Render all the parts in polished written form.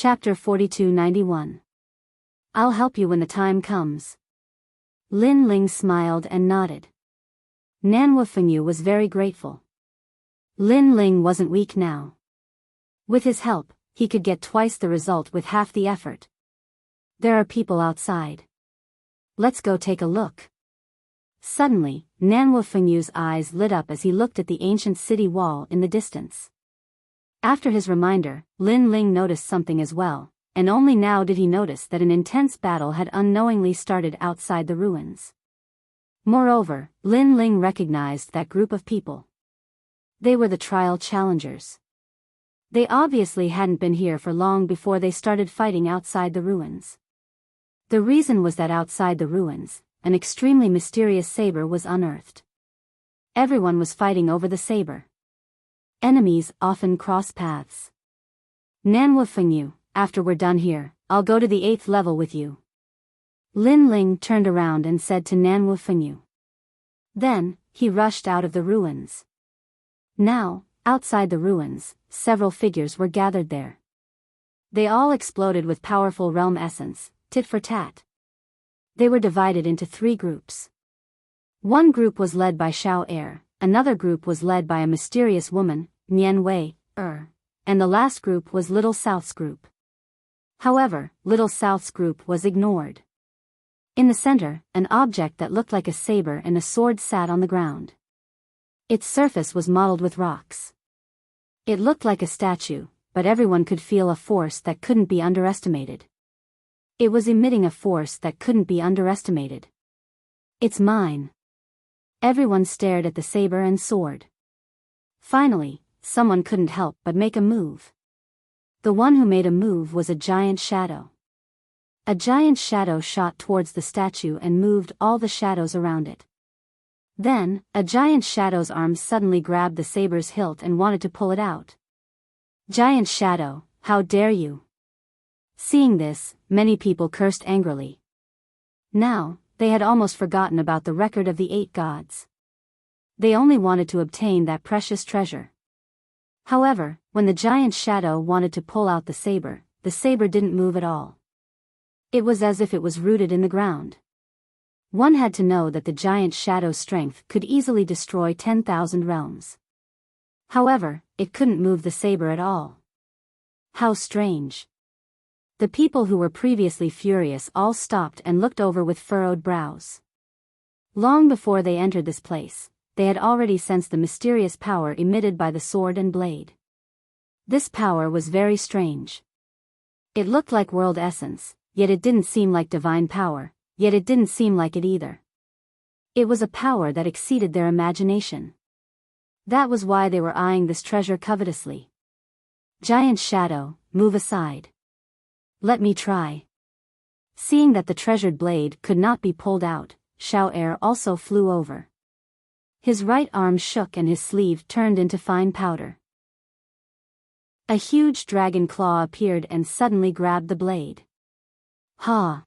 Chapter 4291. I'll help you when the time comes. Lin Ling smiled and nodded. Nanhua Fengyu was very grateful. Lin Ling wasn't weak now. With his help, he could get twice the result with half the effort. There are people outside. Let's go take a look. Suddenly, Nanhua Fengyu's eyes lit up as he looked at the ancient city wall in the distance. After his reminder, Lin Ling noticed something as well, and only now did he notice that an intense battle had unknowingly started outside the ruins. Moreover, Lin Ling recognized that group of people. They were the trial challengers. They obviously hadn't been here for long before they started fighting outside the ruins. The reason was that outside the ruins, an extremely mysterious saber was unearthed. Everyone was fighting over the saber. Enemies often cross paths. Nanhua Fengyu, after we're done here, I'll go to the 8th level with you. Lin Ling turned around and said to Nanhua Fengyu. Then, he rushed out of the ruins. Now, outside the ruins, several figures were gathered there. They all exploded with powerful realm essence, tit for tat. They were divided into 3 groups. One group was led by Xiao Er, another group was led by a mysterious woman, Nian Wei, and the last group was Little South's group. However, Little South's group was ignored. In the center, an object that looked like a saber and a sword sat on the ground. Its surface was modeled with rocks. It looked like a statue, but everyone could feel a force that couldn't be underestimated. It was emitting a force that couldn't be underestimated. It's mine. Everyone stared at the saber and sword. Finally, someone couldn't help but make a move. The one who made a move was a giant shadow. A giant shadow shot towards the statue and moved all the shadows around it. Then, a giant shadow's arm suddenly grabbed the saber's hilt and wanted to pull it out. Giant shadow, how dare you! Seeing this, many people cursed angrily. Now, they had almost forgotten about the record of the 8 gods. They only wanted to obtain that precious treasure. However, when the giant shadow wanted to pull out the saber didn't move at all. It was as if it was rooted in the ground. One had to know that the giant shadow's strength could easily destroy 10,000 realms. However, it couldn't move the saber at all. How strange. The people who were previously furious all stopped and looked over with furrowed brows. Long before they entered this place, they had already sensed the mysterious power emitted by the sword and blade. This power was very strange. It looked like world essence, yet it didn't seem like divine power, yet it didn't seem like it either. It was a power that exceeded their imagination. That was why they were eyeing this treasure covetously. Giant shadow, move aside. Let me try. Seeing that the treasured blade could not be pulled out, Xiao Er also flew over. His right arm shook and his sleeve turned into fine powder. A huge dragon claw appeared and suddenly grabbed the blade. Ha!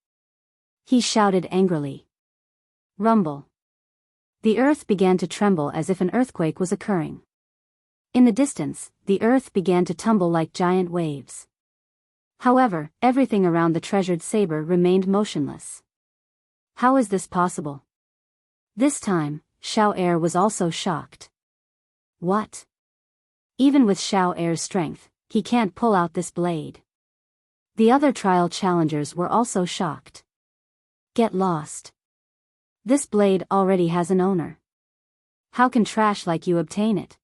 He shouted angrily. Rumble. The earth began to tremble as if an earthquake was occurring. In the distance, the earth began to tumble like giant waves. However, everything around the treasured saber remained motionless. How is this possible? This time, Xiao Er was also shocked. What? Even with Xiao Er's strength, he can't pull out this blade. The other trial challengers were also shocked. Get lost. This blade already has an owner. How can trash like you obtain it?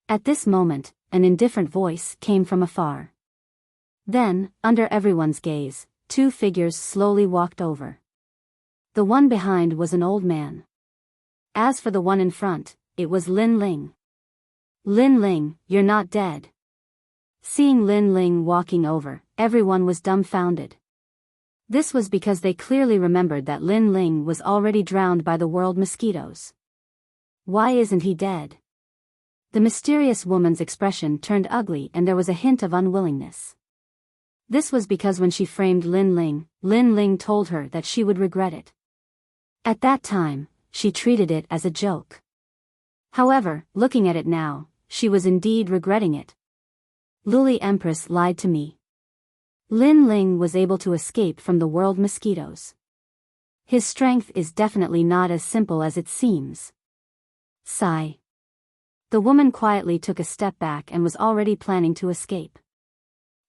At this moment, an indifferent voice came from afar. Then, under everyone's gaze, 2 figures slowly walked over. The one behind was an old man. As for the one in front, it was Lin Ling. Lin Ling, you're not dead. Seeing Lin Ling walking over, everyone was dumbfounded. This was because they clearly remembered that Lin Ling was already drowned by the world mosquitoes. Why isn't he dead? The mysterious woman's expression turned ugly and there was a hint of unwillingness. This was because when she framed Lin Ling told her that she would regret it. At that time, she treated it as a joke. However, looking at it now, she was indeed regretting it. Luli Empress lied to me. Lin Ling was able to escape from the world mosquitoes. His strength is definitely not as simple as it seems. Sigh. The woman quietly took a step back and was already planning to escape.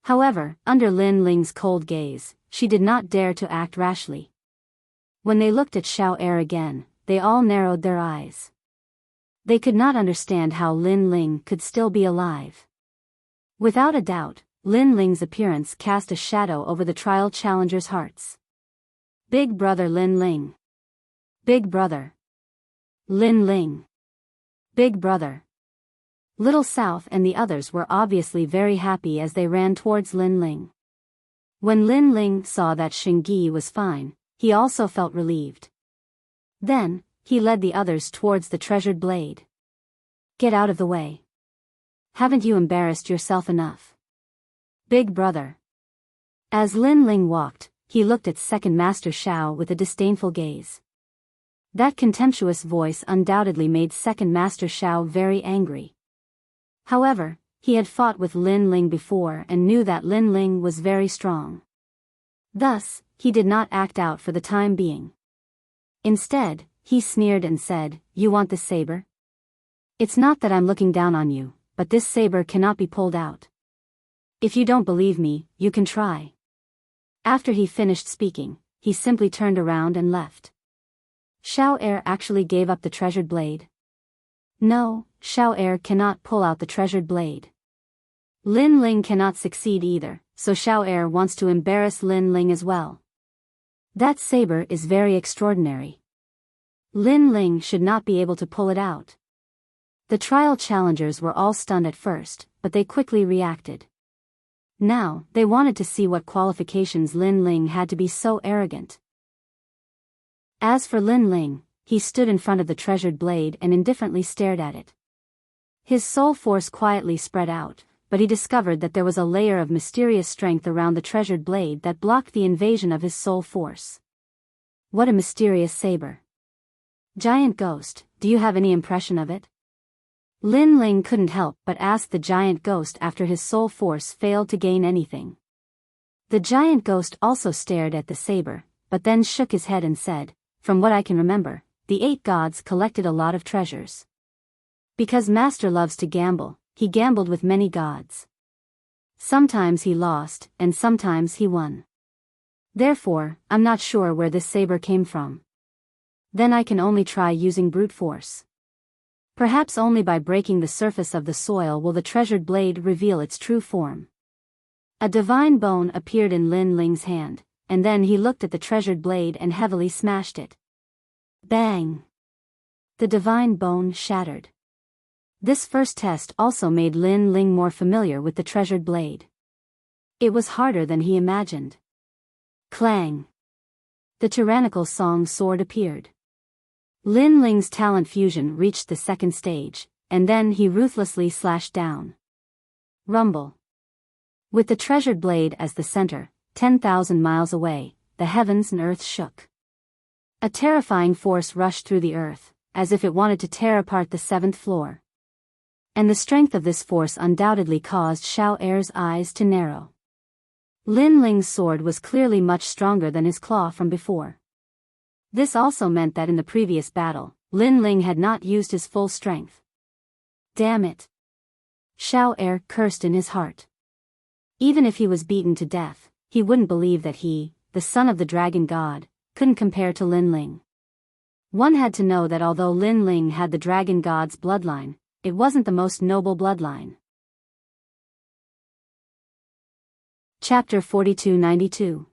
However, under Lin Ling's cold gaze, she did not dare to act rashly. When they looked at Xiao Er again, they all narrowed their eyes. They could not understand how Lin Ling could still be alive. Without a doubt, Lin Ling's appearance cast a shadow over the trial challengers' hearts. Big brother Lin Ling. Big brother. Lin Ling. Big brother. Little South and the others were obviously very happy as they ran towards Lin Ling. When Lin Ling saw that Xingyi was fine, he also felt relieved. Then, he led the others towards the treasured blade. Get out of the way. Haven't you embarrassed yourself enough? Big brother. As Lin Ling walked, he looked at Second Master Xiao with a disdainful gaze. That contemptuous voice undoubtedly made Second Master Xiao very angry. However, he had fought with Lin Ling before and knew that Lin Ling was very strong. Thus, he did not act out for the time being. Instead, he sneered and said, "You want this saber? It's not that I'm looking down on you, but this saber cannot be pulled out. If you don't believe me, you can try." After he finished speaking, he simply turned around and left. Xiao Er actually gave up the treasured blade. No, Xiao Er cannot pull out the treasured blade. Lin Ling cannot succeed either, so Xiao Er wants to embarrass Lin Ling as well. That saber is very extraordinary. Lin Ling should not be able to pull it out. The trial challengers were all stunned at first, but they quickly reacted. Now, they wanted to see what qualifications Lin Ling had to be so arrogant. As for Lin Ling, he stood in front of the treasured blade and indifferently stared at it. His soul force quietly spread out, but he discovered that there was a layer of mysterious strength around the treasured blade that blocked the invasion of his soul force. What a mysterious saber. Giant ghost, do you have any impression of it? Lin Ling couldn't help but ask the giant ghost after his soul force failed to gain anything. The giant ghost also stared at the saber, but then shook his head and said, "From what I can remember, the 8 gods collected a lot of treasures. Because Master loves to gamble, he gambled with many gods. Sometimes he lost, and sometimes he won. Therefore, I'm not sure where this saber came from. Then I can only try using brute force. Perhaps only by breaking the surface of the soil will the treasured blade reveal its true form." A divine bone appeared in Lin Ling's hand, and then he looked at the treasured blade and heavily smashed it. Bang! The divine bone shattered. This first test also made Lin Ling more familiar with the treasured blade. It was harder than he imagined. Clang! The tyrannical song sword appeared. Lin Ling's talent fusion reached the second stage, and then he ruthlessly slashed down. Rumble! With the treasured blade as the center, 10,000 miles away, the heavens and earth shook. A terrifying force rushed through the earth, as if it wanted to tear apart the 7th floor. And the strength of this force undoubtedly caused Xiao Er's eyes to narrow. Lin Ling's sword was clearly much stronger than his claw from before. This also meant that in the previous battle, Lin Ling had not used his full strength. Damn it! Xiao Er cursed in his heart. Even if he was beaten to death, he wouldn't believe that he, the son of the dragon god, couldn't compare to Lin Ling. One had to know that although Lin Ling had the dragon god's bloodline, it wasn't the most noble bloodline. Chapter 4292.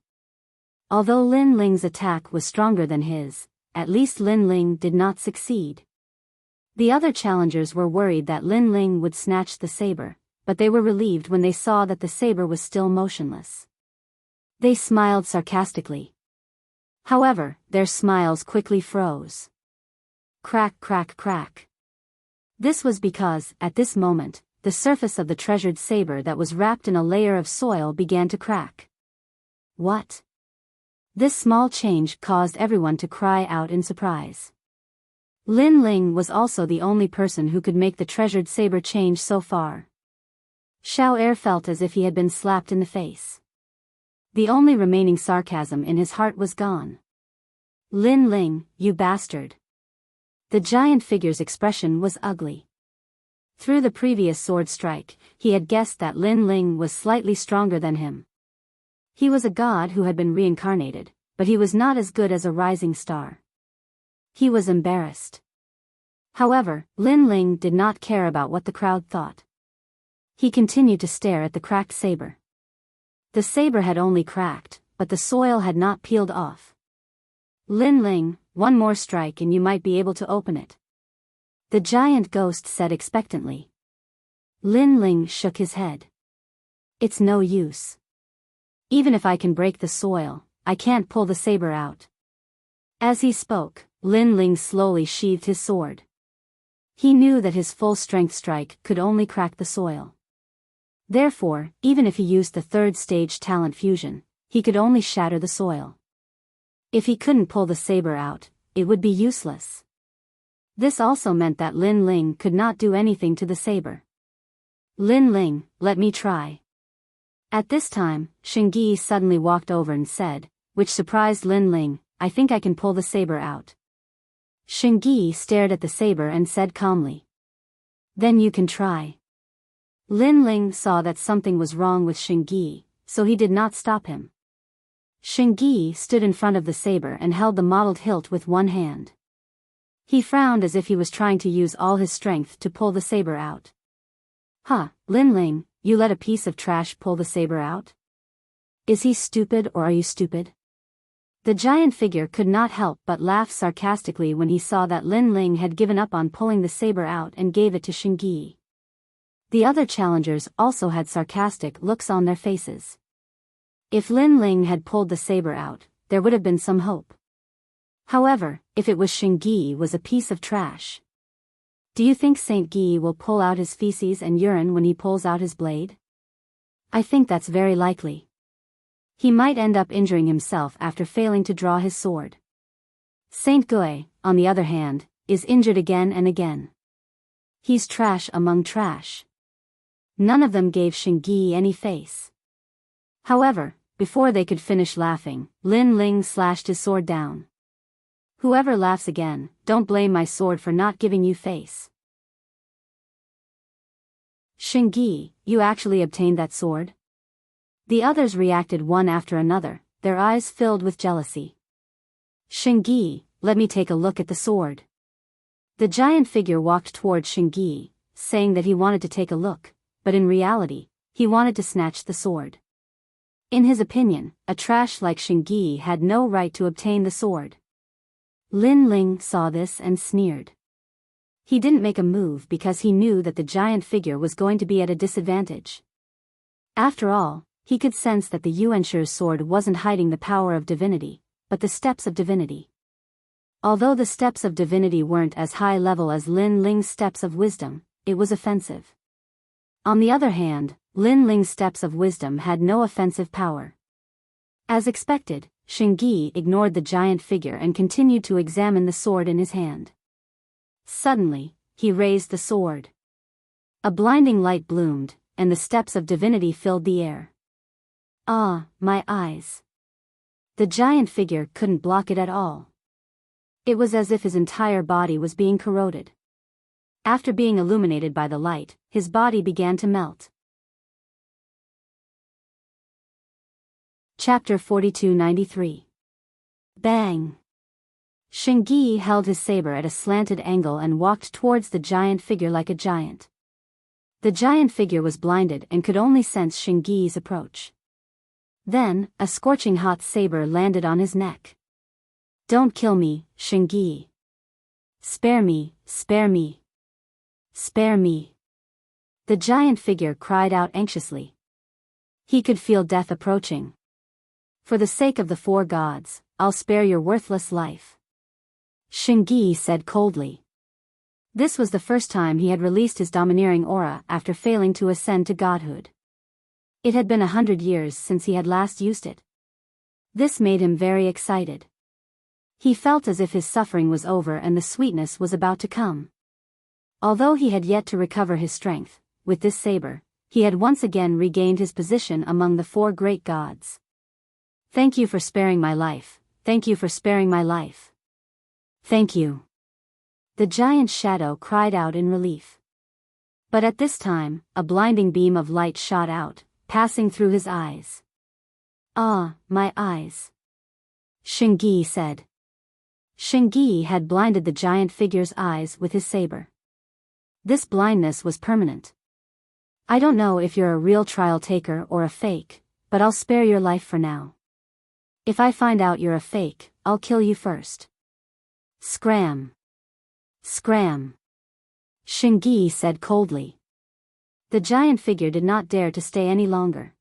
Although Lin Ling's attack was stronger than his, at least Lin Ling did not succeed. The other challengers were worried that Lin Ling would snatch the saber, but they were relieved when they saw that the saber was still motionless. They smiled sarcastically. However, their smiles quickly froze. Crack, crack, crack. This was because, at this moment, the surface of the treasured saber that was wrapped in a layer of soil began to crack. What? This small change caused everyone to cry out in surprise. Lin Ling was also the only person who could make the treasured saber change so far. Xiao Er felt as if he had been slapped in the face. The only remaining sarcasm in his heart was gone. Lin Ling, you bastard. The giant figure's expression was ugly. Through the previous sword strike, he had guessed that Lin Ling was slightly stronger than him. He was a god who had been reincarnated, but he was not as good as a rising star. He was embarrassed. However, Lin Ling did not care about what the crowd thought. He continued to stare at the cracked saber. The saber had only cracked, but the soil had not peeled off. Lin Ling, one more strike and you might be able to open it. The giant ghost said expectantly. Lin Ling shook his head. It's no use. Even if I can break the soil, I can't pull the saber out. As he spoke, Lin Ling slowly sheathed his sword. He knew that his full-strength strike could only crack the soil. Therefore, even if he used the third stage talent fusion, he could only shatter the soil. If he couldn't pull the saber out, it would be useless. This also meant that Lin Ling could not do anything to the saber. Lin Ling, let me try. At this time, Shingyi suddenly walked over and said, which surprised Lin Ling, I think I can pull the saber out. Shingyi stared at the saber and said calmly. Then you can try. Lin Ling saw that something was wrong with Shingyi, so he did not stop him. Shingyi stood in front of the saber and held the mottled hilt with one hand. He frowned as if he was trying to use all his strength to pull the saber out. Huh, Lin Ling, you let a piece of trash pull the saber out? Is he stupid or are you stupid? The giant figure could not help but laugh sarcastically when he saw that Lin Ling had given up on pulling the saber out and gave it to Shingyi. The other challengers also had sarcastic looks on their faces. If Lin Ling had pulled the saber out, there would have been some hope. However, if it was Shingyi was a piece of trash. Do you think Saint Guy will pull out his feces and urine when he pulls out his blade? I think that's very likely. He might end up injuring himself after failing to draw his sword. Saint Guy, on the other hand, is injured again and again. He's trash among trash. None of them gave Shingyi any face. However, before they could finish laughing, Lin Ling slashed his sword down. Whoever laughs again, don't blame my sword for not giving you face. Shingyi, you actually obtained that sword? The others reacted one after another, their eyes filled with jealousy. Shingyi, let me take a look at the sword. The giant figure walked toward Shingyi, saying that he wanted to take a look, but in reality, he wanted to snatch the sword. In his opinion, a trash like Shingyi had no right to obtain the sword. Lin Ling saw this and sneered. He didn't make a move because he knew that the giant figure was going to be at a disadvantage. After all, he could sense that the Yuanshi's sword wasn't hiding the power of divinity, but the steps of divinity. Although the steps of divinity weren't as high level as Lin Ling's steps of wisdom, it was offensive. On the other hand, Lin Ling's steps of wisdom had no offensive power. As expected, Shingyi ignored the giant figure and continued to examine the sword in his hand. Suddenly, he raised the sword. A blinding light bloomed, and the steps of divinity filled the air. Ah, my eyes. The giant figure couldn't block it at all. It was as if his entire body was being corroded. After being illuminated by the light, his body began to melt. Chapter 4293. Bang! Shingyi held his saber at a slanted angle and walked towards the giant figure like a giant. The giant figure was blinded and could only sense Shingyi's approach. Then, a scorching hot saber landed on his neck. Don't kill me, Shingyi. Spare me, spare me. Spare me. The giant figure cried out anxiously. He could feel death approaching. For the sake of the four gods, I'll spare your worthless life. Shingyi said coldly. This was the first time he had released his domineering aura after failing to ascend to godhood. It had been 100 years since he had last used it. This made him very excited. He felt as if his suffering was over and the sweetness was about to come. Although he had yet to recover his strength, with this saber, he had once again regained his position among the four great gods. Thank you for sparing my life. Thank you for sparing my life. Thank you. The giant shadow cried out in relief. But at this time, a blinding beam of light shot out, passing through his eyes. Ah, my eyes. Shingyi said. Shingyi had blinded the giant figure's eyes with his saber. This blindness was permanent. I don't know if you're a real trial taker or a fake, but I'll spare your life for now. If I find out you're a fake, I'll kill you first. Scram. Scram. Shingyi said coldly. The giant figure did not dare to stay any longer.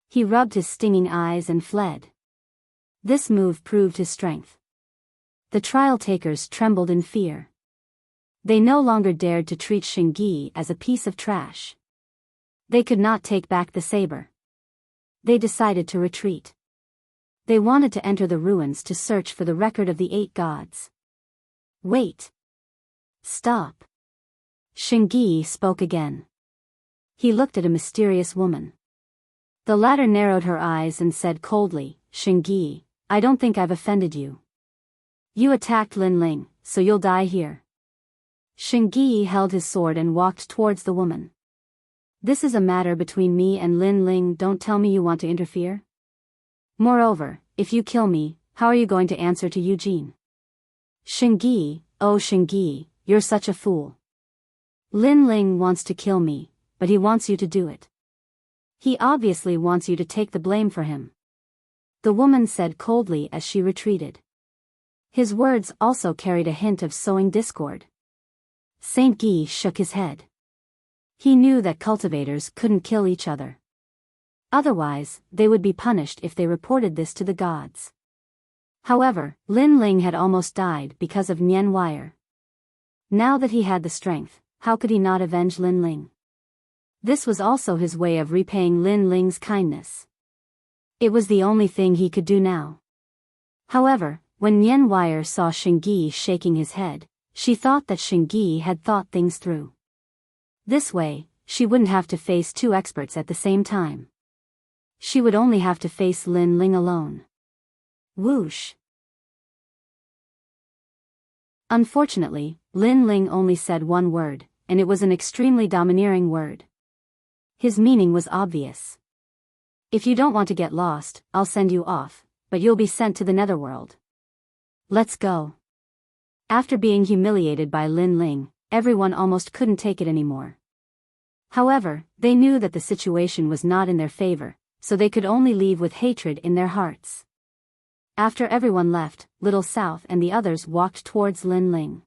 He rubbed his stinging eyes and fled. This move proved his strength. The trial takers trembled in fear. They no longer dared to treat Shingyi as a piece of trash. They could not take back the saber. They decided to retreat. They wanted to enter the ruins to search for the record of the 8 gods. Wait. Stop. Shingyi spoke again. He looked at a mysterious woman. The latter narrowed her eyes and said coldly, Shingyi, I don't think I've offended you. You attacked Lin Ling, so you'll die here. Shingyi held his sword and walked towards the woman. This is a matter between me and Lin Ling, don't tell me you want to interfere. Moreover, if you kill me, how are you going to answer to Eugene? Shingyi, oh Shingyi, you're such a fool. Lin Ling wants to kill me, but he wants you to do it. He obviously wants you to take the blame for him. The woman said coldly as she retreated. His words also carried a hint of sowing discord. Saint Guy shook his head. He knew that cultivators couldn't kill each other. Otherwise, they would be punished if they reported this to the gods. However, Lin Ling had almost died because of Nian Wire. Now that he had the strength, how could he not avenge Lin Ling? This was also his way of repaying Lin Ling's kindness. It was the only thing he could do now. However, when Nian Wire saw Shingyi shaking his head, she thought that Shingyi had thought things through. This way, she wouldn't have to face 2 experts at the same time. She would only have to face Lin Ling alone. Whoosh. Unfortunately, Lin Ling only said one word, and it was an extremely domineering word. His meaning was obvious. If you don't want to get lost, I'll send you off, but you'll be sent to the netherworld. Let's go. After being humiliated by Lin Ling, everyone almost couldn't take it anymore. However, they knew that the situation was not in their favor, so they could only leave with hatred in their hearts. After everyone left, Little South and the others walked towards Lin Ling.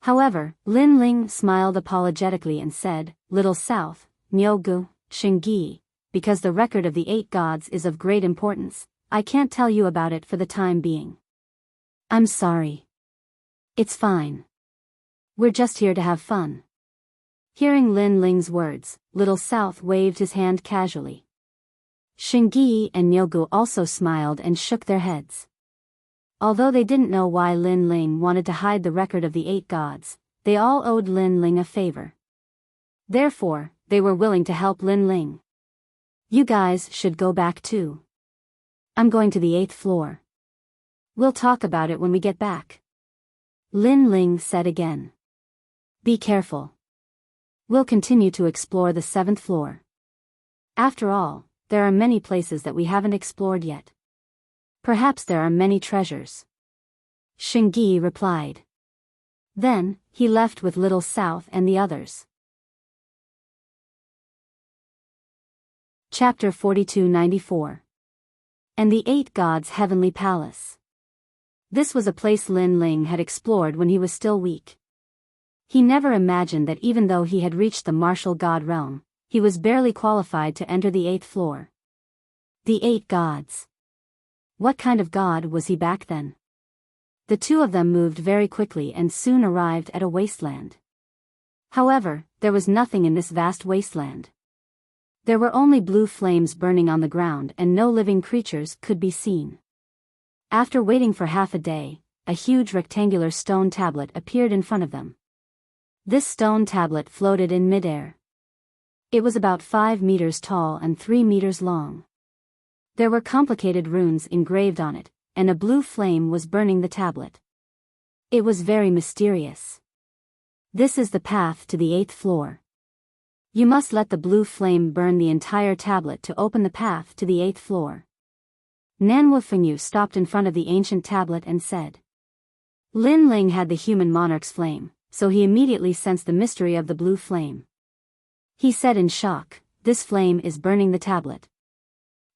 However, Lin Ling smiled apologetically and said, Little South, Nyogu, Shingyi, because the record of the 8 gods is of great importance, I can't tell you about it for the time being. I'm sorry. It's fine. We're just here to have fun. Hearing Lin Ling's words, Little South waved his hand casually. Shingyi and Nyogu also smiled and shook their heads. Although they didn't know why Lin Ling wanted to hide the record of the 8 gods, they all owed Lin Ling a favor. Therefore, they were willing to help Lin Ling. You guys should go back too. I'm going to the 8th floor. We'll talk about it when we get back. Lin Ling said again. Be careful. We'll continue to explore the 7th floor. After all, there are many places that we haven't explored yet. Perhaps there are many treasures. Shingyi replied. Then, he left with Little South and the others. Chapter 4294. And the 8 Gods' Heavenly Palace. This was a place Lin Ling had explored when he was still weak. He never imagined that even though he had reached the martial god realm, he was barely qualified to enter the 8th floor. The 8 gods. What kind of god was he back then? The 2 of them moved very quickly and soon arrived at a wasteland. However, there was nothing in this vast wasteland. There were only blue flames burning on the ground and no living creatures could be seen. After waiting for half a day, a huge rectangular stone tablet appeared in front of them. This stone tablet floated in midair. It was about 5 meters tall and 3 meters long. There were complicated runes engraved on it, and a blue flame was burning the tablet. It was very mysterious. This is the path to the 8th floor. You must let the blue flame burn the entire tablet to open the path to the 8th floor. Nanwu Fengyu stopped in front of the ancient tablet and said. Lin Ling had the human monarch's flame, so he immediately sensed the mystery of the blue flame. He said in shock, "This flame is burning the tablet.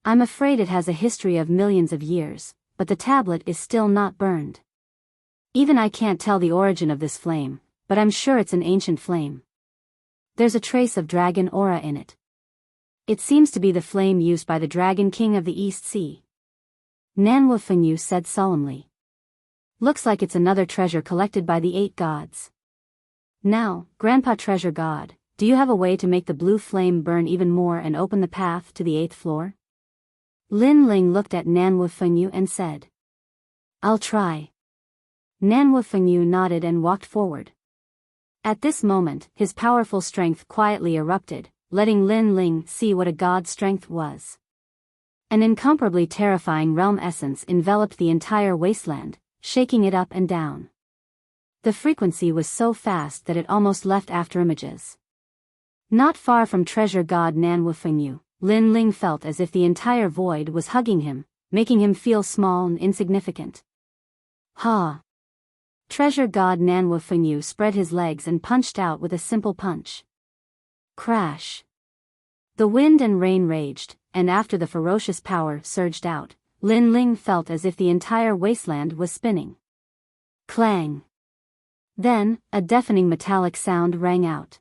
I'm afraid it has a history of millions of years, but the tablet is still not burned. Even I can't tell the origin of this flame, but I'm sure it's an ancient flame. There's a trace of dragon aura in it. It seems to be the flame used by the Dragon King of the East Sea." Nanwu Fengyu said solemnly. "Looks like it's another treasure collected by the 8 gods. Now, Grandpa Treasure God, do you have a way to make the blue flame burn even more and open the path to the 8th floor?" Lin Ling looked at Nanwu Fengyu and said. "I'll try." Nanwu Fengyu nodded and walked forward. At this moment, his powerful strength quietly erupted, letting Lin Ling see what a god's strength was. An incomparably terrifying realm essence enveloped the entire wasteland, shaking it up and down. The frequency was so fast that it almost left afterimages. Not far from treasure god Nanwu Fengyu, Lin Ling felt as if the entire void was hugging him, making him feel small and insignificant. Ha! Treasure god Nanwu Fengyu spread his legs and punched out with a simple punch. Crash! The wind and rain raged, and after the ferocious power surged out, Lin Ling felt as if the entire wasteland was spinning. Clang! Then, a deafening metallic sound rang out.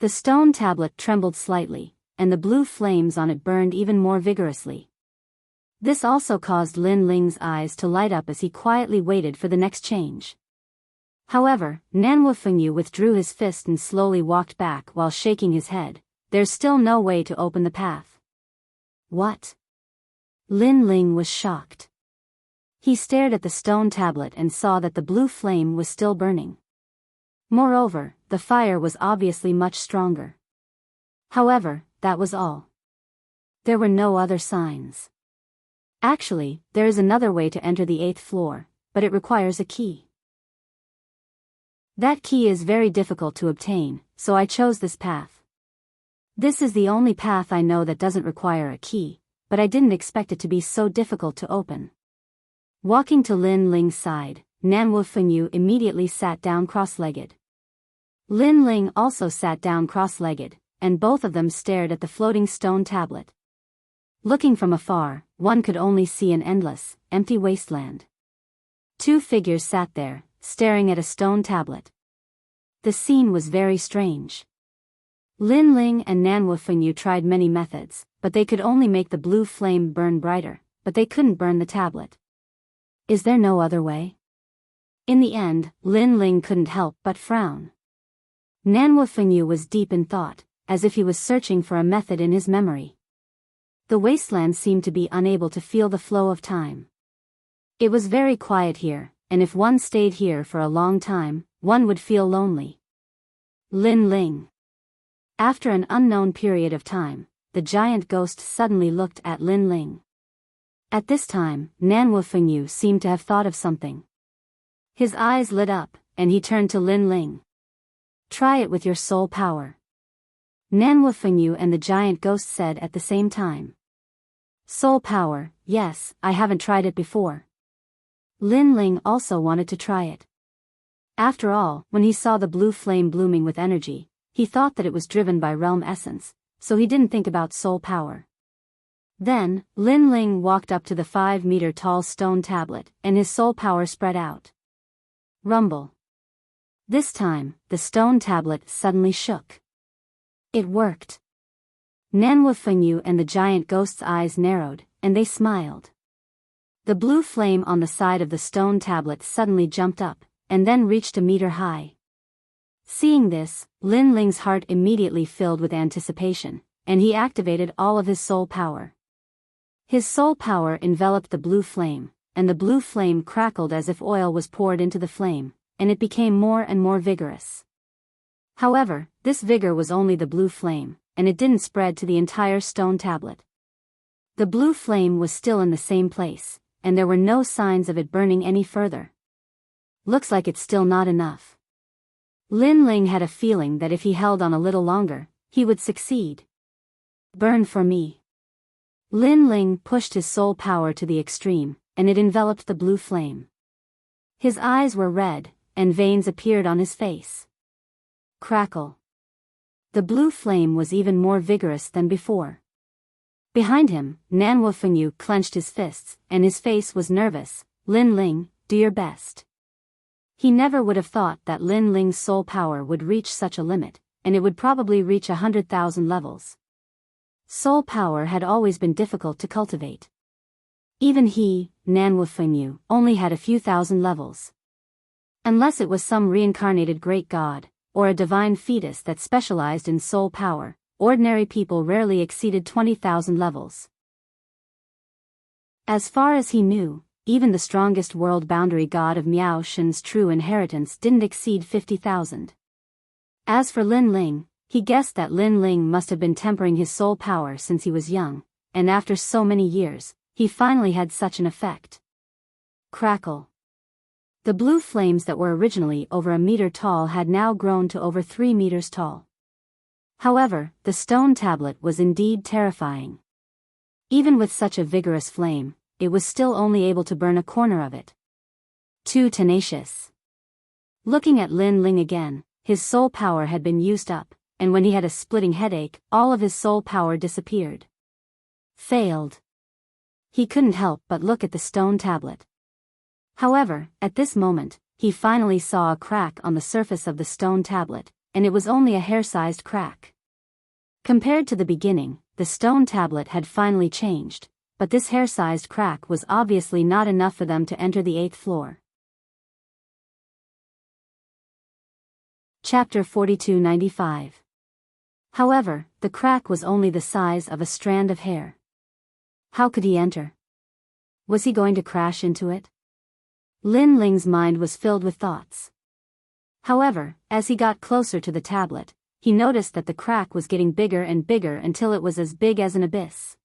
The stone tablet trembled slightly, and the blue flames on it burned even more vigorously. This also caused Lin Ling's eyes to light up as he quietly waited for the next change. However, Nanwu Fengyu withdrew his fist and slowly walked back while shaking his head. "There's still no way to open the path." "What?" Lin Ling was shocked. He stared at the stone tablet and saw that the blue flame was still burning. Moreover, the fire was obviously much stronger. However, that was all. There were no other signs. Actually, there is another way to enter the 8th floor, but it requires a key. That key is very difficult to obtain, so I chose this path. This is the only path I know that doesn't require a key, but I didn't expect it to be so difficult to open. Walking to Lin Ling's side, Nanwu Fengyu immediately sat down cross-legged. Lin Ling also sat down cross-legged, and both of them stared at the floating stone tablet. Looking from afar, one could only see an endless, empty wasteland. 2 figures sat there, staring at a stone tablet. The scene was very strange. Lin Ling and Nanwu Fengyu tried many methods, but they could only make the blue flame burn brighter, but they couldn't burn the tablet. Is there no other way? In the end, Lin Ling couldn't help but frown. Nanwu Fengyu was deep in thought, as if he was searching for a method in his memory. The wasteland seemed to be unable to feel the flow of time. It was very quiet here, and if one stayed here for a long time, one would feel lonely. Lin Ling. After an unknown period of time, the giant ghost suddenly looked at Lin Ling. At this time, Nanwu Fengyu seemed to have thought of something. His eyes lit up, and he turned to Lin Ling. "Try it with your soul power." Nanwu Fengyu and the giant ghost said at the same time. "Soul power, yes, I haven't tried it before." Lin Ling also wanted to try it. After all, when he saw the blue flame blooming with energy, he thought that it was driven by realm essence, so he didn't think about soul power. Then, Lin Ling walked up to the 5-meter-tall stone tablet, and his soul power spread out. Rumble. This time, the stone tablet suddenly shook. It worked. Nanwu Fengyu and the giant ghost's eyes narrowed, and they smiled. The blue flame on the side of the stone tablet suddenly jumped up, and then reached a meter high. Seeing this, Lin Ling's heart immediately filled with anticipation, and he activated all of his soul power. His soul power enveloped the blue flame, and the blue flame crackled as if oil was poured into the flame, and it became more and more vigorous. However, this vigor was only the blue flame, and it didn't spread to the entire stone tablet. The blue flame was still in the same place, and there were no signs of it burning any further. Looks like it's still not enough. Lin Ling had a feeling that if he held on a little longer, he would succeed. Burn for me. Lin Ling pushed his soul power to the extreme, and it enveloped the blue flame. His eyes were red, and veins appeared on his face. Crackle. The blue flame was even more vigorous than before. Behind him, Nanwu Fengyu clenched his fists, and his face was nervous. Lin Ling, do your best. He never would have thought that Lin Ling's soul power would reach such a limit, and it would probably reach 100,000 levels. Soul power had always been difficult to cultivate. Even he, Nanwu Fengyu, only had a few thousand levels. Unless it was some reincarnated great god, or a divine fetus that specialized in soul power, ordinary people rarely exceeded 20,000 levels. As far as he knew, even the strongest world boundary god of Miao Shen's true inheritance didn't exceed 50,000. As for Lin Ling, he guessed that Lin Ling must have been tempering his soul power since he was young, and after so many years, he finally had such an effect. Crackle. The blue flames that were originally over a meter tall had now grown to over 3 meters tall. However, the stone tablet was indeed terrifying. Even with such a vigorous flame, it was still only able to burn a corner of it. Too tenacious. Looking at Lin Ling again, his soul power had been used up, and when he had a splitting headache, all of his soul power disappeared. Failed. He couldn't help but look at the stone tablet. However, at this moment, he finally saw a crack on the surface of the stone tablet, and it was only a hair-sized crack. Compared to the beginning, the stone tablet had finally changed, but this hair-sized crack was obviously not enough for them to enter the 8th floor. Chapter 4295. However, the crack was only the size of a strand of hair. How could he enter? Was he going to crash into it? Lin Ling's mind was filled with thoughts. However, as he got closer to the tablet, he noticed that the crack was getting bigger and bigger until it was as big as an abyss.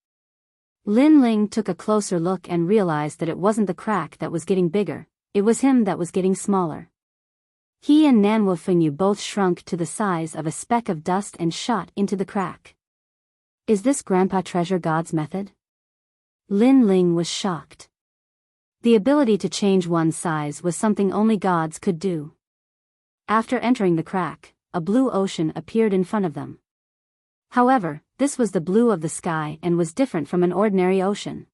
Lin Ling took a closer look and realized that it wasn't the crack that was getting bigger, it was him that was getting smaller. He and Nanwu Fengyu both shrunk to the size of a speck of dust and shot into the crack. Is this Grandpa Treasure God's method? Lin Ling was shocked. The ability to change one's size was something only gods could do. After entering the crack, a blue ocean appeared in front of them. However, this was the blue of the sky and was different from an ordinary ocean.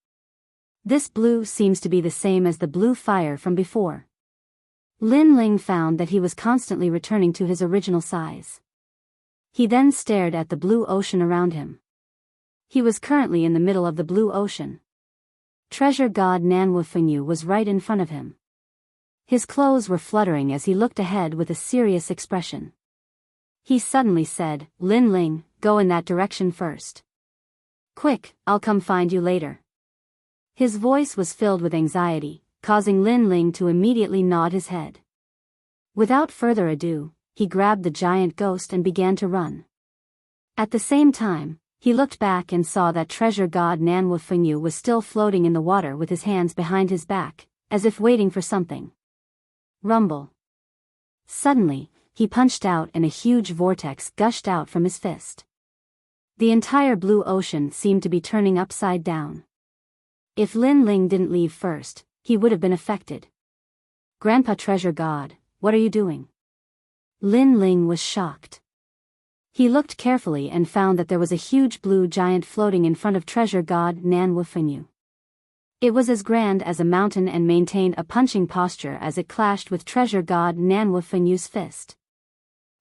This blue seems to be the same as the blue fire from before. Lin Ling found that he was constantly returning to his original size. He then stared at the blue ocean around him. He was currently in the middle of the blue ocean. Treasure god Nanwu Fengyu was right in front of him. His clothes were fluttering as he looked ahead with a serious expression. He suddenly said, "Lin Ling, go in that direction first. Quick, I'll come find you later." His voice was filled with anxiety, causing Lin Ling to immediately nod his head. Without further ado, he grabbed the giant ghost and began to run. At the same time, he looked back and saw that treasure god Nanwu Fengyu was still floating in the water with his hands behind his back, as if waiting for something. Rumble. Suddenly, he punched out and a huge vortex gushed out from his fist. The entire blue ocean seemed to be turning upside down. If Lin Ling didn't leave first, he would have been affected. Grandpa Treasure God, what are you doing? Lin Ling was shocked. He looked carefully and found that there was a huge blue giant floating in front of treasure god Nanwu Fengyu. It was as grand as a mountain and maintained a punching posture as it clashed with treasure god Nanwu Fengyu's fist.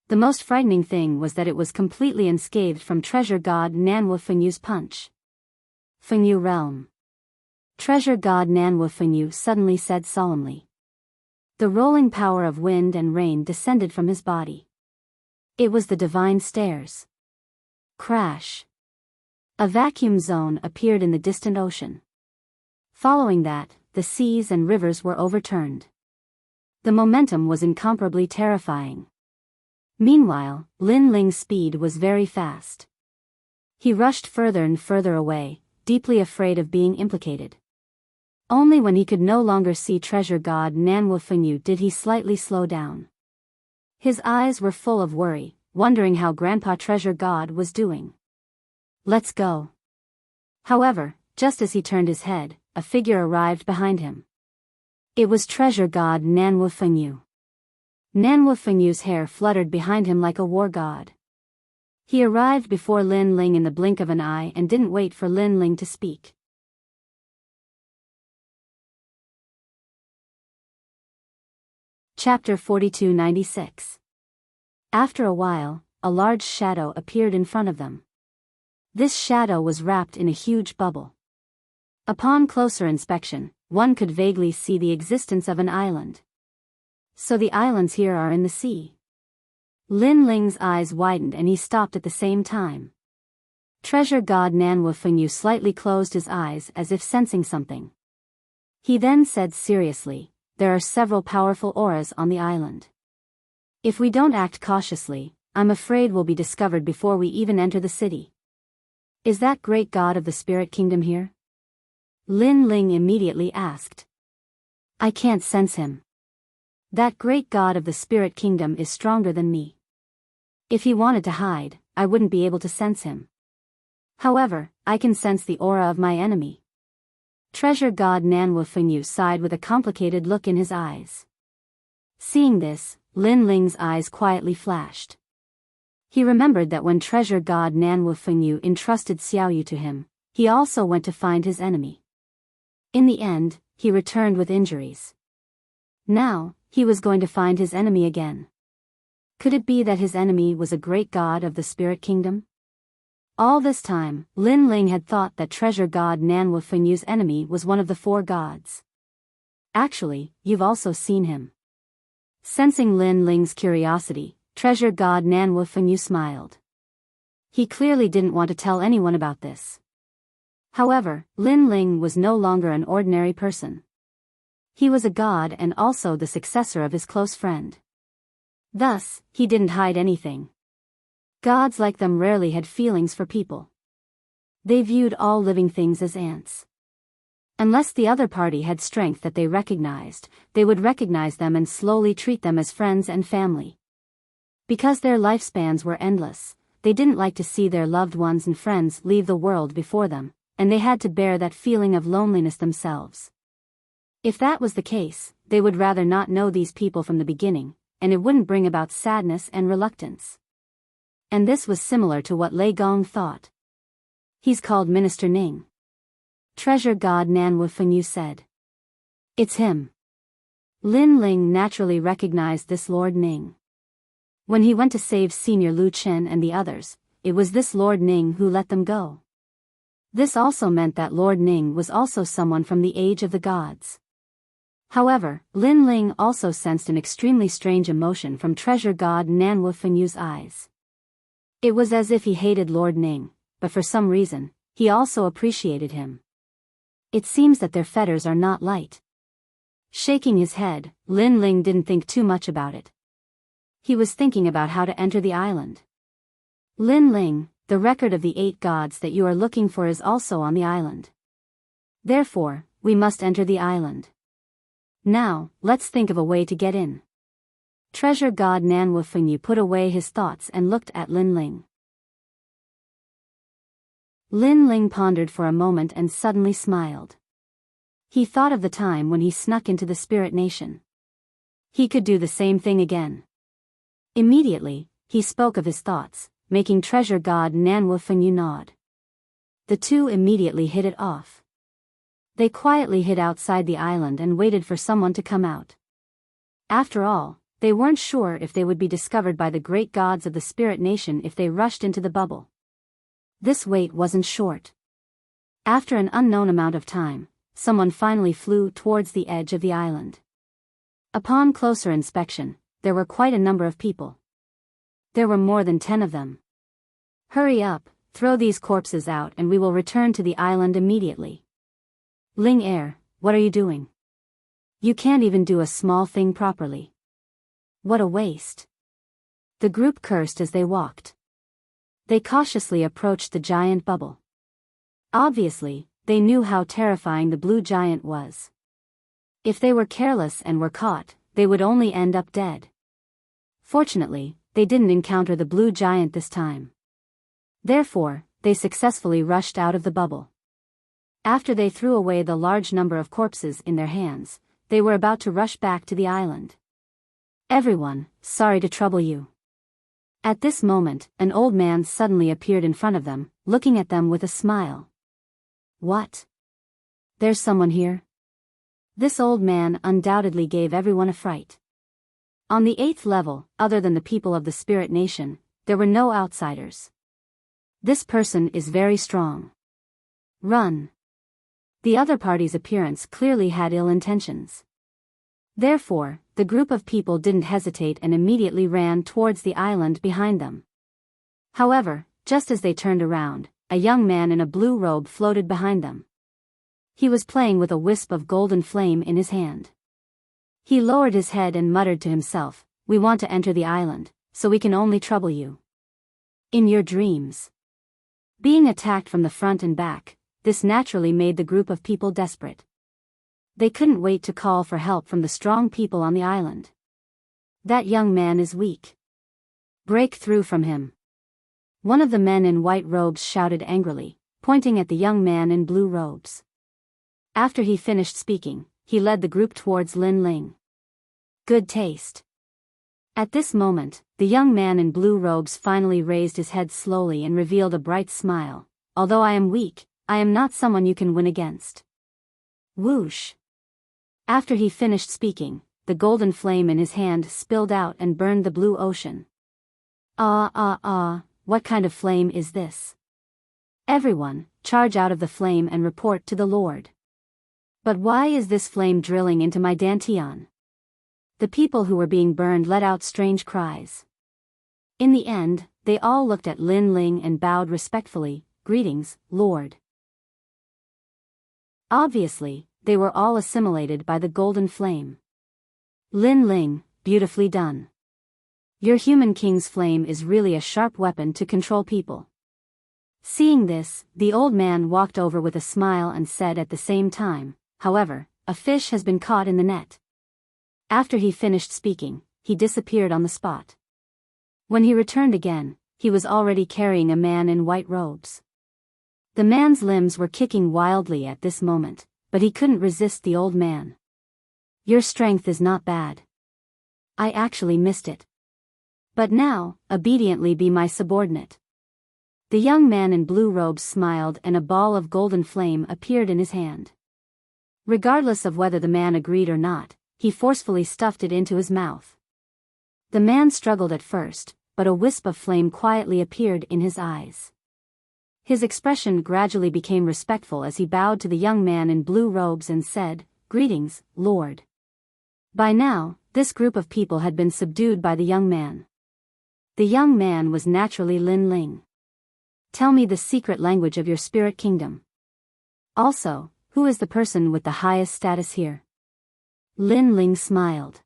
The most frightening thing was that it was completely unscathed from treasure god Nanwu Fengyu's punch. Fengyu realm. Treasure god Nanwu Fengyu suddenly said solemnly. The rolling power of wind and rain descended from his body. It was the divine stairs. Crash. A vacuum zone appeared in the distant ocean. Following that, the seas and rivers were overturned. The momentum was incomparably terrifying. Meanwhile, Lin Ling's speed was very fast. He rushed further and further away, deeply afraid of being implicated. Only when he could no longer see treasure god Nanwu Fengyu did he slightly slow down. His eyes were full of worry, wondering how Grandpa Treasure God was doing. "Let's go." However, just as he turned his head, a figure arrived behind him. It was treasure god Nanwu Fengyu. Nanwu Fengyu's hair fluttered behind him like a war god. He arrived before Lin Ling in the blink of an eye and didn't wait for Lin Ling to speak. Chapter 4296. After a while, a large shadow appeared in front of them. This shadow was wrapped in a huge bubble. Upon closer inspection, one could vaguely see the existence of an island. So the islands here are in the sea. Lin Ling's eyes widened and he stopped at the same time. Treasure god Nanwu Fengyu slightly closed his eyes as if sensing something. He then said seriously, "There are several powerful auras on the island. If we don't act cautiously, I'm afraid we'll be discovered before we even enter the city." "Is that great god of the spirit kingdom here?" Lin Ling immediately asked. "I can't sense him. That great god of the spirit kingdom is stronger than me. If he wanted to hide, I wouldn't be able to sense him. However, I can sense the aura of my enemy." Treasure god Nanwu Fengyu sighed with a complicated look in his eyes. Seeing this, Lin Ling's eyes quietly flashed. He remembered that when treasure god Nanwu Fengyu entrusted Xiaoyu to him, he also went to find his enemy. In the end, he returned with injuries. Now, he was going to find his enemy again. Could it be that his enemy was a great god of the spirit kingdom? All this time, Lin Ling had thought that treasure god Nanwu Fengyu's enemy was one of the four gods. "Actually, you've also seen him." Sensing Lin Ling's curiosity, treasure god Nanwu Fengyu smiled. He clearly didn't want to tell anyone about this. However, Lin Ling was no longer an ordinary person. He was a god and also the successor of his close friend. Thus, he didn't hide anything. Gods like them rarely had feelings for people. They viewed all living things as ants. Unless the other party had strength that they recognized, they would recognize them and slowly treat them as friends and family. Because their lifespans were endless, they didn't like to see their loved ones and friends leave the world before them, and they had to bear that feeling of loneliness themselves. If that was the case, they would rather not know these people from the beginning, and it wouldn't bring about sadness and reluctance. And this was similar to what Lei Gong thought. "He's called Minister Ning," treasure god Nanwu Fengyu said. "It's him." Lin Ling naturally recognized this Lord Ning. When he went to save Senior Lu Chen and the others, it was this Lord Ning who let them go. This also meant that Lord Ning was also someone from the age of the gods. However, Lin Ling also sensed an extremely strange emotion from treasure god Nanwu Fengyu's eyes. It was as if he hated Lord Ning, but for some reason, he also appreciated him. It seems that their fetters are not light. Shaking his head, Lin Ling didn't think too much about it. He was thinking about how to enter the island. "Lin Ling, the record of the 8 gods that you are looking for is also on the island. Therefore, we must enter the island. Now, let's think of a way to get in." Treasure god Nanwu Fengyu put away his thoughts and looked at Lin Ling. Lin Ling pondered for a moment and suddenly smiled. He thought of the time when he snuck into the spirit nation. He could do the same thing again. Immediately, he spoke of his thoughts, making treasure god Nanwu Fengyu nod. The two immediately hit it off. They quietly hid outside the island and waited for someone to come out. After all, they weren't sure if they would be discovered by the great gods of the spirit nation if they rushed into the bubble. This wait wasn't short. After an unknown amount of time, someone finally flew towards the edge of the island. Upon closer inspection, there were quite a number of people. There were more than 10 of them. "Hurry up, throw these corpses out and we will return to the island immediately." "Ling Er, what are you doing? You can't even do a small thing properly. What a waste." The group cursed as they walked. They cautiously approached the giant bubble. Obviously, they knew how terrifying the blue giant was. If they were careless and were caught, they would only end up dead. Fortunately, they didn't encounter the blue giant this time. Therefore, they successfully rushed out of the bubble. After they threw away the large number of corpses in their hands, they were about to rush back to the island. "Everyone, sorry to trouble you." At this moment, an old man suddenly appeared in front of them, looking at them with a smile. "What? There's someone here?" This old man undoubtedly gave everyone a fright. On the 8th level, other than the people of the Spirit Nation, there were no outsiders. "This person is very strong. Run." The other party's appearance clearly had ill intentions. Therefore, the group of people didn't hesitate and immediately ran towards the island behind them. However, just as they turned around, a young man in a blue robe floated behind them. He was playing with a wisp of golden flame in his hand. He lowered his head and muttered to himself, "We want to enter the island, so we can only trouble you in your dreams." Being attacked from the front and back, this naturally made the group of people desperate. They couldn't wait to call for help from the strong people on the island. "That young man is weak. Break through from him." One of the men in white robes shouted angrily, pointing at the young man in blue robes. After he finished speaking, he led the group towards Lin Ling. "Good taste." At this moment, the young man in blue robes finally raised his head slowly and revealed a bright smile. "Although I am weak, I am not someone you can win against." Whoosh. After he finished speaking, the golden flame in his hand spilled out and burned the blue ocean. What kind of flame is this? Everyone, charge out of the flame and report to the Lord." "But why is this flame drilling into my dantian?" The people who were being burned let out strange cries. In the end, they all looked at Lin Ling and bowed respectfully, "Greetings, Lord." Obviously, they were all assimilated by the golden flame. "Lin Ling, beautifully done. Your human king's flame is really a sharp weapon to control people." Seeing this, the old man walked over with a smile and said at the same time, "However, a fish has been caught in the net." After he finished speaking, he disappeared on the spot. When he returned again, he was already carrying a man in white robes. The man's limbs were kicking wildly at this moment, but he couldn't resist the old man. "Your strength is not bad. I actually missed it. But now, obediently be my subordinate." The young man in blue robes smiled and a ball of golden flame appeared in his hand. Regardless of whether the man agreed or not, he forcefully stuffed it into his mouth. The man struggled at first, but a wisp of flame quietly appeared in his eyes. His expression gradually became respectful as he bowed to the young man in blue robes and said, "Greetings, Lord." By now, this group of people had been subdued by the young man. The young man was naturally Lin Ling. "Tell me the secret language of your spirit kingdom. Also, who is the person with the highest status here?" Lin Ling smiled.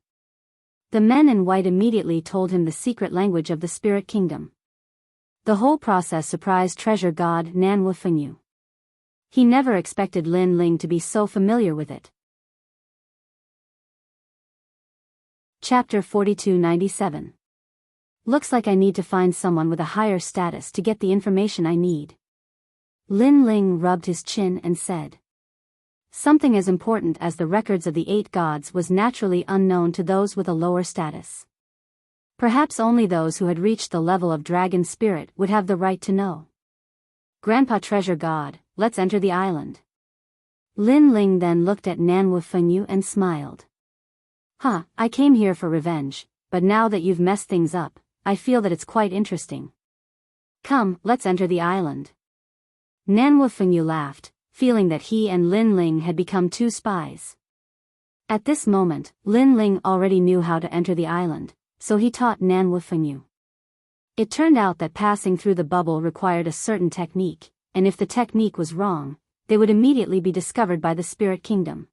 The men in white immediately told him the secret language of the spirit kingdom. The whole process surprised treasure god Nanwu Fengyu. He never expected Lin Ling to be so familiar with it. Chapter 4297. Looks like I need to find someone with a higher status to get the information I need. Lin Ling rubbed his chin and said. Something as important as the records of the 8 gods was naturally unknown to those with a lower status. Perhaps only those who had reached the level of dragon spirit would have the right to know. "Grandpa Treasure God, let's enter the island." Lin Ling then looked at Nanwu Fengyu and smiled. I came here for revenge, but now that you've messed things up, I feel that it's quite interesting. Come, let's enter the island. Nanwu Fengyu laughed, feeling that he and Lin Ling had become 2 spies. At this moment, Lin Ling already knew how to enter the island, so he taught Nanwu Fengyu. It turned out that passing through the bubble required a certain technique, and if the technique was wrong, they would immediately be discovered by the spirit kingdom.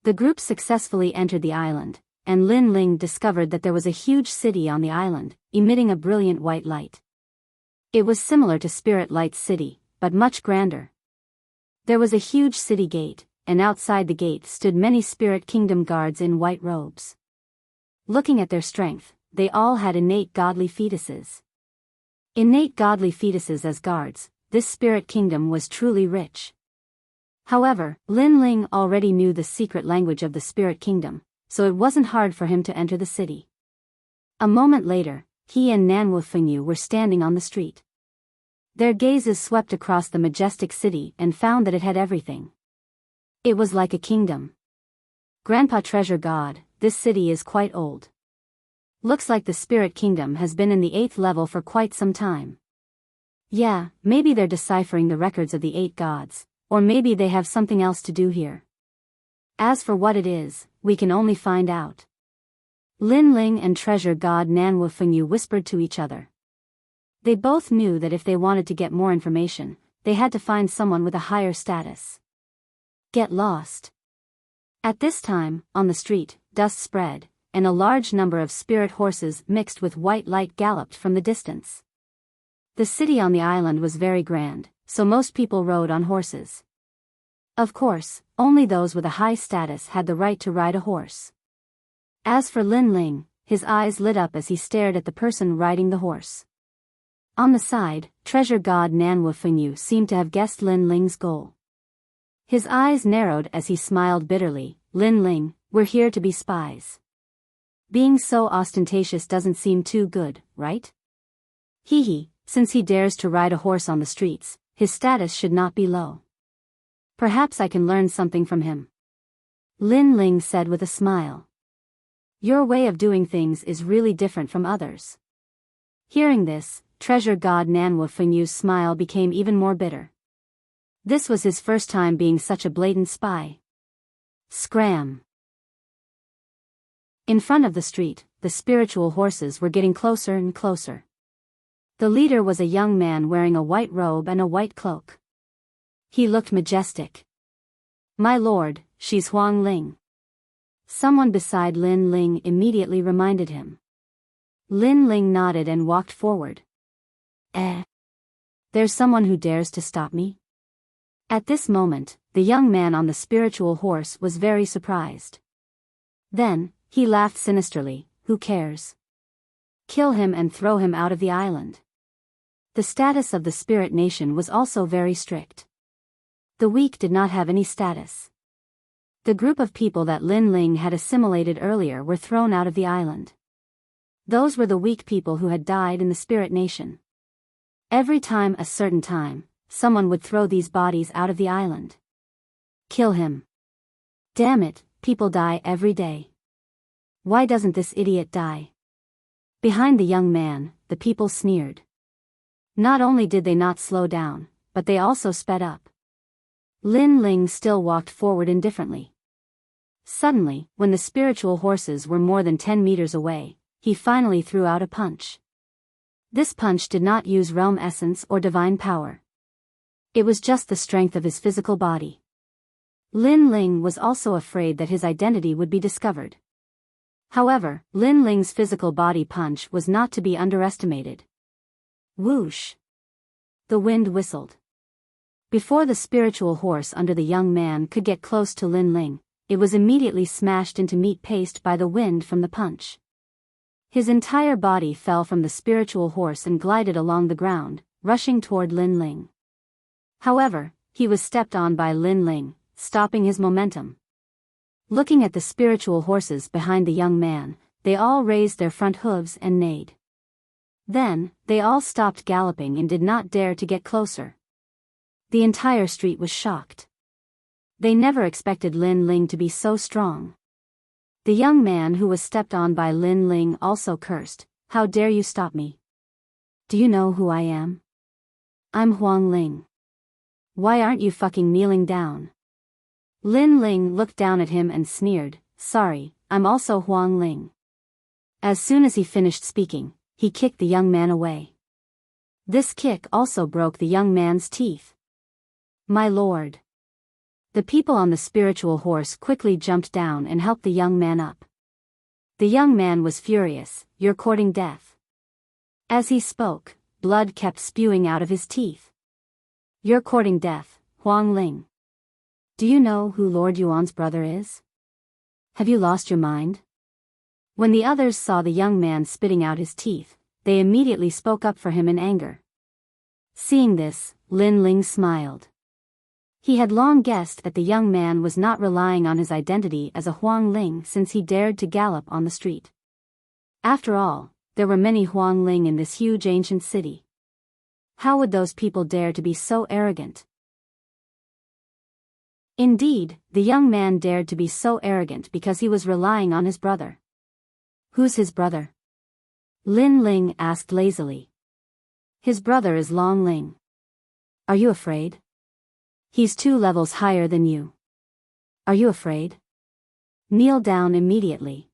The group successfully entered the island, and Lin Ling discovered that there was a huge city on the island, emitting a brilliant white light. It was similar to Spirit Light's city, but much grander. There was a huge city gate, and outside the gate stood many spirit kingdom guards in white robes. Looking at their strength, they all had innate godly fetuses. Innate godly fetuses as guards, this spirit kingdom was truly rich. However, Lin Ling already knew the secret language of the spirit kingdom, so it wasn't hard for him to enter the city. A moment later, he and Nanwu Fengyu were standing on the street. Their gazes swept across the majestic city and found that it had everything. It was like a kingdom. Grandpa Treasure God, this city is quite old. Looks like the spirit kingdom has been in the 8th level for quite some time. Yeah, maybe they're deciphering the records of the 8 gods, or maybe they have something else to do here. As for what it is, we can only find out. Lin Ling and Treasure God Nanwu Fengyu whispered to each other. They both knew that if they wanted to get more information, they had to find someone with a higher status. Get lost. At this time, on the street, dust spread, and a large number of spirit horses mixed with white light galloped from the distance. The city on the island was very grand, so most people rode on horses. Of course, only those with a high status had the right to ride a horse. As for Lin Ling, his eyes lit up as he stared at the person riding the horse. On the side, Treasure God Nanwu Fengyu seemed to have guessed Lin Ling's goal. His eyes narrowed as he smiled bitterly. Lin Ling, we're here to be spies. Being so ostentatious doesn't seem too good, right? Hee, since he dares to ride a horse on the streets, his status should not be low. Perhaps I can learn something from him. Lin Ling said with a smile. Your way of doing things is really different from others. Hearing this, Treasure God Nanwu Fengyu's smile became even more bitter. This was his first time being such a blatant spy. Scram. In front of the street, the spiritual horses were getting closer and closer. The leader was a young man wearing a white robe and a white cloak. He looked majestic. My lord, she's Huang Ling. Someone beside Lin Ling immediately reminded him. Lin Ling nodded and walked forward. There's someone who dares to stop me? At this moment, the young man on the spiritual horse was very surprised. Then, he laughed sinisterly. Who cares? Kill him and throw him out of the island. The status of the spirit nation was also very strict. The weak did not have any status. The group of people that Lin Ling had assimilated earlier were thrown out of the island. Those were the weak people who had died in the spirit nation. Every time a certain time, someone would throw these bodies out of the island. Kill him. Damn it, people die every day. Why doesn't this idiot die? Behind the young man, the people sneered. Not only did they not slow down, but they also sped up. Lin Ling still walked forward indifferently. Suddenly, when the spiritual horses were more than 10 meters away, he finally threw out a punch. This punch did not use realm essence or divine power. It was just the strength of his physical body. Lin Ling was also afraid that his identity would be discovered. However, Lin Ling's physical body punch was not to be underestimated. Whoosh! The wind whistled. Before the spiritual horse under the young man could get close to Lin Ling, it was immediately smashed into meat paste by the wind from the punch. His entire body fell from the spiritual horse and glided along the ground, rushing toward Lin Ling. However, he was stepped on by Lin Ling, stopping his momentum. Looking at the spiritual horses behind the young man, they all raised their front hooves and neighed. Then, they all stopped galloping and did not dare to get closer. The entire street was shocked. They never expected Lin Ling to be so strong. The young man who was stepped on by Lin Ling also cursed, "How dare you stop me? Do you know who I am? I'm Huang Ling. Why aren't you fucking kneeling down?" Lin Ling looked down at him and sneered, "Sorry, I'm also Huang Ling." As soon as he finished speaking, he kicked the young man away. This kick also broke the young man's teeth. My lord. The people on the spiritual horse quickly jumped down and helped the young man up. The young man was furious. You're courting death. As he spoke, blood kept spewing out of his teeth. You're courting death, Huang Ling. Do you know who Lord Yuan's brother is? Have you lost your mind? When the others saw the young man spitting out his teeth, they immediately spoke up for him in anger. Seeing this, Lin Ling smiled. He had long guessed that the young man was not relying on his identity as a Huangling since he dared to gallop on the street. After all, there were many Huangling in this huge ancient city. How would those people dare to be so arrogant? Indeed, the young man dared to be so arrogant because he was relying on his brother. Who's his brother? Lin Ling asked lazily. His brother is Long Ling. Are you afraid? He's 2 levels higher than you. Are you afraid? Kneel down immediately.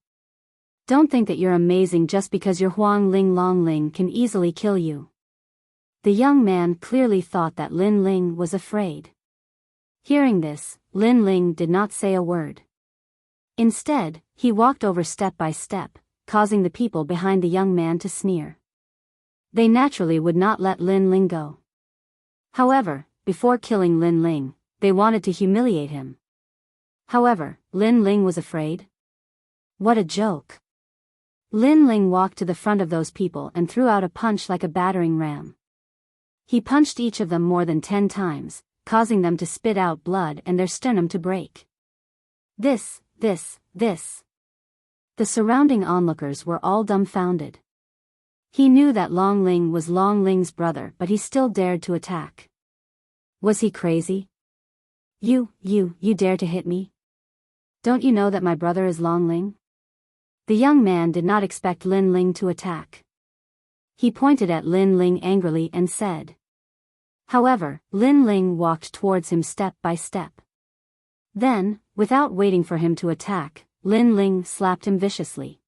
Don't think that you're amazing just because your Huang Ling Long Ling can easily kill you. The young man clearly thought that Lin Ling was afraid. Hearing this, Lin Ling did not say a word. Instead, he walked over step by step, causing the people behind the young man to sneer. They naturally would not let Lin Ling go. However, before killing Lin Ling, they wanted to humiliate him. However, Lin Ling was afraid. What a joke. Lin Ling walked to the front of those people and threw out a punch like a battering ram. He punched each of them more than 10 times, causing them to spit out blood and their sternum to break. This. The surrounding onlookers were all dumbfounded. He knew that Long Ling was Long Ling's brother, but he still dared to attack. Was he crazy? You dare to hit me? Don't you know that my brother is Long Ling? The young man did not expect Lin Ling to attack. He pointed at Lin Ling angrily and said. However, Lin Ling walked towards him step by step. Then, without waiting for him to attack, Lin Ling slapped him viciously.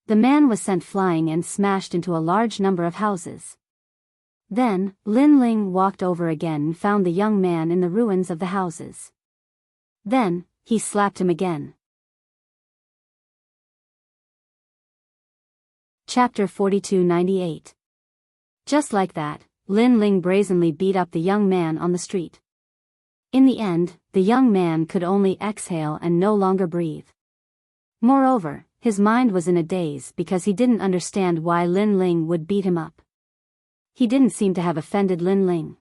The man was sent flying and smashed into a large number of houses. Then, Lin Ling walked over again and found the young man in the ruins of the houses. Then, he slapped him again. Chapter 4298. Just like that, Lin Ling brazenly beat up the young man on the street. In the end, the young man could only exhale and no longer breathe. Moreover, his mind was in a daze because he didn't understand why Lin Ling would beat him up. He didn't seem to have offended Lin Ling.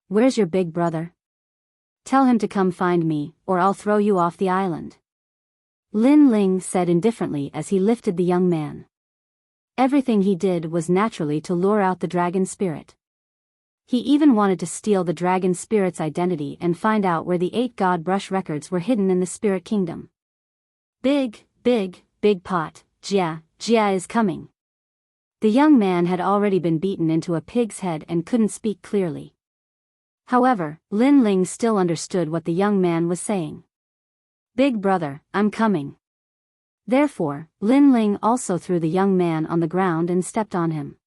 Where's your big brother? Tell him to come find me, or I'll throw you off the island. Lin Ling said indifferently as he lifted the young man. Everything he did was naturally to lure out the dragon spirit. He even wanted to steal the dragon spirit's identity and find out where the 8 god brush records were hidden in the spirit kingdom. Big pot, Jia is coming. The young man had already been beaten into a pig's head and couldn't speak clearly. However, Lin Ling still understood what the young man was saying. Big brother, I'm coming. Therefore, Lin Ling also threw the young man on the ground and stepped on him.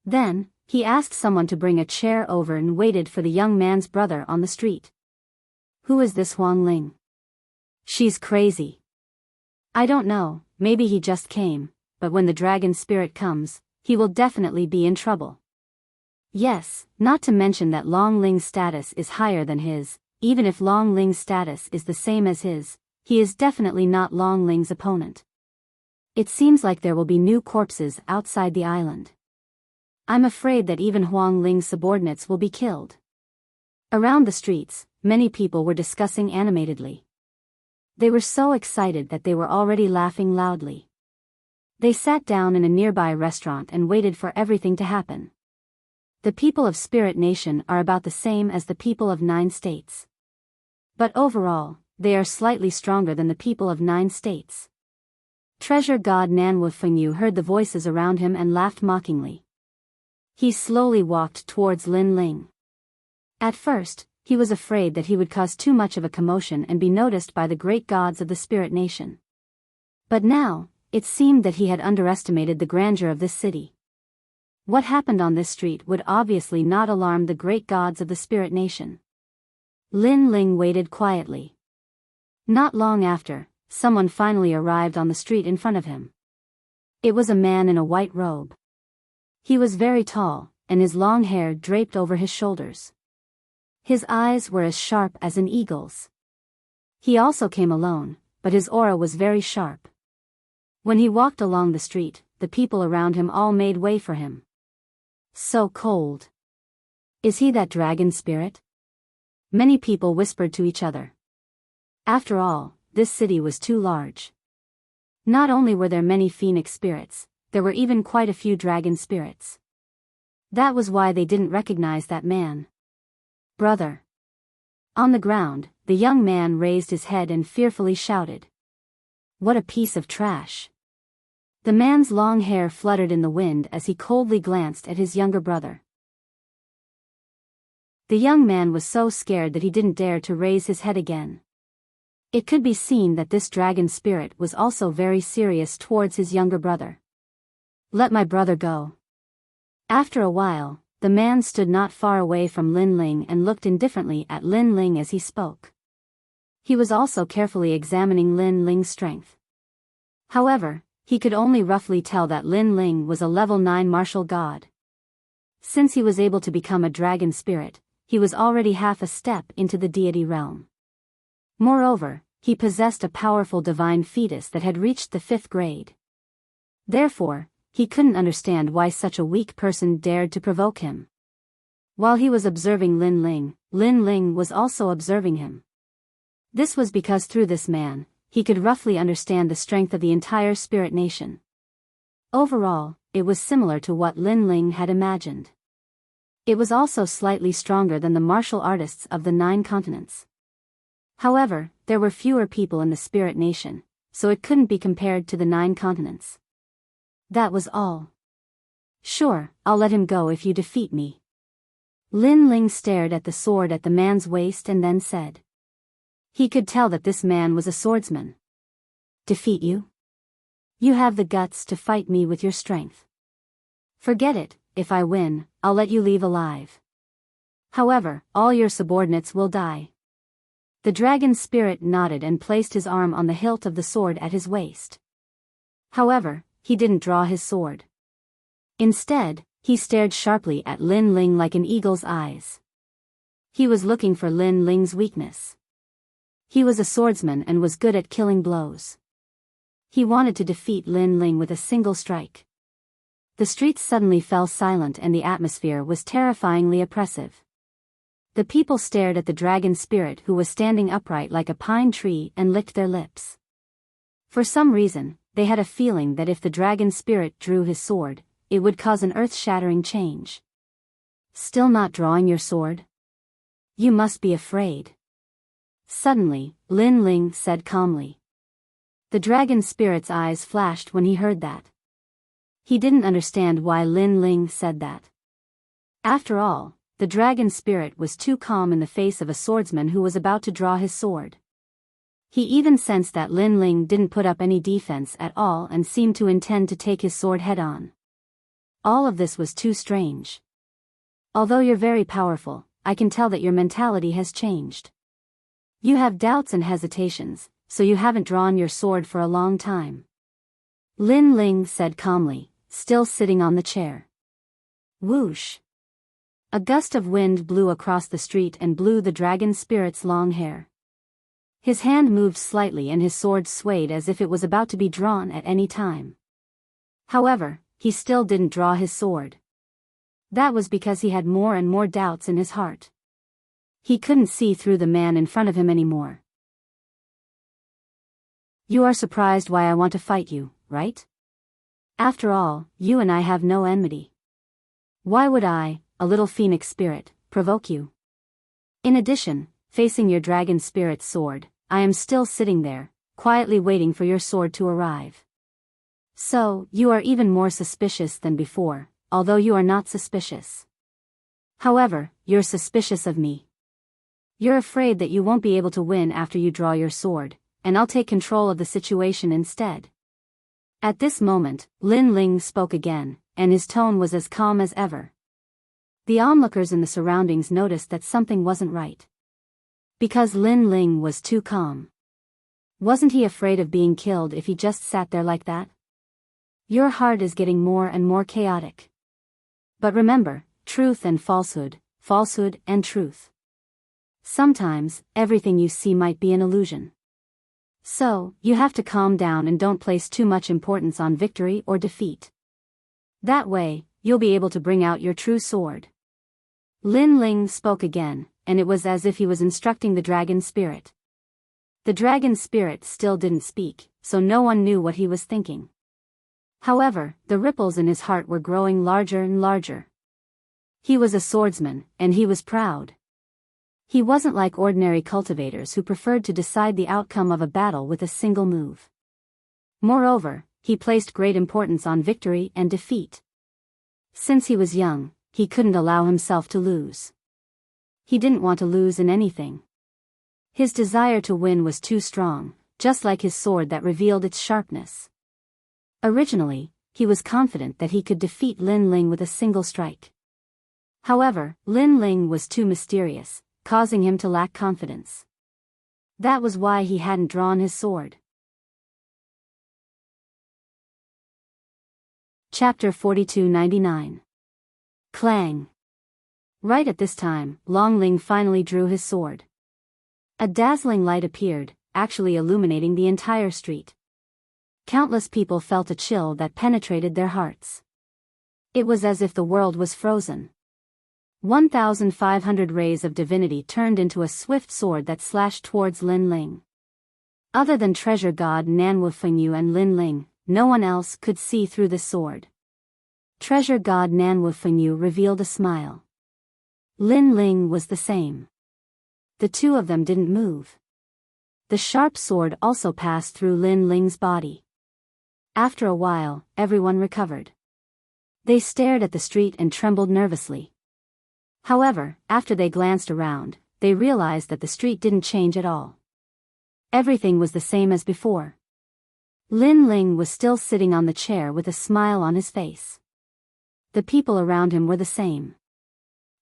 Then, he asked someone to bring a chair over and waited for the young man's brother on the street. Who is this Huang Ling? She's crazy. I don't know, maybe he just came, but when the dragon spirit comes, he will definitely be in trouble. Yes, not to mention that Long Ling's status is higher than his. Even if Long Ling's status is the same as his, he is definitely not Long Ling's opponent. It seems like there will be new corpses outside the island. I'm afraid that even Huang Ling's subordinates will be killed. Around the streets, many people were discussing animatedly. They were so excited that they were already laughing loudly. They sat down in a nearby restaurant and waited for everything to happen. The people of Spirit Nation are about the same as the people of 9 states. But overall, they are slightly stronger than the people of 9 states. Treasure God Nanwu Fengyu heard the voices around him and laughed mockingly. He slowly walked towards Lin Ling. At first, he was afraid that he would cause too much of a commotion and be noticed by the great gods of the Spirit Nation. But now, it seemed that he had underestimated the grandeur of this city. What happened on this street would obviously not alarm the great gods of the Spirit Nation. Lin Ling waited quietly. Not long after, someone finally arrived on the street in front of him. It was a man in a white robe. He was very tall, and his long hair draped over his shoulders. His eyes were as sharp as an eagle's. He also came alone, but his aura was very sharp. When he walked along the street, the people around him all made way for him. So cold. Is he that dragon spirit? Many people whispered to each other. After all, this city was too large. Not only were there many phoenix spirits, there were even quite a few dragon spirits. That was why they didn't recognize that man. Brother. On the ground, the young man raised his head and fearfully shouted. What a piece of trash. The man's long hair fluttered in the wind as he coldly glanced at his younger brother. The young man was so scared that he didn't dare to raise his head again. It could be seen that this dragon spirit was also very serious towards his younger brother. Let my brother go. After a while, the man stood not far away from Lin Ling and looked indifferently at Lin Ling as he spoke. He was also carefully examining Lin Ling's strength. However, he could only roughly tell that Lin Ling was a level 9 martial god. Since he was able to become a dragon spirit, he was already half a step into the deity realm. Moreover, he possessed a powerful divine fetus that had reached the 5th grade. Therefore, he couldn't understand why such a weak person dared to provoke him. While he was observing Lin Ling was also observing him. This was because through this man, he could roughly understand the strength of the entire spirit nation. Overall, it was similar to what Lin Ling had imagined. It was also slightly stronger than the martial artists of the 9 continents. However, there were fewer people in the spirit nation, so it couldn't be compared to the 9 continents. That was all. Sure, I'll let him go if you defeat me. Lin Ling stared at the sword at the man's waist and then said. He could tell that this man was a swordsman. Defeat you? You have the guts to fight me with your strength. Forget it, if I win, I'll let you leave alive. However, all your subordinates will die. The dragon spirit nodded and placed his arm on the hilt of the sword at his waist. However, he didn't draw his sword. Instead, he stared sharply at Lin Ling like an eagle's eyes. He was looking for Lin Ling's weakness. He was a swordsman and was good at killing blows. He wanted to defeat Lin Ling with a single strike. The streets suddenly fell silent and the atmosphere was terrifyingly oppressive. The people stared at the dragon spirit who was standing upright like a pine tree and licked their lips. For some reason, they had a feeling that if the dragon spirit drew his sword, it would cause an earth-shattering change. Still not drawing your sword? You must be afraid. Suddenly, Lin Ling said calmly. The dragon spirit's eyes flashed when he heard that. He didn't understand why Lin Ling said that. After all, the dragon spirit was too calm in the face of a swordsman who was about to draw his sword. He even sensed that Lin Ling didn't put up any defense at all and seemed to intend to take his sword head-on. All of this was too strange. Although you're very powerful, I can tell that your mentality has changed. You have doubts and hesitations, so you haven't drawn your sword for a long time. Lin Ling said calmly, still sitting on the chair. Whoosh! A gust of wind blew across the street and blew the dragon spirit's long hair. His hand moved slightly and his sword swayed as if it was about to be drawn at any time. However, he still didn't draw his sword. That was because he had more and more doubts in his heart. He couldn't see through the man in front of him anymore. You are surprised why I want to fight you, right? After all, you and I have no enmity. Why would I, a little phoenix spirit, provoke you? In addition, facing your dragon spirit's sword, I am still sitting there, quietly waiting for your sword to arrive. So, you are even more suspicious than before, although you are not suspicious. However, you're suspicious of me. You're afraid that you won't be able to win after you draw your sword, and I'll take control of the situation instead. At this moment, Lin Ling spoke again, and his tone was as calm as ever. The onlookers in the surroundings noticed that something wasn't right. Because Lin Ling was too calm. Wasn't he afraid of being killed if he just sat there like that? Your heart is getting more and more chaotic. But remember, truth and falsehood, falsehood and truth. Sometimes, everything you see might be an illusion. So, you have to calm down and don't place too much importance on victory or defeat. That way, you'll be able to bring out your true sword. Lin Ling spoke again, and it was as if he was instructing the dragon spirit. The dragon spirit still didn't speak, so no one knew what he was thinking. However, the ripples in his heart were growing larger and larger. He was a swordsman, and he was proud. He wasn't like ordinary cultivators who preferred to decide the outcome of a battle with a single move. Moreover, he placed great importance on victory and defeat. Since he was young, he couldn't allow himself to lose. He didn't want to lose in anything. His desire to win was too strong, just like his sword that revealed its sharpness. Originally, he was confident that he could defeat Lin Ling with a single strike. However, Lin Ling was too mysterious, causing him to lack confidence. That was why he hadn't drawn his sword. Chapter 4299. Clang. Right at this time, Long Ling finally drew his sword. A dazzling light appeared, actually illuminating the entire street. Countless people felt a chill that penetrated their hearts. It was as if the world was frozen. 1,500 rays of divinity turned into a swift sword that slashed towards Lin Ling. Other than treasure god Nanwu Fengyu and Lin Ling, no one else could see through the sword. Treasure god Nanwu Fengyu revealed a smile. Lin Ling was the same. The two of them didn't move. The sharp sword also passed through Lin Ling's body. After a while, everyone recovered. They stared at the street and trembled nervously. However, after they glanced around, they realized that the street didn't change at all. Everything was the same as before. Lin Ling was still sitting on the chair with a smile on his face. The people around him were the same.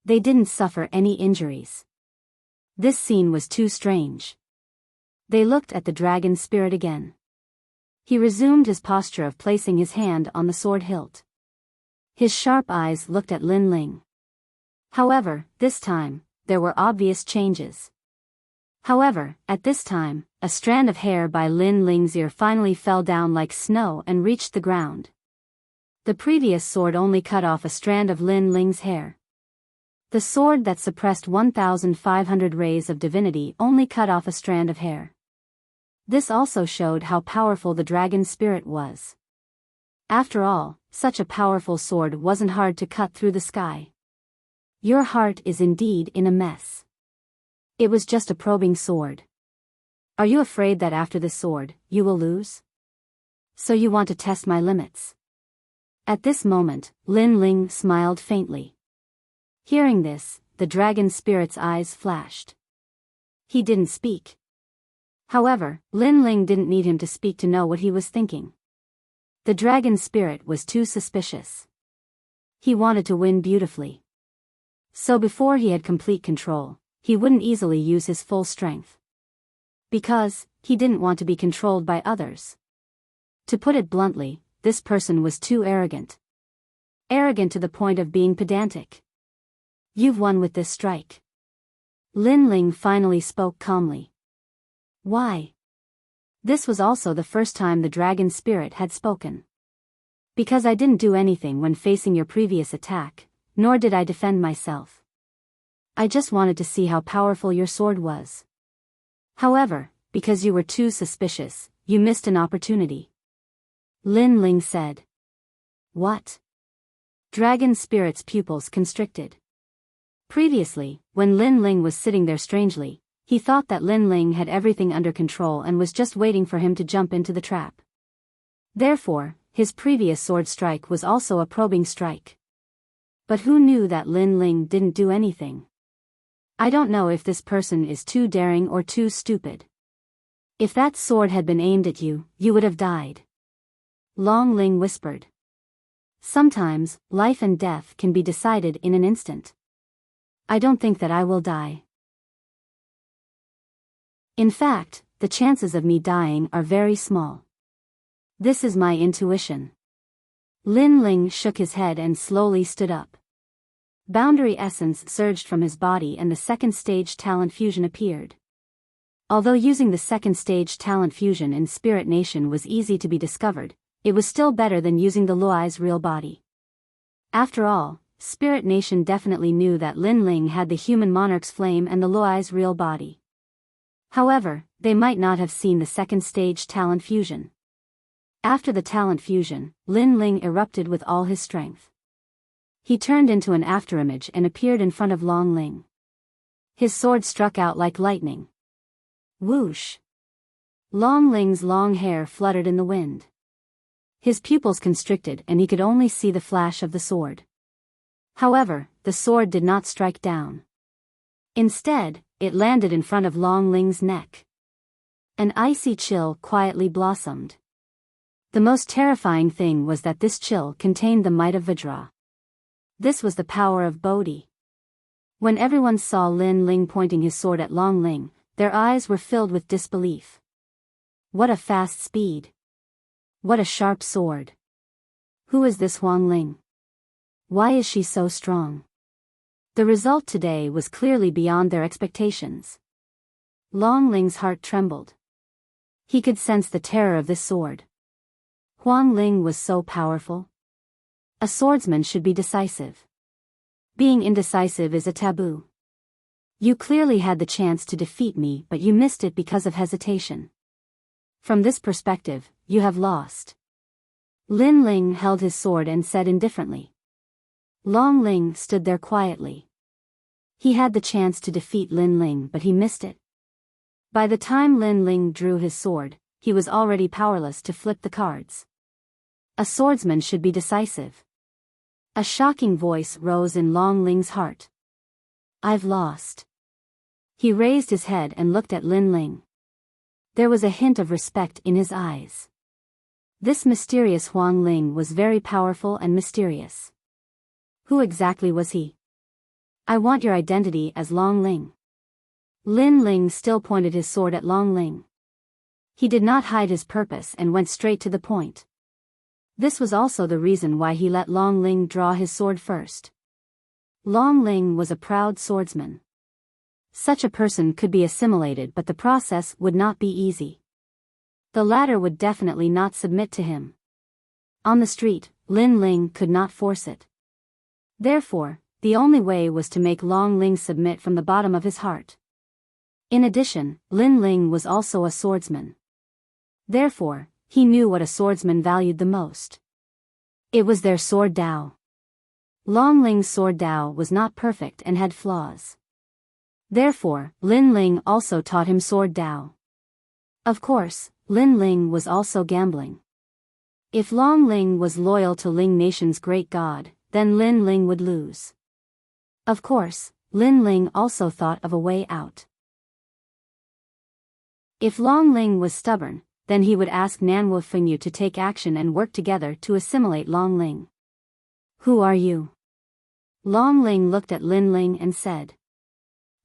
They didn't suffer any injuries. This scene was too strange. They looked at the dragon spirit again. He resumed his posture of placing his hand on the sword hilt. His sharp eyes looked at Lin Ling. However, this time, there were obvious changes. However, at this time, a strand of hair by Lin Ling's ear finally fell down like snow and reached the ground. The previous sword only cut off a strand of Lin Ling's hair. The sword that suppressed 1,500 rays of divinity only cut off a strand of hair. This also showed how powerful the dragon spirit was. After all, such a powerful sword wasn't hard to cut through the sky. Your heart is indeed in a mess. It was just a probing sword. Are you afraid that after this sword, you will lose? So you want to test my limits? At this moment, Lin Ling smiled faintly. Hearing this, the dragon spirit's eyes flashed. He didn't speak. However, Lin Ling didn't need him to speak to know what he was thinking. The dragon spirit was too suspicious. He wanted to win beautifully. So before he had complete control, he wouldn't easily use his full strength. Because, he didn't want to be controlled by others. To put it bluntly, this person was too arrogant. Arrogant to the point of being pedantic. You've won with this strike. Lin Ling finally spoke calmly. Why? This was also the first time the dragon spirit had spoken. Because I didn't do anything when facing your previous attack, nor did I defend myself. I just wanted to see how powerful your sword was. However, because you were too suspicious, you missed an opportunity. Lin Ling said. What? Dragon spirit's pupils constricted. Previously, when Lin Ling was sitting there strangely, he thought that Lin Ling had everything under control and was just waiting for him to jump into the trap. Therefore, his previous sword strike was also a probing strike. But who knew that Lin Ling didn't do anything? I don't know if this person is too daring or too stupid. If that sword had been aimed at you, you would have died. Long Ling whispered. Sometimes, life and death can be decided in an instant. I don't think that I will die. In fact, the chances of me dying are very small. This is my intuition. Lin Ling shook his head and slowly stood up. Boundary essence surged from his body and the second stage talent fusion appeared. Although using the second stage talent fusion in Spirit Nation was easy to be discovered, it was still better than using the Luai's real body. After all, Spirit Nation definitely knew that Lin Ling had the human monarch's flame and the Luai's real body. However, they might not have seen the second stage talent fusion. After the talent fusion, Lin Ling erupted with all his strength. He turned into an afterimage and appeared in front of Long Ling. His sword struck out like lightning. Whoosh! Long Ling's long hair fluttered in the wind. His pupils constricted and he could only see the flash of the sword. However, the sword did not strike down. Instead, it landed in front of Long Ling's neck. An icy chill quietly blossomed. The most terrifying thing was that this chill contained the might of Vajra. This was the power of Bodhi. When everyone saw Lin Ling pointing his sword at Long Ling, their eyes were filled with disbelief. What a fast speed! What a sharp sword! Who is this Huang Ling? Why is she so strong? The result today was clearly beyond their expectations. Long Ling's heart trembled. He could sense the terror of this sword. Huang Ling was so powerful. A swordsman should be decisive. Being indecisive is a taboo. You clearly had the chance to defeat me, but you missed it because of hesitation. From this perspective, you have lost. Lin Ling held his sword and said indifferently. Long Ling stood there quietly. He had the chance to defeat Lin Ling, but he missed it. By the time Lin Ling drew his sword, he was already powerless to flip the cards. A swordsman should be decisive. A shocking voice rose in Long Ling's heart. I've lost. He raised his head and looked at Lin Ling. There was a hint of respect in his eyes. This mysterious Huang Ling was very powerful and mysterious. Who exactly was he? I want your identity as Long Ling. Lin Ling still pointed his sword at Long Ling. He did not hide his purpose and went straight to the point. This was also the reason why he let Long Ling draw his sword first. Long Ling was a proud swordsman. Such a person could be assimilated, but the process would not be easy. The latter would definitely not submit to him. On the street, Lin Ling could not force it. Therefore, the only way was to make Long Ling submit from the bottom of his heart. In addition, Lin Ling was also a swordsman. Therefore, he knew what a swordsman valued the most. It was their sword Dao. Long Ling's sword Dao was not perfect and had flaws. Therefore, Lin Ling also taught him sword Dao. Of course, Lin Ling was also gambling. If Long Ling was loyal to Ling Nation's great god, then Lin Ling would lose. Of course, Lin Ling also thought of a way out. If Long Ling was stubborn, then he would ask Nanwu Fengyu to take action and work together to assimilate Long Ling. Who are you? Long Ling looked at Lin Ling and said.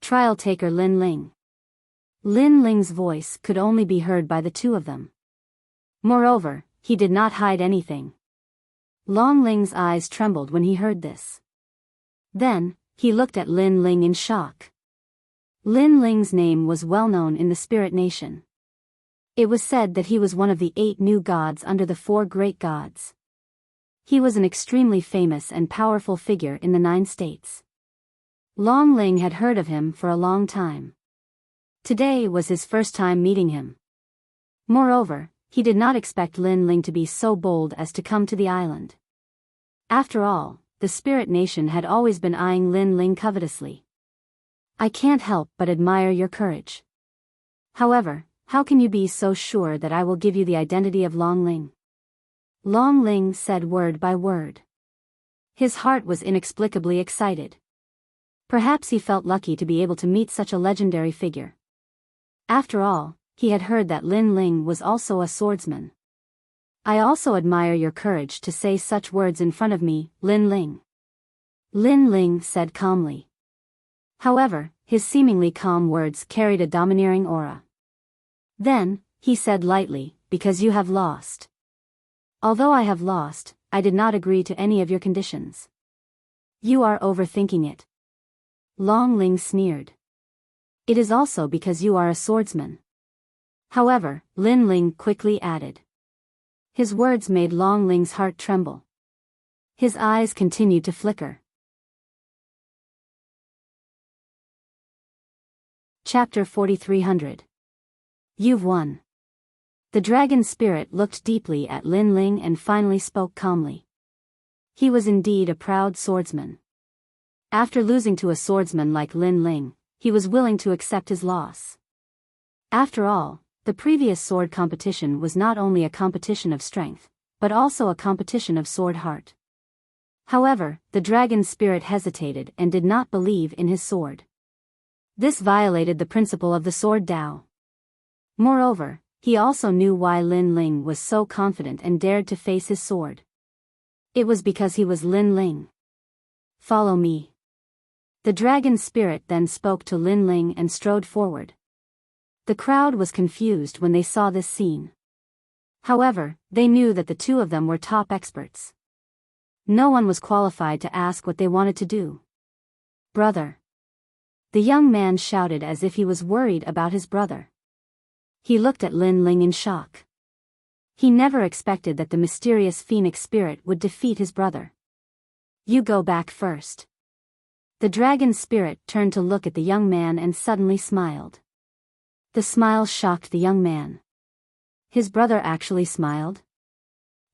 Trial taker Lin Ling. Lin Ling's voice could only be heard by the two of them. Moreover, he did not hide anything. Long Ling's eyes trembled when he heard this. Then, he looked at Lin Ling in shock. Lin Ling's name was well known in the Spirit Nation. It was said that he was one of the 8 new gods under the 4 great gods. He was an extremely famous and powerful figure in the 9 states. Long Ling had heard of him for a long time. Today was his first time meeting him. Moreover, he did not expect Lin Ling to be so bold as to come to the island. After all, the Spirit Nation had always been eyeing Lin Ling covetously. I can't help but admire your courage. However, how can you be so sure that I will give you the identity of Long Ling? Long Ling said word by word. His heart was inexplicably excited. Perhaps he felt lucky to be able to meet such a legendary figure. After all, he had heard that Lin Ling was also a swordsman. I also admire your courage to say such words in front of me, Lin Ling. Lin Ling said calmly. However, his seemingly calm words carried a domineering aura. Then, he said lightly, because you have lost. Although I have lost, I did not agree to any of your conditions. You are overthinking it. Long Ling sneered. It is also because you are a swordsman. However, Lin Ling quickly added. His words made Long Ling's heart tremble. His eyes continued to flicker. Chapter 4300. You've won. The dragon spirit looked deeply at Lin Ling and finally spoke calmly. He was indeed a proud swordsman. After losing to a swordsman like Lin Ling, he was willing to accept his loss. After all, the previous sword competition was not only a competition of strength, but also a competition of sword heart. However, the dragon spirit hesitated and did not believe in his sword. This violated the principle of the sword Dao. Moreover, he also knew why Lin Ling was so confident and dared to face his sword. It was because he was Lin Ling. Follow me. The dragon spirit then spoke to Lin Ling and strode forward. The crowd was confused when they saw this scene. However, they knew that the two of them were top experts. No one was qualified to ask what they wanted to do. Brother. The young man shouted as if he was worried about his brother. He looked at Lin Ling in shock. He never expected that the mysterious phoenix spirit would defeat his brother. You go back first. The dragon spirit turned to look at the young man and suddenly smiled. The smile shocked the young man. His brother actually smiled?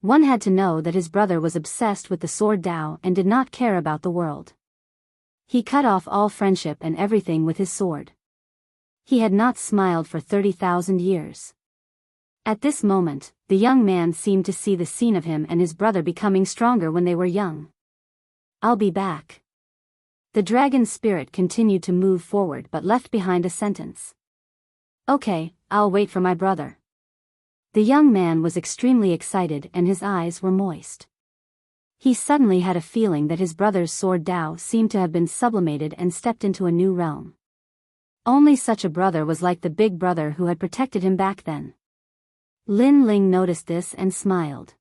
One had to know that his brother was obsessed with the sword Dao and did not care about the world. He cut off all friendship and everything with his sword. He had not smiled for 30,000 years. At this moment, the young man seemed to see the scene of him and his brother becoming stronger when they were young. I'll be back. The dragon spirit continued to move forward but left behind a sentence. Okay, I'll wait for my brother. The young man was extremely excited and his eyes were moist. He suddenly had a feeling that his brother's sword Dao seemed to have been sublimated and stepped into a new realm. Only such a brother was like the big brother who had protected him back then. Lin Ling noticed this and smiled.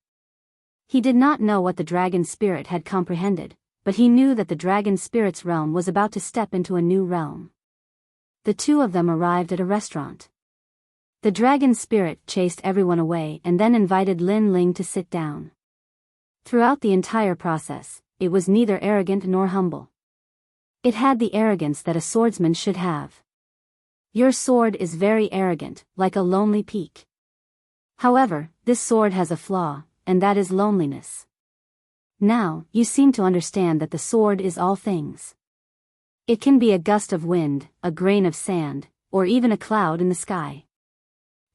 He did not know what the dragon spirit had comprehended, but he knew that the dragon spirit's realm was about to step into a new realm. The two of them arrived at a restaurant. The dragon spirit chased everyone away and then invited Lin Ling to sit down. Throughout the entire process, it was neither arrogant nor humble. It had the arrogance that a swordsman should have. Your sword is very arrogant, like a lonely peak. However, this sword has a flaw, and that is loneliness. Now, you seem to understand that the sword is all things. It can be a gust of wind, a grain of sand, or even a cloud in the sky.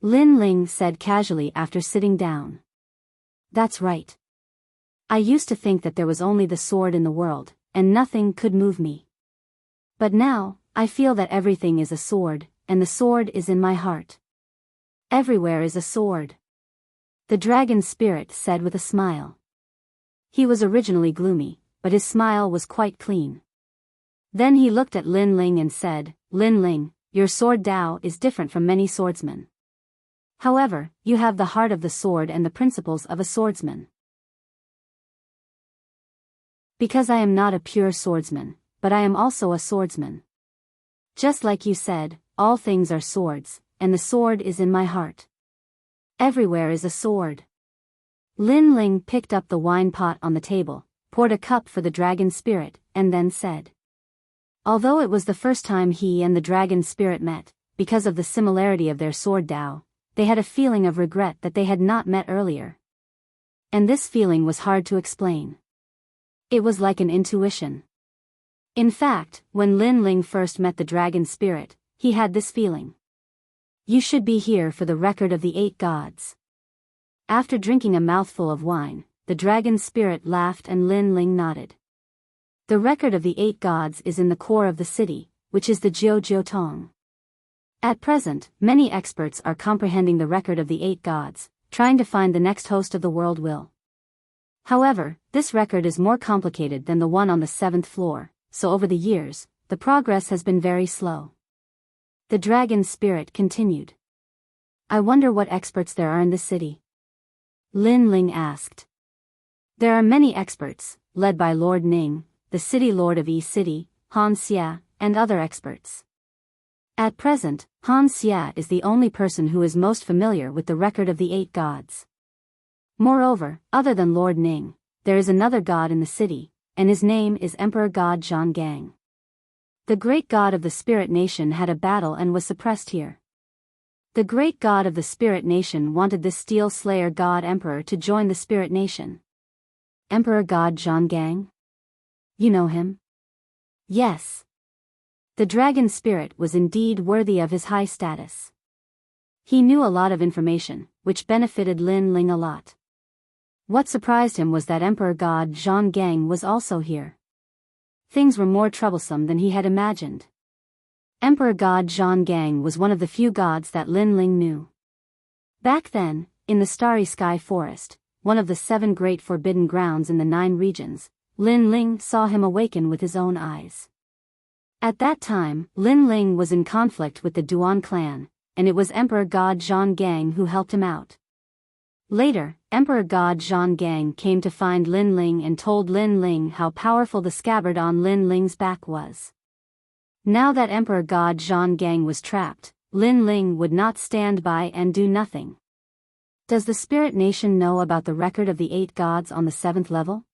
Lin Ling said casually after sitting down. That's right. I used to think that there was only the sword in the world, and nothing could move me. But now, I feel that everything is a sword, and the sword is in my heart. Everywhere is a sword. The dragon spirit said with a smile. He was originally gloomy, but his smile was quite clean. Then he looked at Lin Ling and said, Lin Ling, your sword Dao is different from many swordsmen. However, you have the heart of the sword and the principles of a swordsman. Because I am not a pure swordsman, but I am also a swordsman. Just like you said, all things are swords, and the sword is in my heart. Everywhere is a sword. Lin Ling picked up the wine pot on the table, poured a cup for the dragon spirit, and then said. Although it was the first time he and the dragon spirit met, because of the similarity of their sword Dao, they had a feeling of regret that they had not met earlier. And this feeling was hard to explain. It was like an intuition. In fact, when Lin Ling first met the dragon spirit, he had this feeling. You should be here for the record of the 8 gods. After drinking a mouthful of wine, the dragon spirit laughed and Lin Ling nodded. The record of the 8 gods is in the core of the city, which is the Jiu Tong. At present, many experts are comprehending the record of the 8 gods, trying to find the next host of the world will. However, this record is more complicated than the one on the 7th floor, so over the years, the progress has been very slow. The dragon spirit continued. I wonder what experts there are in this city. Lin Ling asked. There are many experts, led by Lord Ning, the city lord of Yi City, Han Xia, and other experts. At present, Han Xia is the only person who is most familiar with the record of the 8 gods. Moreover, other than Lord Ning, there is another god in the city, and his name is Emperor God Zhonggang. The great god of the spirit nation had a battle and was suppressed here. The great god of the spirit nation wanted this steel slayer god emperor to join the spirit nation. Emperor God Zhonggang? You know him? Yes. The dragon spirit was indeed worthy of his high status. He knew a lot of information, which benefited Lin Ling a lot. What surprised him was that Emperor God Zhonggang was also here. Things were more troublesome than he had imagined. Emperor God Zhonggang was one of the few gods that Lin Ling knew. Back then, in the Starry Sky Forest, one of the 7 great forbidden grounds in the 9 regions, Lin Ling saw him awaken with his own eyes. At that time, Lin Ling was in conflict with the Duan clan, and it was Emperor God Zhonggang who helped him out. Later, Emperor God Zhonggang came to find Lin Ling and told Lin Ling how powerful the scabbard on Lin Ling's back was. Now that Emperor God Zhonggang was trapped, Lin Ling would not stand by and do nothing. Does the Spirit Nation know about the record of the 8 gods on the 7th level?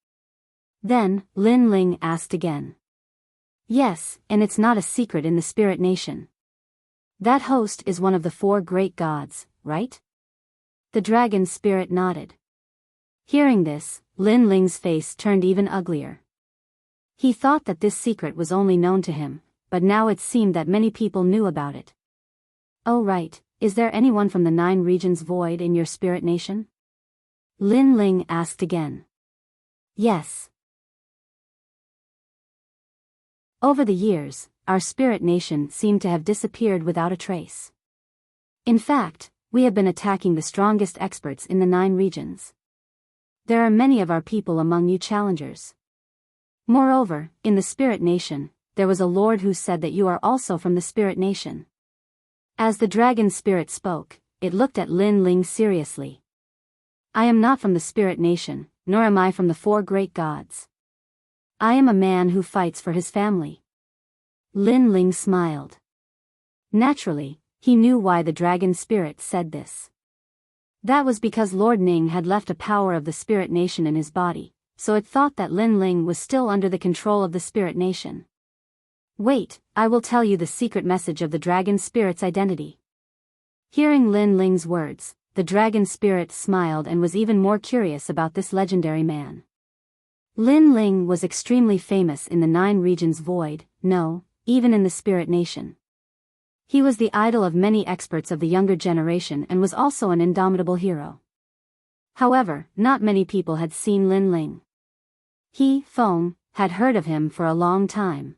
Then, Lin Ling asked again. Yes, and it's not a secret in the Spirit Nation. That host is one of the 4 great gods, right? The dragon spirit nodded. Hearing this, Lin Ling's face turned even uglier. He thought that this secret was only known to him, but now it seemed that many people knew about it. Oh right, is there anyone from the 9 regions void in your Spirit Nation? Lin Ling asked again. Yes. Over the years, our Spirit Nation seemed to have disappeared without a trace. In fact, we have been attacking the strongest experts in the 9 regions. There are many of our people among you challengers. Moreover, in the Spirit Nation, there was a lord who said that you are also from the Spirit Nation. As the dragon spirit spoke, it looked at Lin Ling seriously. I am not from the Spirit Nation, nor am I from the 4 great gods. I am a man who fights for his family. Lin Ling smiled. Naturally, he knew why the dragon spirit said this. That was because Lord Ning had left a power of the Spirit Nation in his body, so it thought that Lin Ling was still under the control of the Spirit Nation. Wait, I will tell you the secret message of the dragon spirit's identity. Hearing Lin Ling's words, the dragon spirit smiled and was even more curious about this legendary man. Lin Ling was extremely famous in the 9 regions void, no, even in the Spirit Nation. He was the idol of many experts of the younger generation and was also an indomitable hero. However, not many people had seen Lin Ling. He, Feng, had heard of him for a long time.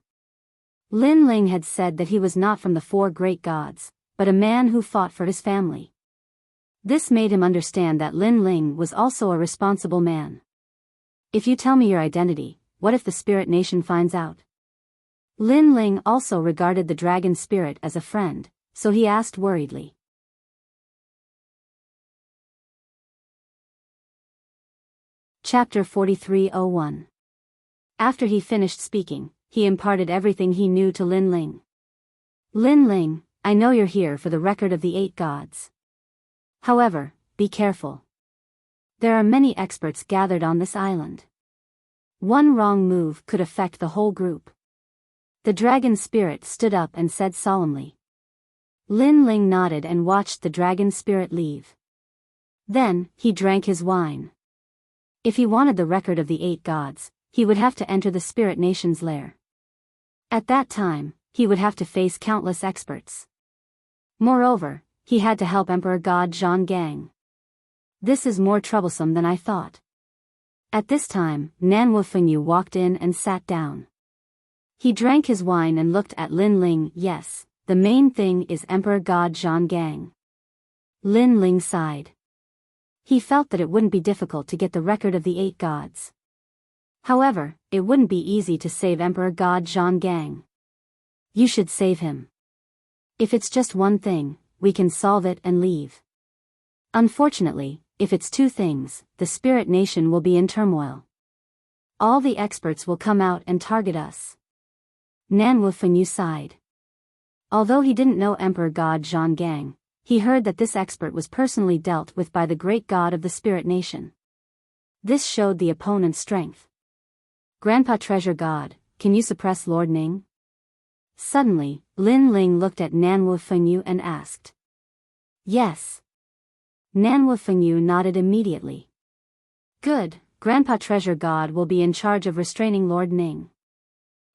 Lin Ling had said that he was not from the 4 great gods, but a man who fought for his family. This made him understand that Lin Ling was also a responsible man. If you tell me your identity, what if the Spirit Nation finds out? Lin Ling also regarded the dragon spirit as a friend, so he asked worriedly. Chapter 43:01. After he finished speaking, he imparted everything he knew to Lin Ling. Lin Ling, I know you're here for the record of the 8 gods. However, be careful. There are many experts gathered on this island. One wrong move could affect the whole group. The dragon spirit stood up and said solemnly. Lin Ling nodded and watched the dragon spirit leave. Then, he drank his wine. If he wanted the record of the 8 gods, he would have to enter the Spirit Nation's lair. At that time, he would have to face countless experts. Moreover, he had to help Emperor God Zhonggang. This is more troublesome than I thought. At this time, Nanwu Fengyu walked in and sat down. He drank his wine and looked at Lin Ling. Yes, the main thing is Emperor God Zhonggang. Lin Ling sighed. He felt that it wouldn't be difficult to get the record of the 8 gods. However, it wouldn't be easy to save Emperor God Zhonggang. You should save him. If it's just one thing, we can solve it and leave. Unfortunately, if it's 2 things, the Spirit Nation will be in turmoil. All the experts will come out and target us. Nanwu Fengyu sighed. Although he didn't know Emperor God Zhang Gang, he heard that this expert was personally dealt with by the great god of the spirit nation. This showed the opponent's strength. Grandpa Treasure God, can you suppress Lord Ning? Suddenly, Lin Ling looked at Nanwu Fengyu and asked. Yes. Nanwu Fengyu nodded immediately. Good, Grandpa Treasure God will be in charge of restraining Lord Ning.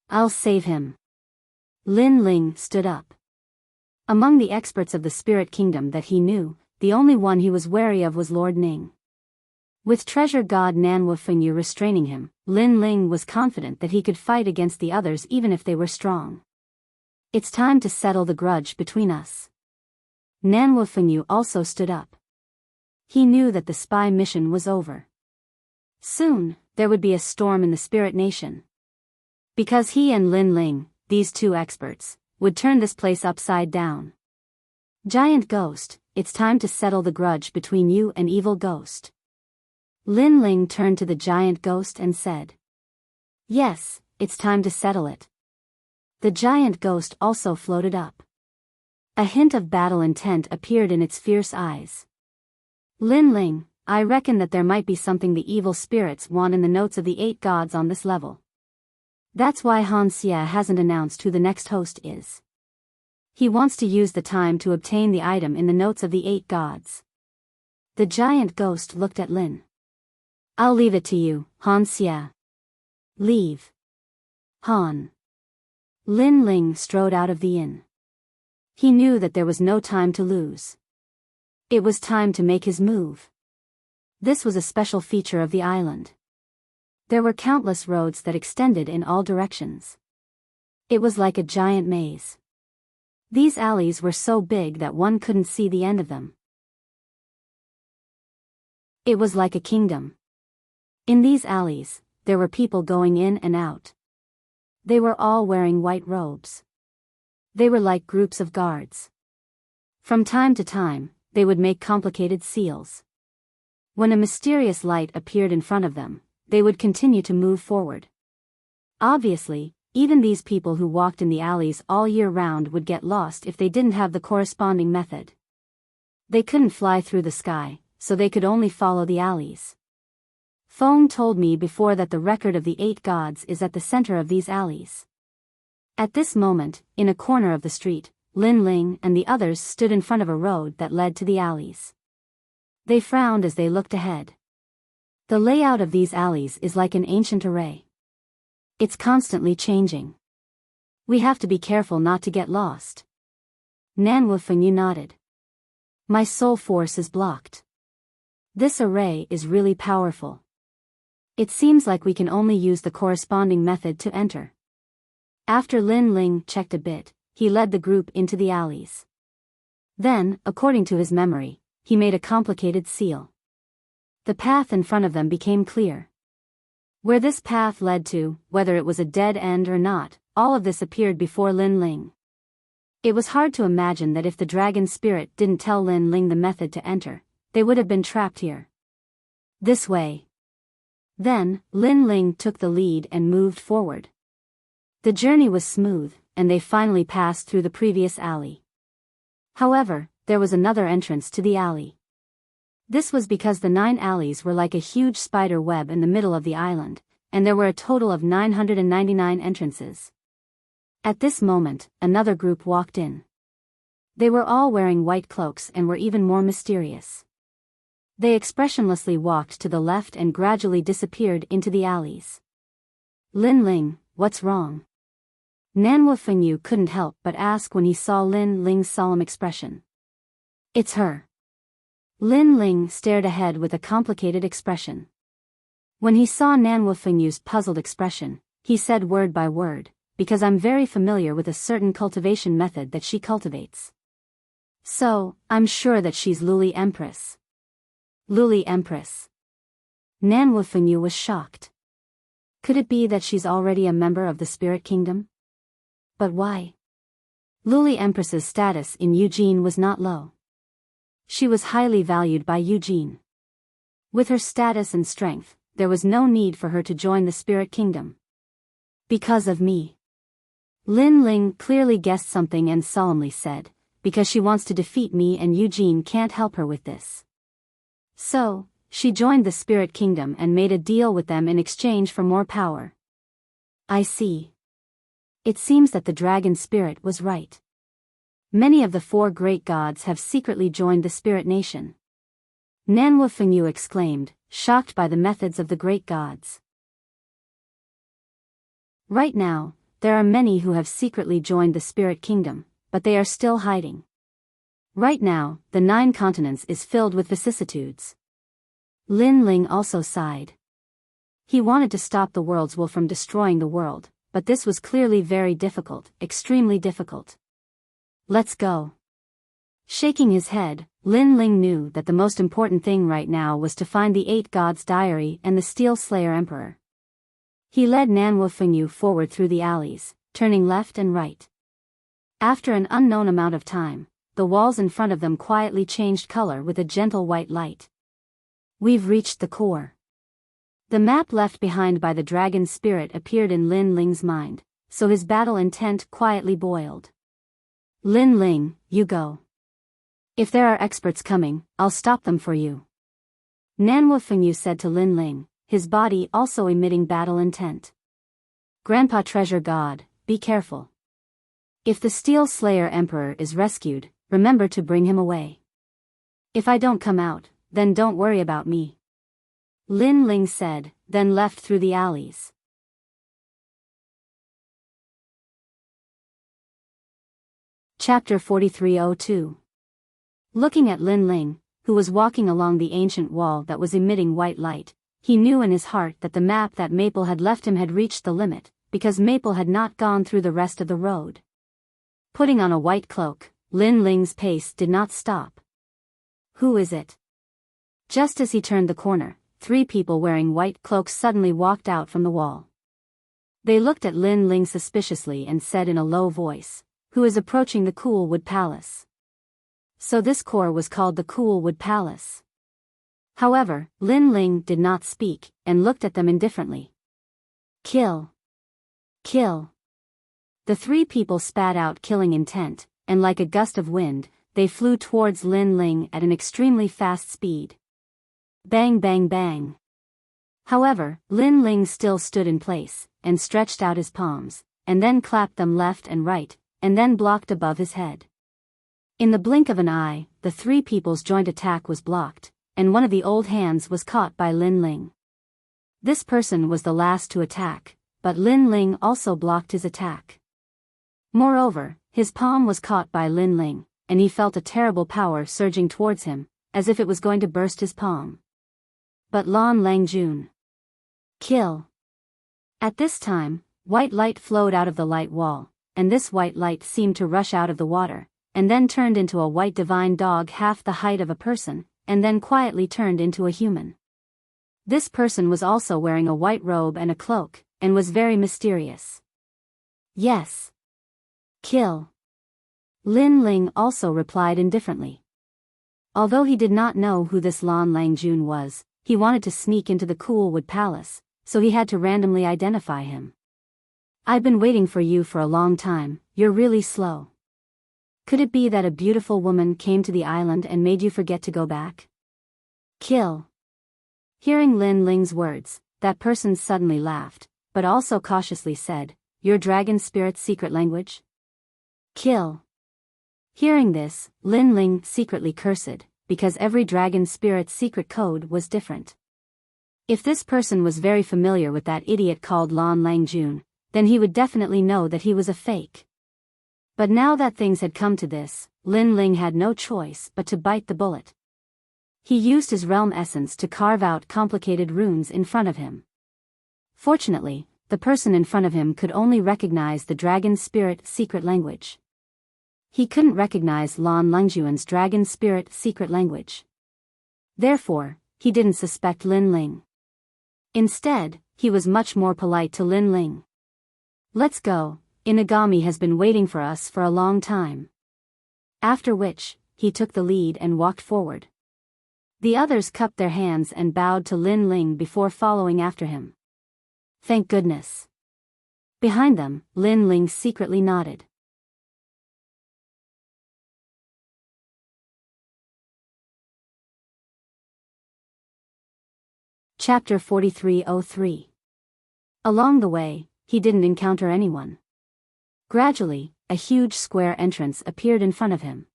I'll save him. Lin Ling stood up. Among the experts of the spirit kingdom that he knew, the only one he was wary of was Lord Ning. With Treasure God Nanwu Fengyu restraining him, Lin Ling was confident that he could fight against the others even if they were strong. It's time to settle the grudge between us. Nanwu Fengyu also stood up. He knew that the spy mission was over. Soon, there would be a storm in the spirit nation. Because he and Lin Ling, these two experts, would turn this place upside down. Giant Ghost, it's time to settle the grudge between you and Evil Ghost. Lin Ling turned to the Giant Ghost and said. Yes, it's time to settle it. The Giant Ghost also floated up. A hint of battle intent appeared in its fierce eyes. Lin Ling, I reckon that there might be something the evil spirits want in the notes of the 8 gods on this level. That's why Han Xie hasn't announced who the next host is. He wants to use the time to obtain the item in the notes of the 8 gods. The Giant Ghost looked at Lin. I'll leave it to you, Han Xie. Leave. Han. Lin Ling strode out of the inn. He knew that there was no time to lose. It was time to make his move. This was a special feature of the island. There were countless roads that extended in all directions. It was like a giant maze. These alleys were so big that one couldn't see the end of them. It was like a kingdom. In these alleys, there were people going in and out. They were all wearing white robes. They were like groups of guards. From time to time, they would make complicated seals. When a mysterious light appeared in front of them, they would continue to move forward. Obviously, even these people who walked in the alleys all year round would get lost if they didn't have the corresponding method. They couldn't fly through the sky, so they could only follow the alleys. Feng told me before that the record of the 8 gods is at the center of these alleys. At this moment, in a corner of the street, Lin Ling and the others stood in front of a road that led to the alleys. They frowned as they looked ahead. The layout of these alleys is like an ancient array. It's constantly changing. We have to be careful not to get lost. Nanwu Fengyu nodded. My soul force is blocked. This array is really powerful. It seems like we can only use the corresponding method to enter. After Lin Ling checked a bit, he led the group into the alleys. Then, according to his memory, he made a complicated seal. The path in front of them became clear. Where this path led to, whether it was a dead end or not, all of this appeared before Lin Ling. It was hard to imagine that if the dragon spirit didn't tell Lin Ling the method to enter, they would have been trapped here. This way. Then, Lin Ling took the lead and moved forward. The journey was smooth, and they finally passed through the previous alley. However, there was another entrance to the alley. This was because the 9 alleys were like a huge spider web in the middle of the island, and there were a total of 999 entrances. At this moment, another group walked in. They were all wearing white cloaks and were even more mysterious. They expressionlessly walked to the left and gradually disappeared into the alleys. Lin Ling, what's wrong? Nanwu Fengyu couldn't help but ask when he saw Lin Ling's solemn expression. It's her. Lin Ling stared ahead with a complicated expression. When he saw Nanwu Fengyu's puzzled expression, he said word by word, because I'm very familiar with a certain cultivation method that she cultivates. So, I'm sure that she's Luli Empress. Luli Empress. Nanwu Fengyu was shocked. Could it be that she's already a member of the Spirit Kingdom? But why? Luli Empress's status in Eugene was not low. She was highly valued by Eugene. With her status and strength, there was no need for her to join the spirit kingdom. Because of me. Lin Ling clearly guessed something and solemnly said, because she wants to defeat me and Eugene can't help her with this. So, she joined the spirit kingdom and made a deal with them in exchange for more power. I see. It seems that the dragon spirit was right. Many of the 4 great gods have secretly joined the spirit nation. Nanhua Fengyu exclaimed, shocked by the methods of the great gods. Right now, there are many who have secretly joined the spirit kingdom, but they are still hiding. Right now, the 9 continents is filled with vicissitudes. Lin Ling also sighed. He wanted to stop the world's will from destroying the world, but this was clearly very difficult, extremely difficult. Let's go. Shaking his head, Lin Ling knew that the most important thing right now was to find the 8 gods' diary and the Steel Slayer Emperor. He led Nanhua Fengyu forward through the alleys, turning left and right. After an unknown amount of time, the walls in front of them quietly changed color with a gentle white light. We've reached the core. The map left behind by the dragon spirit appeared in Lin Ling's mind, so his battle intent quietly boiled. Lin Ling, you go. If there are experts coming, I'll stop them for you. Nanhua Fengyu said to Lin Ling, his body also emitting battle intent. Grandpa Treasure God, be careful. If the Steel Slayer Emperor is rescued, remember to bring him away. If I don't come out, then don't worry about me. Lin Ling said, then left through the alleys. Chapter 4302. Looking at Lin Ling, who was walking along the ancient wall that was emitting white light, he knew in his heart that the map that Maple had left him had reached the limit, because Maple had not gone through the rest of the road. Putting on a white cloak, Lin Ling's pace did not stop. Who is it? Just as he turned the corner, 3 people wearing white cloaks suddenly walked out from the wall. They looked at Lin Ling suspiciously and said in a low voice, "Who is approaching the Cool Wood Palace?" So this core was called the Cool Wood Palace. However, Lin Ling did not speak, and looked at them indifferently. Kill. Kill. The 3 people spat out killing intent, and like a gust of wind, they flew towards Lin Ling at an extremely fast speed. Bang bang bang. However, Lin Ling still stood in place, and stretched out his palms, and then clapped them left and right, and then blocked above his head. In the blink of an eye, the 3 people's joint attack was blocked, and one of the old hands was caught by Lin Ling. This person was the last to attack, but Lin Ling also blocked his attack. Moreover, his palm was caught by Lin Ling, and he felt a terrible power surging towards him, as if it was going to burst his palm. But Lan Langjun. Kill. At this time, white light flowed out of the light wall, and this white light seemed to rush out of the water, and then turned into a white divine dog half the height of a person, and then quietly turned into a human. This person was also wearing a white robe and a cloak, and was very mysterious. Yes. Kill. Lin Ling also replied indifferently. Although he did not know who this Lan Langjun was, he wanted to sneak into the Cool Wood Palace, so he had to randomly identify him. I've been waiting for you for a long time, you're really slow. Could it be that a beautiful woman came to the island and made you forget to go back? Kill. Hearing Lin Ling's words, that person suddenly laughed, but also cautiously said, "Your dragon spirit's secret language?" Kill. Hearing this, Lin Ling secretly cursed, because every dragon spirit's secret code was different. If this person was very familiar with that idiot called Lan Langjun, then he would definitely know that he was a fake. But now that things had come to this, Lin Ling had no choice but to bite the bullet. He used his realm essence to carve out complicated runes in front of him. Fortunately, the person in front of him could only recognize the dragon spirit secret language. He couldn't recognize Lan Langjun's dragon spirit secret language. Therefore, he didn't suspect Lin Ling. Instead, he was much more polite to Lin Ling. "Let's go. Inagami has been waiting for us for a long time." After which, he took the lead and walked forward. The others cupped their hands and bowed to Lin Ling before following after him. Thank goodness. Behind them, Lin Ling secretly nodded. Chapter 4303. Along the way, he didn't encounter anyone. Gradually, a huge square entrance appeared in front of him.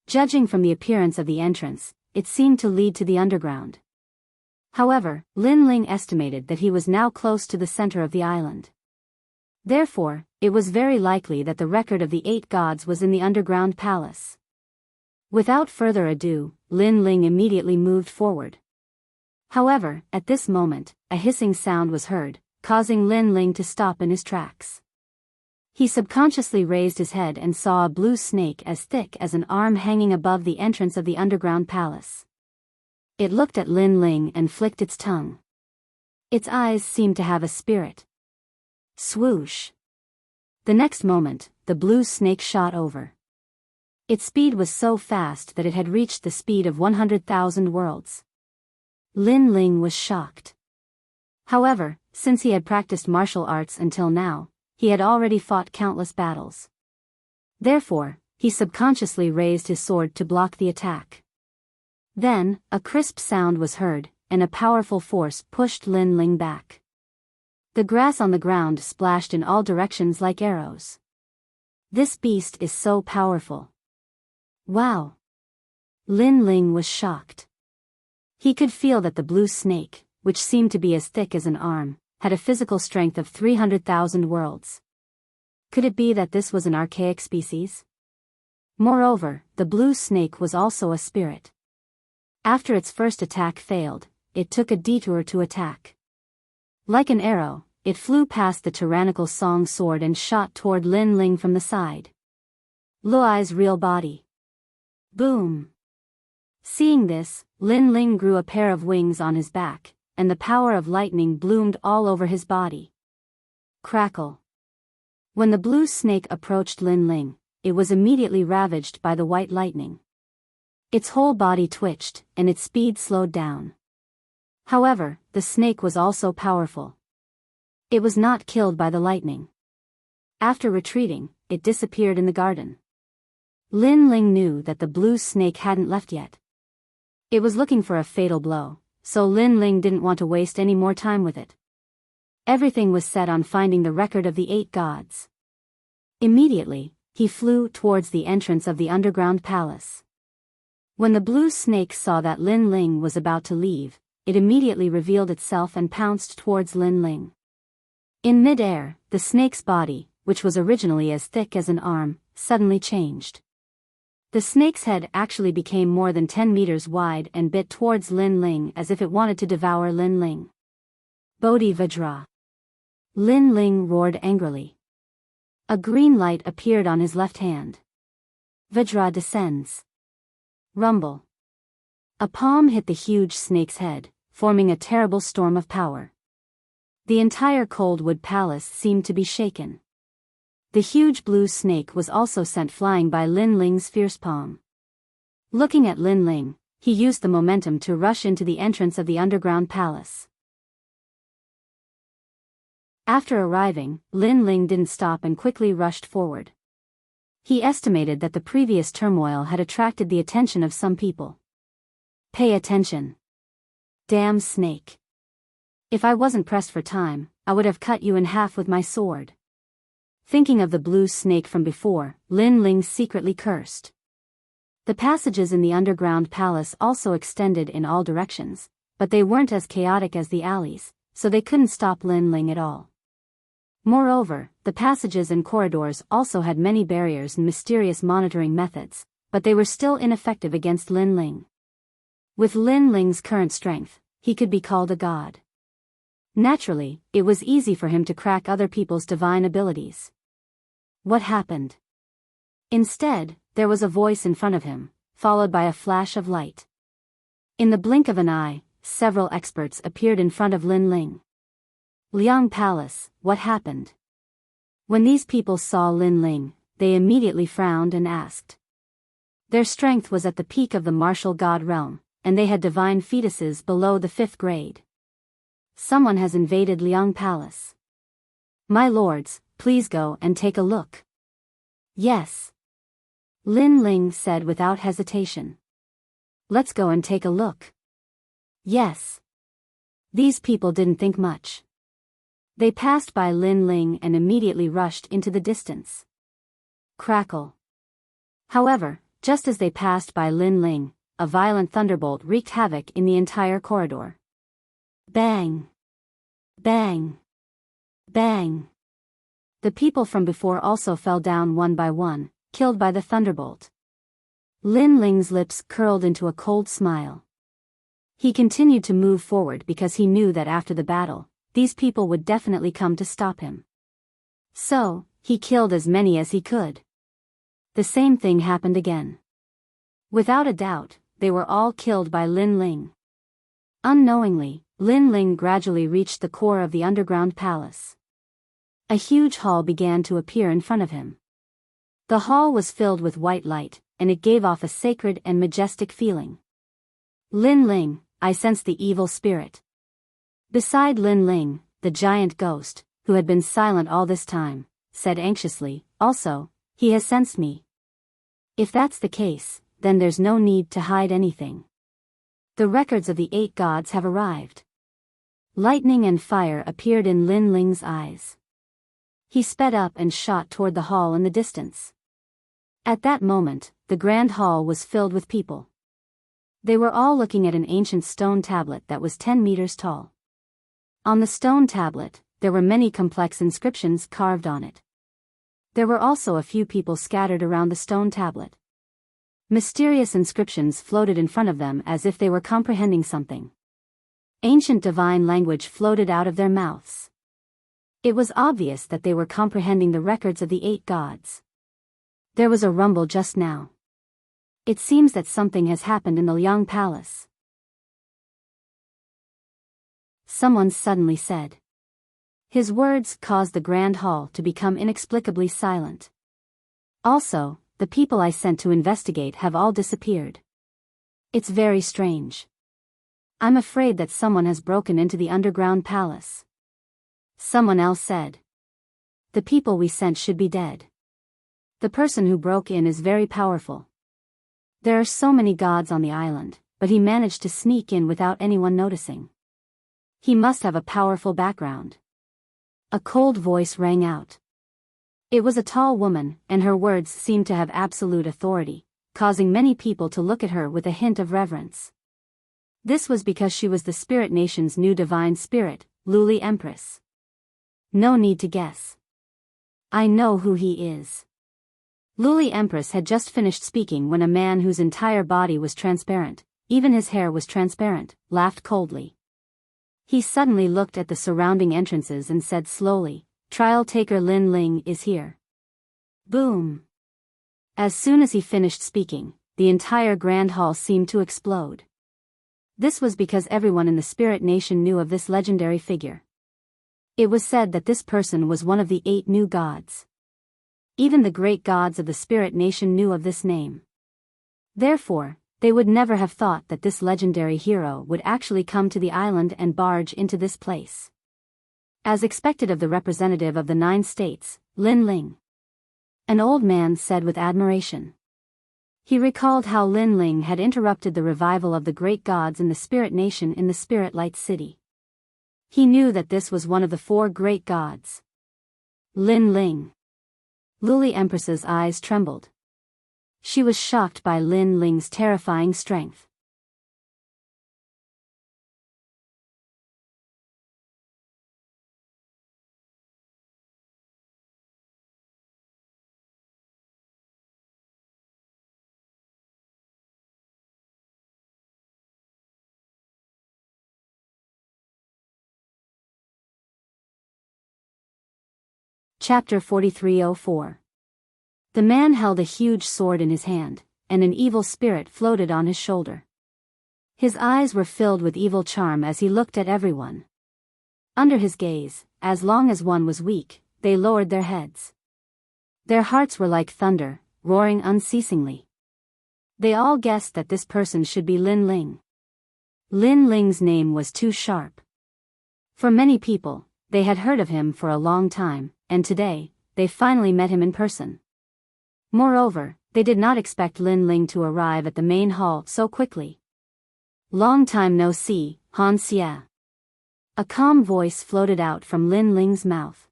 Judging from the appearance of the entrance, it seemed to lead to the underground. However, Lin Ling estimated that he was now close to the center of the island. Therefore, it was very likely that the record of the 8 gods was in the underground palace. Without further ado, Lin Ling immediately moved forward. However, at this moment, a hissing sound was heard, causing Lin Ling to stop in his tracks. He subconsciously raised his head and saw a blue snake as thick as an arm hanging above the entrance of the underground palace. It looked at Lin Ling and flicked its tongue. Its eyes seemed to have a spirit. Swoosh! The next moment, the blue snake shot over. Its speed was so fast that it had reached the speed of 100,000 worlds. Lin Ling was shocked. However, since he had practiced martial arts until now, he had already fought countless battles. Therefore, he subconsciously raised his sword to block the attack. Then, a crisp sound was heard, and a powerful force pushed Lin Ling back. The grass on the ground splashed in all directions like arrows. This beast is so powerful. Wow! Lin Ling was shocked. He could feel that the blue snake, which seemed to be as thick as an arm, had a physical strength of 300,000 worlds. Could it be that this was an archaic species? Moreover, the blue snake was also a spirit. After its first attack failed, it took a detour to attack. Like an arrow, it flew past the tyrannical song sword and shot toward Lin Ling from the side. Luai's real body. Boom! Seeing this, Lin Ling grew a pair of wings on his back, and the power of lightning bloomed all over his body. Crackle! When the blue snake approached Lin Ling, it was immediately ravaged by the white lightning. Its whole body twitched, and its speed slowed down. However, the snake was also powerful. It was not killed by the lightning. After retreating, it disappeared in the garden. Lin Ling knew that the blue snake hadn't left yet. It was looking for a fatal blow, so Lin Ling didn't want to waste any more time with it. Everything was set on finding the record of the 8 gods. Immediately, he flew towards the entrance of the underground palace. When the blue snake saw that Lin Ling was about to leave, it immediately revealed itself and pounced towards Lin Ling. In mid-air, the snake's body, which was originally as thick as an arm, suddenly changed. The snake's head actually became more than 10 meters wide and bit towards Lin Ling as if it wanted to devour Lin Ling. Bodhi Vajra! Lin Ling roared angrily. A green light appeared on his left hand. Vajra descends. Rumble. A palm hit the huge snake's head, forming a terrible storm of power. The entire Coldwood Palace seemed to be shaken. The huge blue snake was also sent flying by Lin Ling's fierce palm. Looking at Lin Ling, he used the momentum to rush into the entrance of the underground palace. After arriving, Lin Ling didn't stop and quickly rushed forward. He estimated that the previous turmoil had attracted the attention of some people. Pay attention. Damn snake. If I wasn't pressed for time, I would have cut you in half with my sword. Thinking of the blue snake from before, Lin Ling secretly cursed. The passages in the underground palace also extended in all directions, but they weren't as chaotic as the alleys, so they couldn't stop Lin Ling at all. Moreover, the passages and corridors also had many barriers and mysterious monitoring methods, but they were still ineffective against Lin Ling. With Lin Ling's current strength, he could be called a god. Naturally, it was easy for him to crack other people's divine abilities. What happened? Instead, there was a voice in front of him, followed by a flash of light. In the blink of an eye, several experts appeared in front of Lin Ling. Liang Palace, what happened? When these people saw Lin Ling, they immediately frowned and asked. Their strength was at the peak of the martial god realm, and they had divine fetuses below the 5th grade. Someone has invaded Liang Palace. My lords, please go and take a look. Yes. Lin Ling said without hesitation. Let's go and take a look. Yes. These people didn't think much. They passed by Lin Ling and immediately rushed into the distance. Crackle. However, just as they passed by Lin Ling, a violent thunderbolt wreaked havoc in the entire corridor. Bang! Bang! Bang! The people from before also fell down one by one, killed by the thunderbolt. Lin Ling's lips curled into a cold smile. He continued to move forward because he knew that after the battle, these people would definitely come to stop him. So, he killed as many as he could. The same thing happened again. Without a doubt, they were all killed by Lin Ling. Unknowingly, Lin Ling gradually reached the core of the underground palace. A huge hall began to appear in front of him. The hall was filled with white light, and it gave off a sacred and majestic feeling. Lin Ling, I sense the evil spirit. Beside Lin Ling, the giant ghost, who had been silent all this time, said anxiously, also, he has sensed me. If that's the case, then there's no need to hide anything. The records of the 8 gods have arrived. Lightning and fire appeared in Lin Ling's eyes. He sped up and shot toward the hall in the distance. At that moment, the grand hall was filled with people. They were all looking at an ancient stone tablet that was 10 meters tall. On the stone tablet, there were many complex inscriptions carved on it. There were also a few people scattered around the stone tablet. Mysterious inscriptions floated in front of them as if they were comprehending something. Ancient divine language floated out of their mouths. It was obvious that they were comprehending the records of the 8 gods. There was a rumble just now. It seems that something has happened in the Liang Palace. Someone suddenly said. His words caused the grand hall to become inexplicably silent. Also, the people I sent to investigate have all disappeared. It's very strange. I'm afraid that someone has broken into the underground palace. Someone else said. The people we sent should be dead. The person who broke in is very powerful. There are so many gods on the island, but he managed to sneak in without anyone noticing. He must have a powerful background. A cold voice rang out. It was a tall woman, and her words seemed to have absolute authority, causing many people to look at her with a hint of reverence. This was because she was the Spirit Nation's new divine spirit, Luli Empress. No need to guess. I know who he is. Luli Empress had just finished speaking when a man whose entire body was transparent, even his hair was transparent, laughed coldly. He suddenly looked at the surrounding entrances and said slowly, Trial taker Lin Ling is here. Boom. As soon as he finished speaking, the entire grand hall seemed to explode. This was because everyone in the Spirit Nation knew of this legendary figure. It was said that this person was one of the 8 new gods. Even the great gods of the Spirit Nation knew of this name. Therefore, they would never have thought that this legendary hero would actually come to the island and barge into this place. As expected of the representative of the 9 states, Lin Ling. An old man said with admiration. He recalled how Lin Ling had interrupted the revival of the great gods in the Spirit Nation in the Spirit Light City. He knew that this was one of the 4 great gods. Lin Ling. Luli Empress's eyes trembled. She was shocked by Lin Ling's terrifying strength. Chapter 4304. The man held a huge sword in his hand, and an evil spirit floated on his shoulder. His eyes were filled with evil charm as he looked at everyone. Under his gaze, as long as one was weak, they lowered their heads. Their hearts were like thunder, roaring unceasingly. They all guessed that this person should be Lin Ling. Lin Ling's name was too sharp. For many people, they had heard of him for a long time, and today, they finally met him in person. Moreover, they did not expect Lin Ling to arrive at the main hall so quickly. Long time no see, Han Xie. A calm voice floated out from Lin Ling's mouth.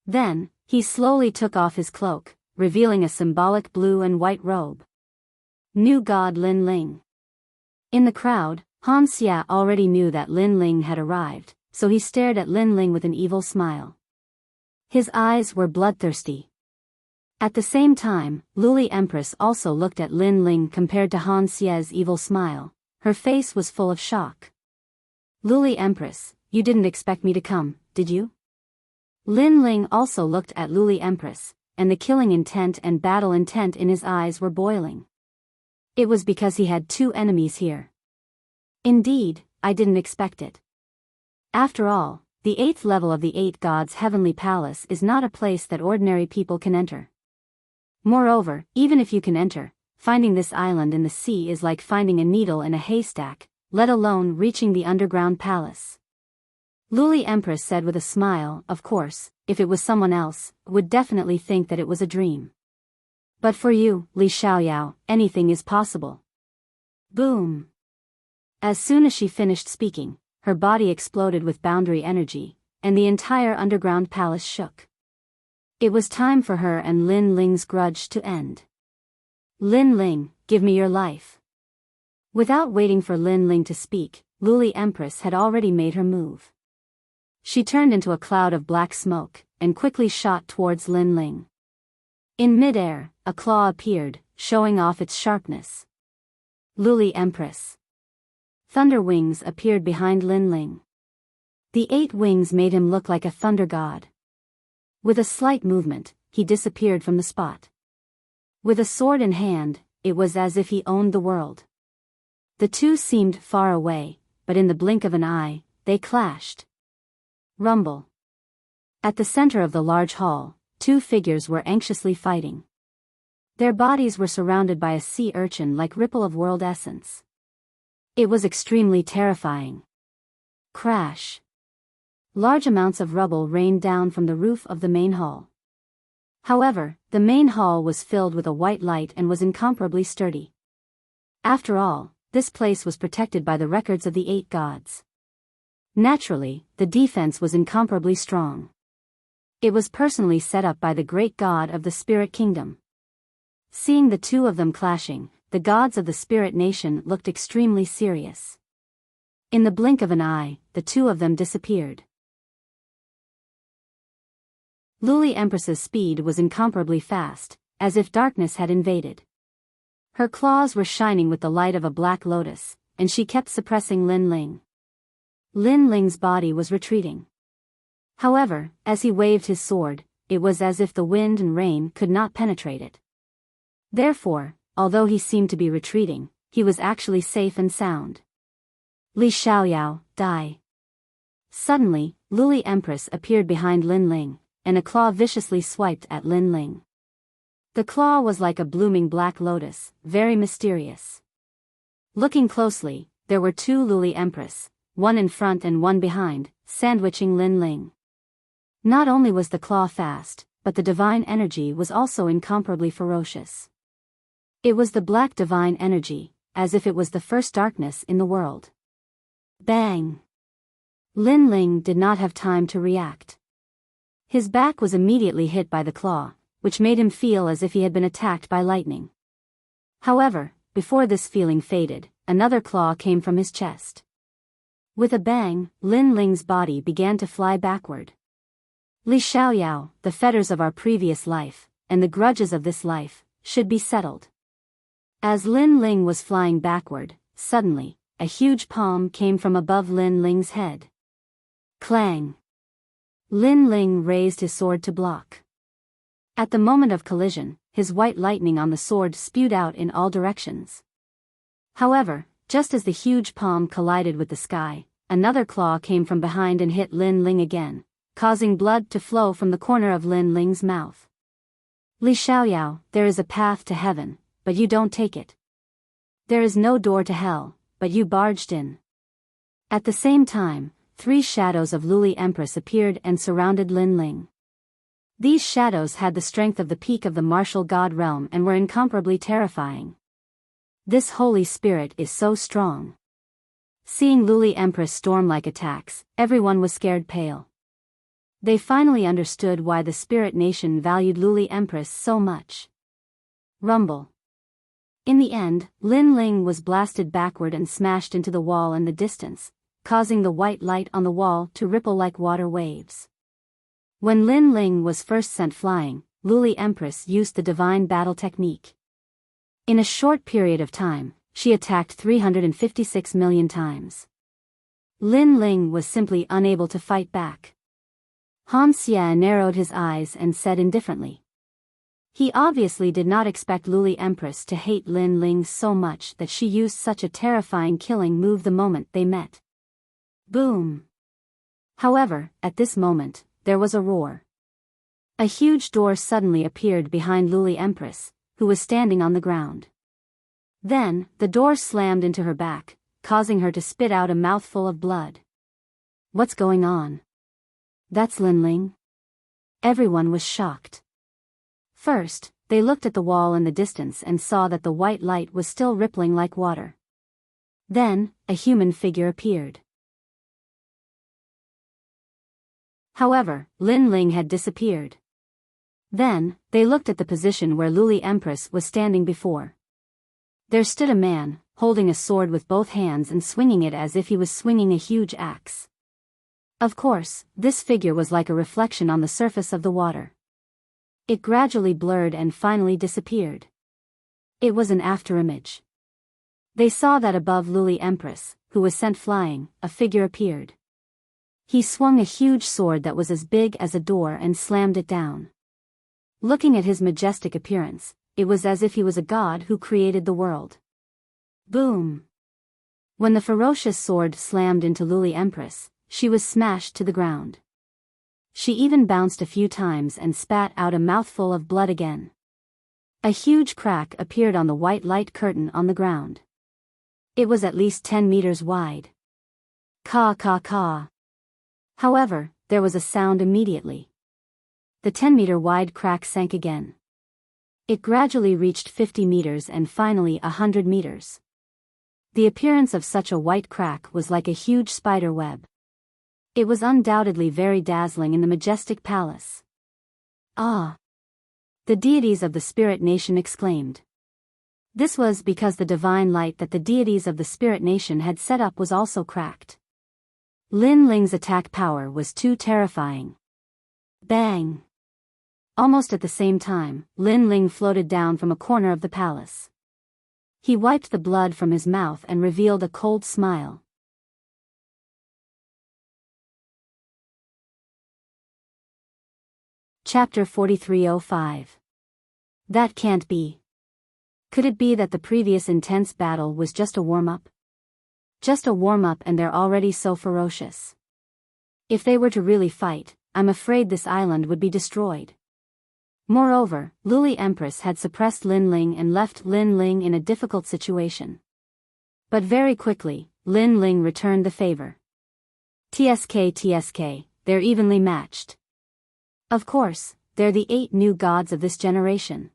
Then, he slowly took off his cloak, revealing a symbolic blue and white robe. New God Lin Ling. In the crowd, Han Xie already knew that Lin Ling had arrived, so he stared at Lin Ling with an evil smile. His eyes were bloodthirsty. At the same time, Luli Empress also looked at Lin Ling. Compared to Han Xie's evil smile, her face was full of shock. Luli Empress, you didn't expect me to come, did you? Lin Ling also looked at Luli Empress, and the killing intent and battle intent in his eyes were boiling. It was because he had two enemies here. Indeed, I didn't expect it. After all, the 8th level of the 8 Gods' heavenly palace is not a place that ordinary people can enter. Moreover, even if you can enter, finding this island in the sea is like finding a needle in a haystack, let alone reaching the underground palace. Luli Empress said with a smile. Of course, if it was someone else, would definitely think that it was a dream. But for you, Li Xiaoyao, anything is possible. Boom! As soon as she finished speaking, her body exploded with boundary energy, and the entire underground palace shook. It was time for her and Lin Ling's grudge to end. Lin Ling, give me your life. Without waiting for Lin Ling to speak, Luli Empress had already made her move. She turned into a cloud of black smoke, and quickly shot towards Lin Ling. In midair, a claw appeared, showing off its sharpness. Luli Empress. Thunder wings appeared behind Lin Ling. The 8 wings made him look like a thunder god. With a slight movement, he disappeared from the spot. With a sword in hand, it was as if he owned the world. The two seemed far away, but in the blink of an eye, they clashed. Rumble. At the center of the large hall, 2 figures were anxiously fighting. Their bodies were surrounded by a sea urchin like ripple of world essence. It was extremely terrifying. Crash. Large amounts of rubble rained down from the roof of the main hall. However, the main hall was filled with a white light and was incomparably sturdy. After all, this place was protected by the records of the 8 gods. Naturally, the defense was incomparably strong. It was personally set up by the great god of the spirit kingdom. Seeing the two of them clashing, the gods of the spirit nation looked extremely serious. In the blink of an eye, the two of them disappeared. Luli Empress's speed was incomparably fast, as if darkness had invaded. Her claws were shining with the light of a black lotus, and she kept suppressing Lin Ling. Lin Ling's body was retreating. However, as he waved his sword, it was as if the wind and rain could not penetrate it. Therefore, although he seemed to be retreating, he was actually safe and sound. Li Xiaoyao, die. Suddenly, Luli Empress appeared behind Lin Ling, and a claw viciously swiped at Lin Ling. The claw was like a blooming black lotus, very mysterious. Looking closely, there were 2 Luli Empress, one in front and one behind, sandwiching Lin Ling. Not only was the claw fast, but the divine energy was also incomparably ferocious. It was the black divine energy, as if it was the first darkness in the world. Bang! Lin Ling did not have time to react. His back was immediately hit by the claw, which made him feel as if he had been attacked by lightning. However, before this feeling faded, another claw came from his chest. With a bang, Lin Ling's body began to fly backward. Li Xiaoyao, the fetters of our previous life, and the grudges of this life, should be settled. As Lin Ling was flying backward, suddenly, a huge palm came from above Lin Ling's head. Clang! Lin Ling raised his sword to block. At the moment of collision, his white lightning on the sword spewed out in all directions. However, just as the huge palm collided with the sky, another claw came from behind and hit Lin Ling again, causing blood to flow from the corner of Lin Ling's mouth. Li Xiaoyao, there is a path to heaven, but you don't take it. There is no door to hell, but you barged in. At the same time, 3 shadows of Luli Empress appeared and surrounded Lin Ling. These shadows had the strength of the peak of the martial god realm and were incomparably terrifying. This holy spirit is so strong. Seeing Luli Empress storm-like attacks, everyone was scared pale. They finally understood why the spirit nation valued Luli Empress so much. Rumble. In the end, Lin Ling was blasted backward and smashed into the wall in the distance, causing the white light on the wall to ripple like water waves. When Lin Ling was first sent flying, Luli Empress used the divine battle technique. In a short period of time, she attacked 356 million times. Lin Ling was simply unable to fight back. Han Xie narrowed his eyes and said indifferently. He obviously did not expect Luli Empress to hate Lin Ling so much that she used such a terrifying killing move the moment they met. Boom! However, at this moment, there was a roar. A huge door suddenly appeared behind Luli Empress, who was standing on the ground. Then, the door slammed into her back, causing her to spit out a mouthful of blood. What's going on? That's Lin Ling? Everyone was shocked. First, they looked at the wall in the distance and saw that the white light was still rippling like water. Then, a human figure appeared. However, Lin Ling had disappeared. Then, they looked at the position where Luli Empress was standing before. There stood a man, holding a sword with both hands and swinging it as if he was swinging a huge axe. Of course, this figure was like a reflection on the surface of the water. It gradually blurred and finally disappeared. It was an afterimage. They saw that above Luli Empress, who was sent flying, a figure appeared. He swung a huge sword that was as big as a door and slammed it down. Looking at his majestic appearance, it was as if he was a god who created the world. Boom! When the ferocious sword slammed into Luli Empress, she was smashed to the ground. She even bounced a few times and spat out a mouthful of blood again. A huge crack appeared on the white light curtain on the ground. It was at least 10 meters wide. Caw caw caw. However, there was a sound immediately. The 10-meter wide crack sank again. It gradually reached 50 meters and finally 100 meters. The appearance of such a white crack was like a huge spider web. It was undoubtedly very dazzling in the majestic palace. Ah! The deities of the spirit nation exclaimed. This was because the divine light that the deities of the spirit nation had set up was also cracked. Lin Ling's attack power was too terrifying. Bang! Almost at the same time, Lin Ling floated down from a corner of the palace. He wiped the blood from his mouth and revealed a cold smile. Chapter 4305. That can't be. Could it be that the previous intense battle was just a warm-up? Just a warm-up and they're already so ferocious. If they were to really fight, I'm afraid this island would be destroyed. Moreover, Luli Empress had suppressed Lin Ling and left Lin Ling in a difficult situation. But very quickly, Lin Ling returned the favor. TSK, they're evenly matched. Of course, they're the 8 new gods of this generation.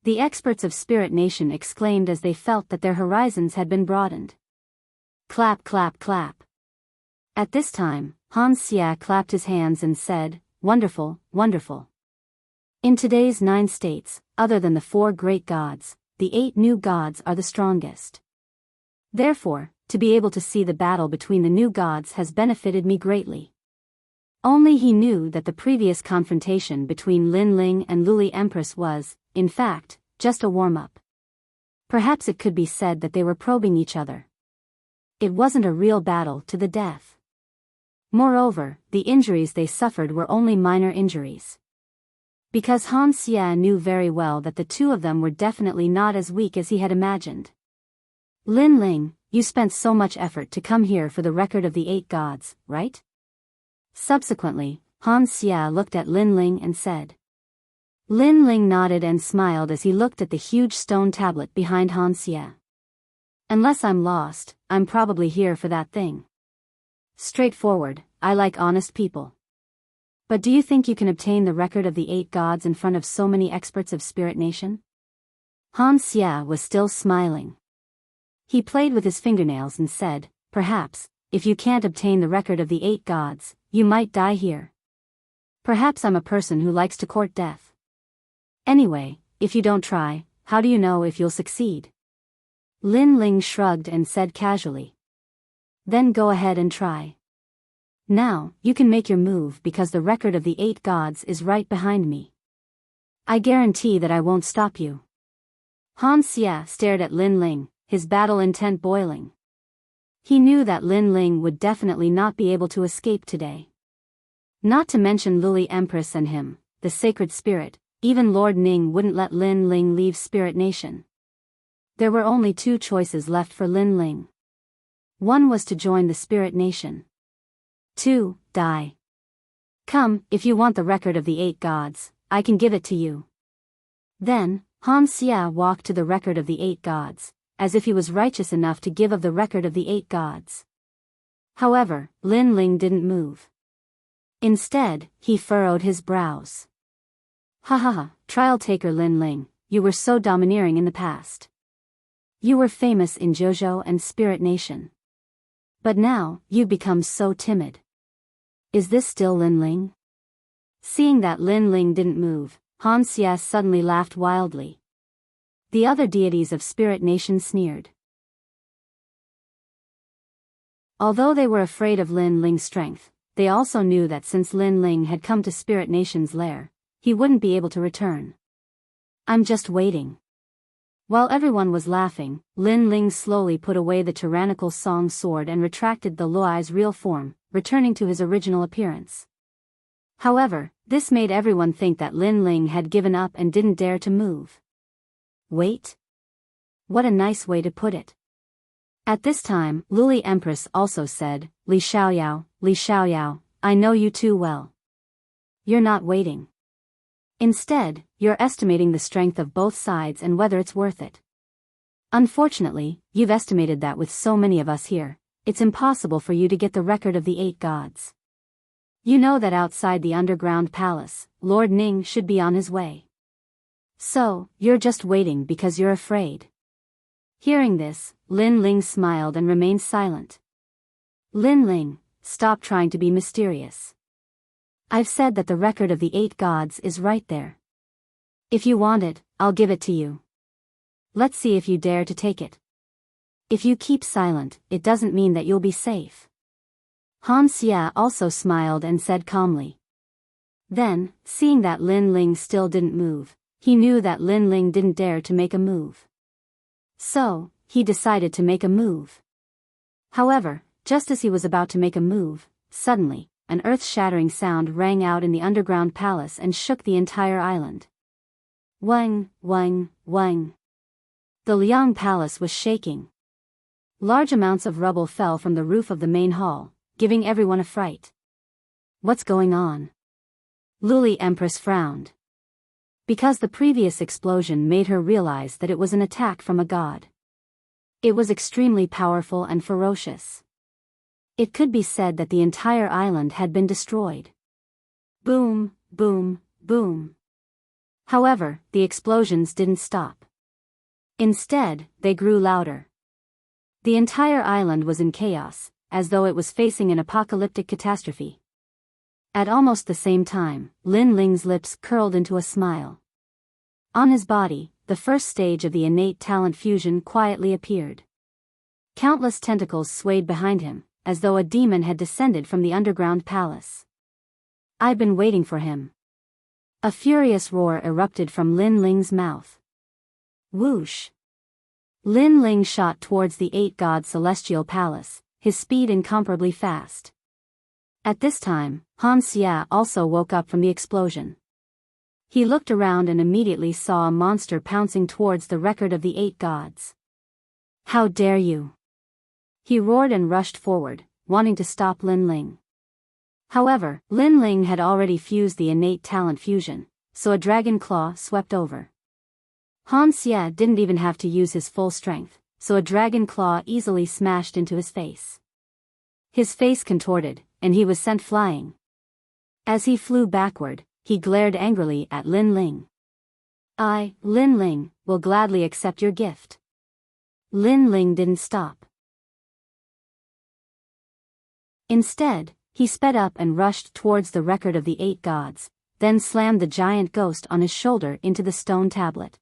The experts of Spirit Nation exclaimed as they felt that their horizons had been broadened. Clap clap clap. At this time, Han Xie clapped his hands and said, "Wonderful, wonderful." In today's 9 states, other than the 4 great gods, the 8 new gods are the strongest. Therefore, to be able to see the battle between the new gods has benefited me greatly. Only he knew that the previous confrontation between Lin Ling and Luli Empress was, in fact, just a warm-up. Perhaps it could be said that they were probing each other. It wasn't a real battle to the death. Moreover, the injuries they suffered were only minor injuries. Because Han Xie knew very well that the 2 of them were definitely not as weak as he had imagined. Lin Ling, you spent so much effort to come here for the record of the 8 gods, right? Subsequently, Han Xie looked at Lin Ling and said. Lin Ling nodded and smiled as he looked at the huge stone tablet behind Han Xie. Unless I'm lost, I'm probably here for that thing. Straightforward, I like honest people. But do you think you can obtain the record of the 8 gods in front of so many experts of Spirit Nation? Han Xia was still smiling. He played with his fingernails and said, perhaps, if you can't obtain the record of the 8 gods, you might die here. Perhaps I'm a person who likes to court death. Anyway, if you don't try, how do you know if you'll succeed? Lin Ling shrugged and said casually. Then go ahead and try. Now, you can make your move because the record of the 8 gods is right behind me. I guarantee that I won't stop you. Han Xia stared at Lin Ling, his battle intent boiling. He knew that Lin Ling would definitely not be able to escape today. Not to mention Luli Empress and him, the sacred spirit, even Lord Ning wouldn't let Lin Ling leave Spirit Nation. There were only 2 choices left for Lin Ling. One was to join the Spirit Nation. 2, die. Come, if you want the record of the 8 gods, I can give it to you. Then, Han Xia walked to the record of the 8 gods, as if he was righteous enough to give of the record of the 8 gods. However, Lin Ling didn't move. Instead, he furrowed his brows. Ha ha ha, trial taker Lin Ling, you were so domineering in the past. You were famous in Jojo and Spirit Nation. But now, you've become so timid. Is this still Lin Ling? Seeing that Lin Ling didn't move, Han Xia suddenly laughed wildly. The other deities of Spirit Nation sneered. Although they were afraid of Lin Ling's strength, they also knew that since Lin Ling had come to Spirit Nation's lair, he wouldn't be able to return. I'm just waiting. While everyone was laughing, Lin Ling slowly put away the tyrannical song sword and retracted the Luai's real form, returning to his original appearance. However, this made everyone think that Lin Ling had given up and didn't dare to move. Wait? What a nice way to put it. At this time, Luli Empress also said, Li Xiaoyao, I know you too well. You're not waiting. Instead, you're estimating the strength of both sides and whether it's worth it. Unfortunately, you've estimated that with so many of us here, it's impossible for you to get the record of the 8 gods. You know that outside the underground palace, Lord Ning should be on his way. So, you're just waiting because you're afraid. Hearing this, Lin Ling smiled and remained silent. Lin Ling, stop trying to be mysterious. I've said that the record of the 8 gods is right there. If you want it, I'll give it to you. Let's see if you dare to take it. If you keep silent, it doesn't mean that you'll be safe. Han Xia also smiled and said calmly. Then, seeing that Lin Ling still didn't move, he knew that Lin Ling didn't dare to make a move. So, he decided to make a move. However, just as he was about to make a move, suddenly, an earth-shattering sound rang out in the underground palace and shook the entire island. Wang, wang, wang. The Liang Palace was shaking. Large amounts of rubble fell from the roof of the main hall, giving everyone a fright. What's going on? Luli Empress frowned. Because the previous explosion made her realize that it was an attack from a god. It was extremely powerful and ferocious. It could be said that the entire island had been destroyed. Boom, boom, boom. However, the explosions didn't stop. Instead, they grew louder. The entire island was in chaos, as though it was facing an apocalyptic catastrophe. At almost the same time, Lin Ling's lips curled into a smile. On his body, the first stage of the innate talent fusion quietly appeared. Countless tentacles swayed behind him, as though a demon had descended from the underground palace. I've been waiting for him. A furious roar erupted from Lin Ling's mouth. Whoosh! Lin Ling shot towards the 8 god celestial palace, his speed incomparably fast. At this time, Han Xia also woke up from the explosion. He looked around and immediately saw a monster pouncing towards the record of the 8 gods. How dare you! He roared and rushed forward, wanting to stop Lin Ling. However, Lin Ling had already fused the innate talent fusion, so a dragon claw swept over. Han Xia didn't even have to use his full strength, so a dragon claw easily smashed into his face. His face contorted, and he was sent flying. As he flew backward, he glared angrily at Lin Ling. I, Lin Ling, will gladly accept your gift. Lin Ling didn't stop. Instead, he sped up and rushed towards the record of the 8 gods, then slammed the giant ghost on his shoulder into the stone tablet.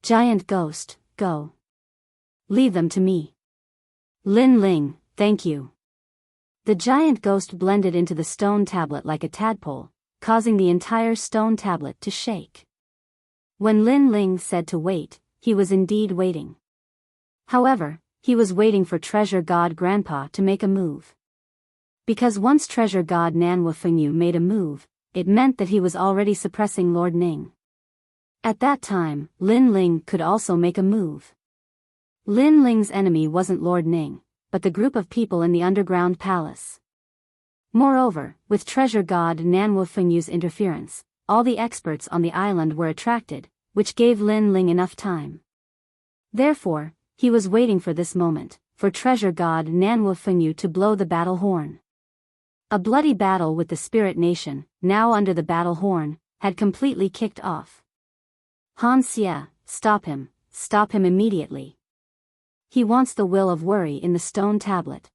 Giant ghost, go. Leave them to me. Lin Ling, thank you. The giant ghost blended into the stone tablet like a tadpole, causing the entire stone tablet to shake. When Lin Ling said to wait, he was indeed waiting. However, he was waiting for Treasure God Grandpa to make a move. Because once Treasure God Nanhua Fengyu made a move, it meant that he was already suppressing Lord Ning. At that time, Lin Ling could also make a move. Lin Ling's enemy wasn't Lord Ning, but the group of people in the underground palace. Moreover, with Treasure God Nanhua Fengyu's interference, all the experts on the island were attracted, which gave Lin Ling enough time. Therefore, he was waiting for this moment, for Treasure God Nanhua Fengyu to blow the battle horn. A bloody battle with the Spirit Nation, now under the battle horn, had completely kicked off. Han Xie, stop him immediately. He wants the will of worry in the stone tablet.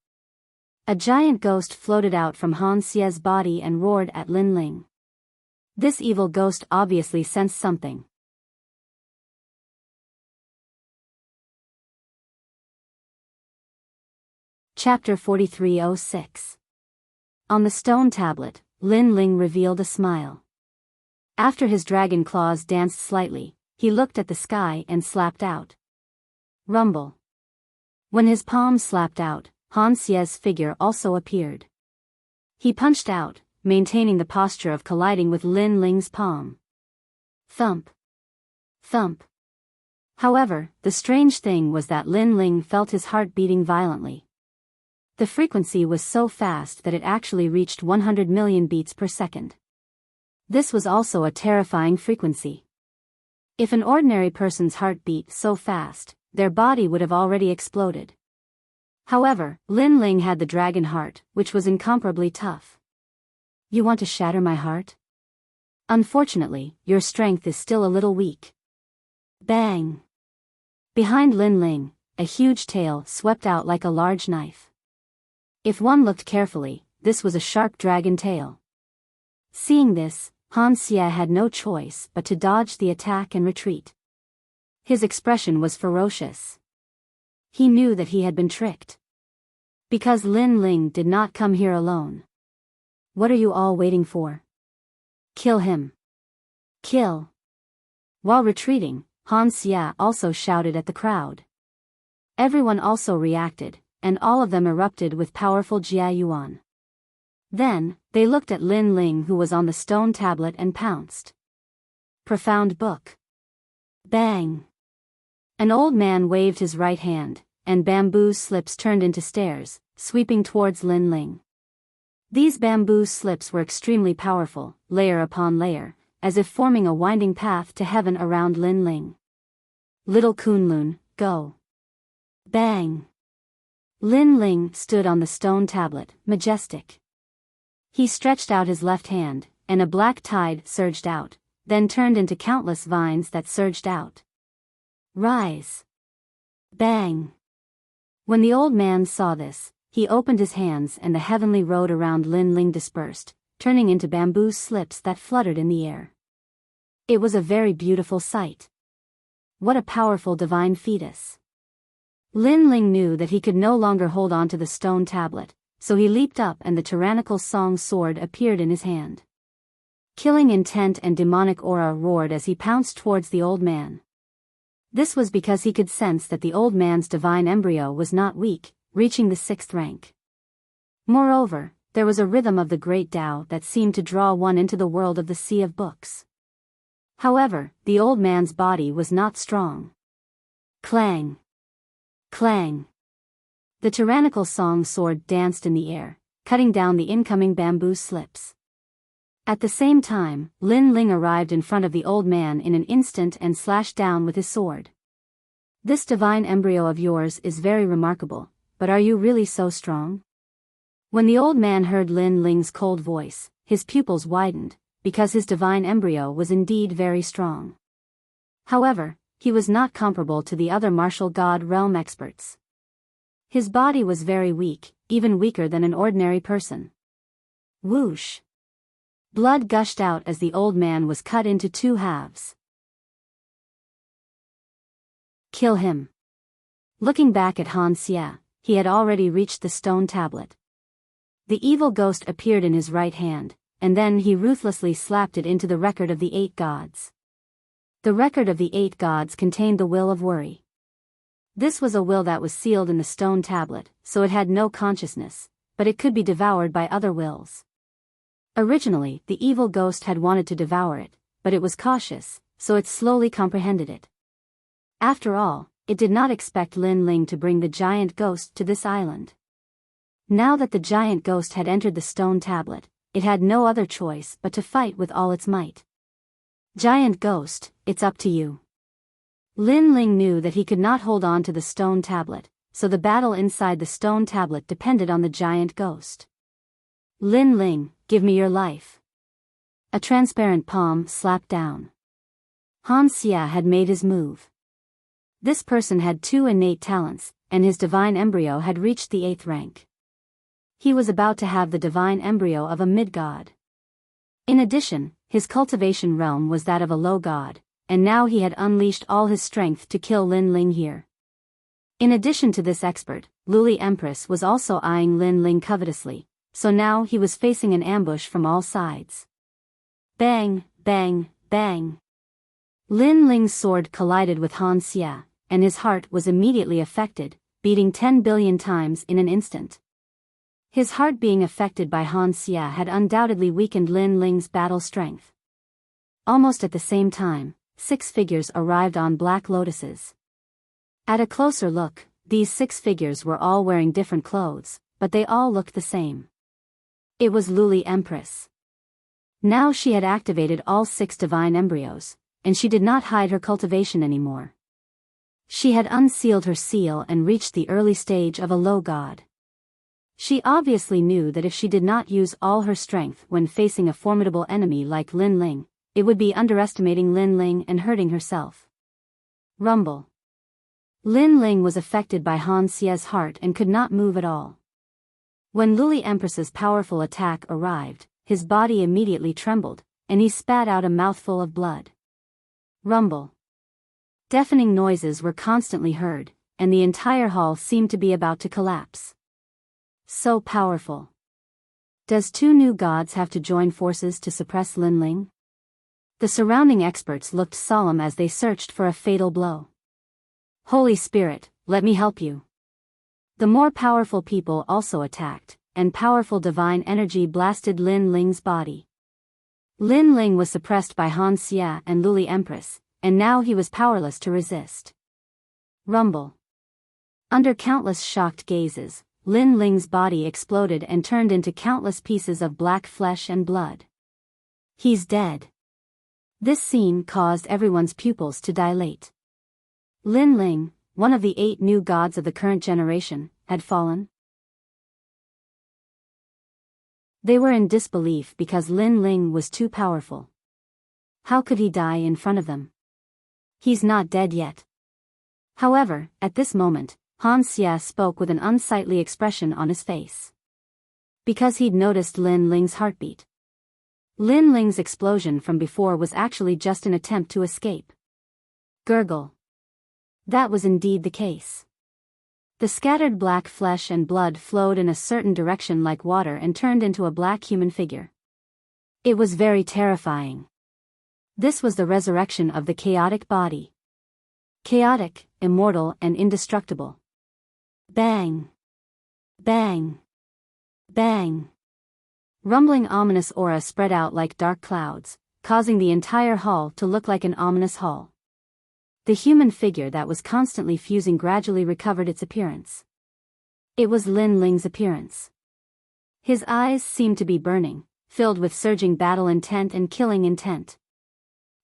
A giant ghost floated out from Han Xie's body and roared at Lin Ling. This evil ghost obviously sensed something. Chapter 4306. On the stone tablet, Lin Ling revealed a smile. After his dragon claws danced slightly, he looked at the sky and slapped out. Rumble. When his palm slapped out, Han Xie's figure also appeared. He punched out, maintaining the posture of colliding with Lin Ling's palm. Thump. Thump. However, the strange thing was that Lin Ling felt his heart beating violently. The frequency was so fast that it actually reached 100 million beats per second. This was also a terrifying frequency. If an ordinary person's heart beat so fast, their body would have already exploded. However, Lin Ling had the dragon heart, which was incomparably tough. You want to shatter my heart? Unfortunately, your strength is still a little weak. Bang! Behind Lin Ling, a huge tail swept out like a large knife. If one looked carefully, this was a sharp dragon tail. Seeing this, Han Xie had no choice but to dodge the attack and retreat. His expression was ferocious. He knew that he had been tricked. Because Lin Ling did not come here alone. What are you all waiting for? Kill him. Kill. While retreating, Han Xie also shouted at the crowd. Everyone also reacted, and all of them erupted with powerful Jia Yuan. Then, they looked at Lin Ling who was on the stone tablet and pounced. Profound book. Bang! An old man waved his right hand, and bamboo slips turned into stairs, sweeping towards Lin Ling. These bamboo slips were extremely powerful, layer upon layer, as if forming a winding path to heaven around Lin Ling. Little Kunlun, go. Bang! Lin Ling stood on the stone tablet, majestic. He stretched out his left hand, and a black tide surged out, then turned into countless vines that surged out. Rise! Bang! When the old man saw this, he opened his hands and the heavenly road around Lin Ling dispersed, turning into bamboo slips that fluttered in the air. It was a very beautiful sight. What a powerful divine fetus. Lin Ling knew that he could no longer hold on to the stone tablet, so he leaped up and the tyrannical song sword appeared in his hand. Killing intent and demonic aura roared as he pounced towards the old man. This was because he could sense that the old man's divine embryo was not weak, reaching the 6th rank. Moreover, there was a rhythm of the great Tao that seemed to draw one into the world of the Sea of Books. However, the old man's body was not strong. Clang! Clang! The tyrannical song sword danced in the air, cutting down the incoming bamboo slips. At the same time, Lin Ling arrived in front of the old man in an instant and slashed down with his sword. This divine embryo of yours is very remarkable, but are you really so strong? When the old man heard Lin Ling's cold voice, his pupils widened, because his divine embryo was indeed very strong. However, he was not comparable to the other martial god realm experts. His body was very weak, even weaker than an ordinary person. Whoosh! Blood gushed out as the old man was cut into two halves. Kill him. Looking back at Han Xia, he had already reached the stone tablet. The evil ghost appeared in his right hand, and then he ruthlessly slapped it into the record of the 8 gods. The record of the 8 gods contained the will of worry. This was a will that was sealed in the stone tablet, so it had no consciousness, but it could be devoured by other wills. Originally, the evil ghost had wanted to devour it, but it was cautious, so it slowly comprehended it. After all, it did not expect Lin Ling to bring the giant ghost to this island. Now that the giant ghost had entered the stone tablet, it had no other choice but to fight with all its might. Giant ghost, it's up to you. Lin Ling knew that he could not hold on to the stone tablet, so the battle inside the stone tablet depended on the giant ghost. Lin Ling, give me your life. A transparent palm slapped down. Han Xia had made his move. This person had 2 innate talents, and his divine embryo had reached the 8th rank. He was about to have the divine embryo of a mid-god. In addition, his cultivation realm was that of a low god, and now he had unleashed all his strength to kill Lin Ling here. In addition to this expert, Luli Empress was also eyeing Lin Ling covetously, so now he was facing an ambush from all sides. Bang, bang, bang. Lin Ling's sword collided with Han Xia, and his heart was immediately affected, beating 10 billion times in an instant. His heart being affected by Han Xia had undoubtedly weakened Lin Ling's battle strength. Almost at the same time, 6 figures arrived on black lotuses. At a closer look, these 6 figures were all wearing different clothes, but they all looked the same. It was Luli Empress. Now she had activated all 6 divine embryos, and she did not hide her cultivation anymore. She had unsealed her seal and reached the early stage of a low god. She obviously knew that if she did not use all her strength when facing a formidable enemy like Lin Ling, it would be underestimating Lin Ling and hurting herself. Rumble. Lin Ling was affected by Han Xia's heart and could not move at all. When Luli Empress's powerful attack arrived, his body immediately trembled, and he spat out a mouthful of blood. Rumble. Deafening noises were constantly heard, and the entire hall seemed to be about to collapse. So powerful. Does 2 new gods have to join forces to suppress Lin Ling? The surrounding experts looked solemn as they searched for a fatal blow. Holy Spirit, let me help you. The more powerful people also attacked, and powerful divine energy blasted Lin Ling's body. Lin Ling was suppressed by Han Xia and Luli Empress, and now he was powerless to resist. Rumble. Under countless shocked gazes, Lin Ling's body exploded and turned into countless pieces of black flesh and blood. He's dead. This scene caused everyone's pupils to dilate. Lin Ling, one of the 8 new gods of the current generation, had fallen. They were in disbelief because Lin Ling was too powerful. How could he die in front of them? He's not dead yet. However, at this moment, Han Xia spoke with an unsightly expression on his face. Because he'd noticed Lin Ling's heartbeat. Lin Ling's explosion from before was actually just an attempt to escape. Gurgle. That was indeed the case. The scattered black flesh and blood flowed in a certain direction like water and turned into a black human figure. It was very terrifying. This was the resurrection of the chaotic body. Chaotic, immortal and indestructible. Bang! Bang! Bang! Rumbling ominous aura spread out like dark clouds, causing the entire hall to look like an ominous hall. The human figure that was constantly fusing gradually recovered its appearance. It was Lin Ling's appearance. His eyes seemed to be burning, filled with surging battle intent and killing intent.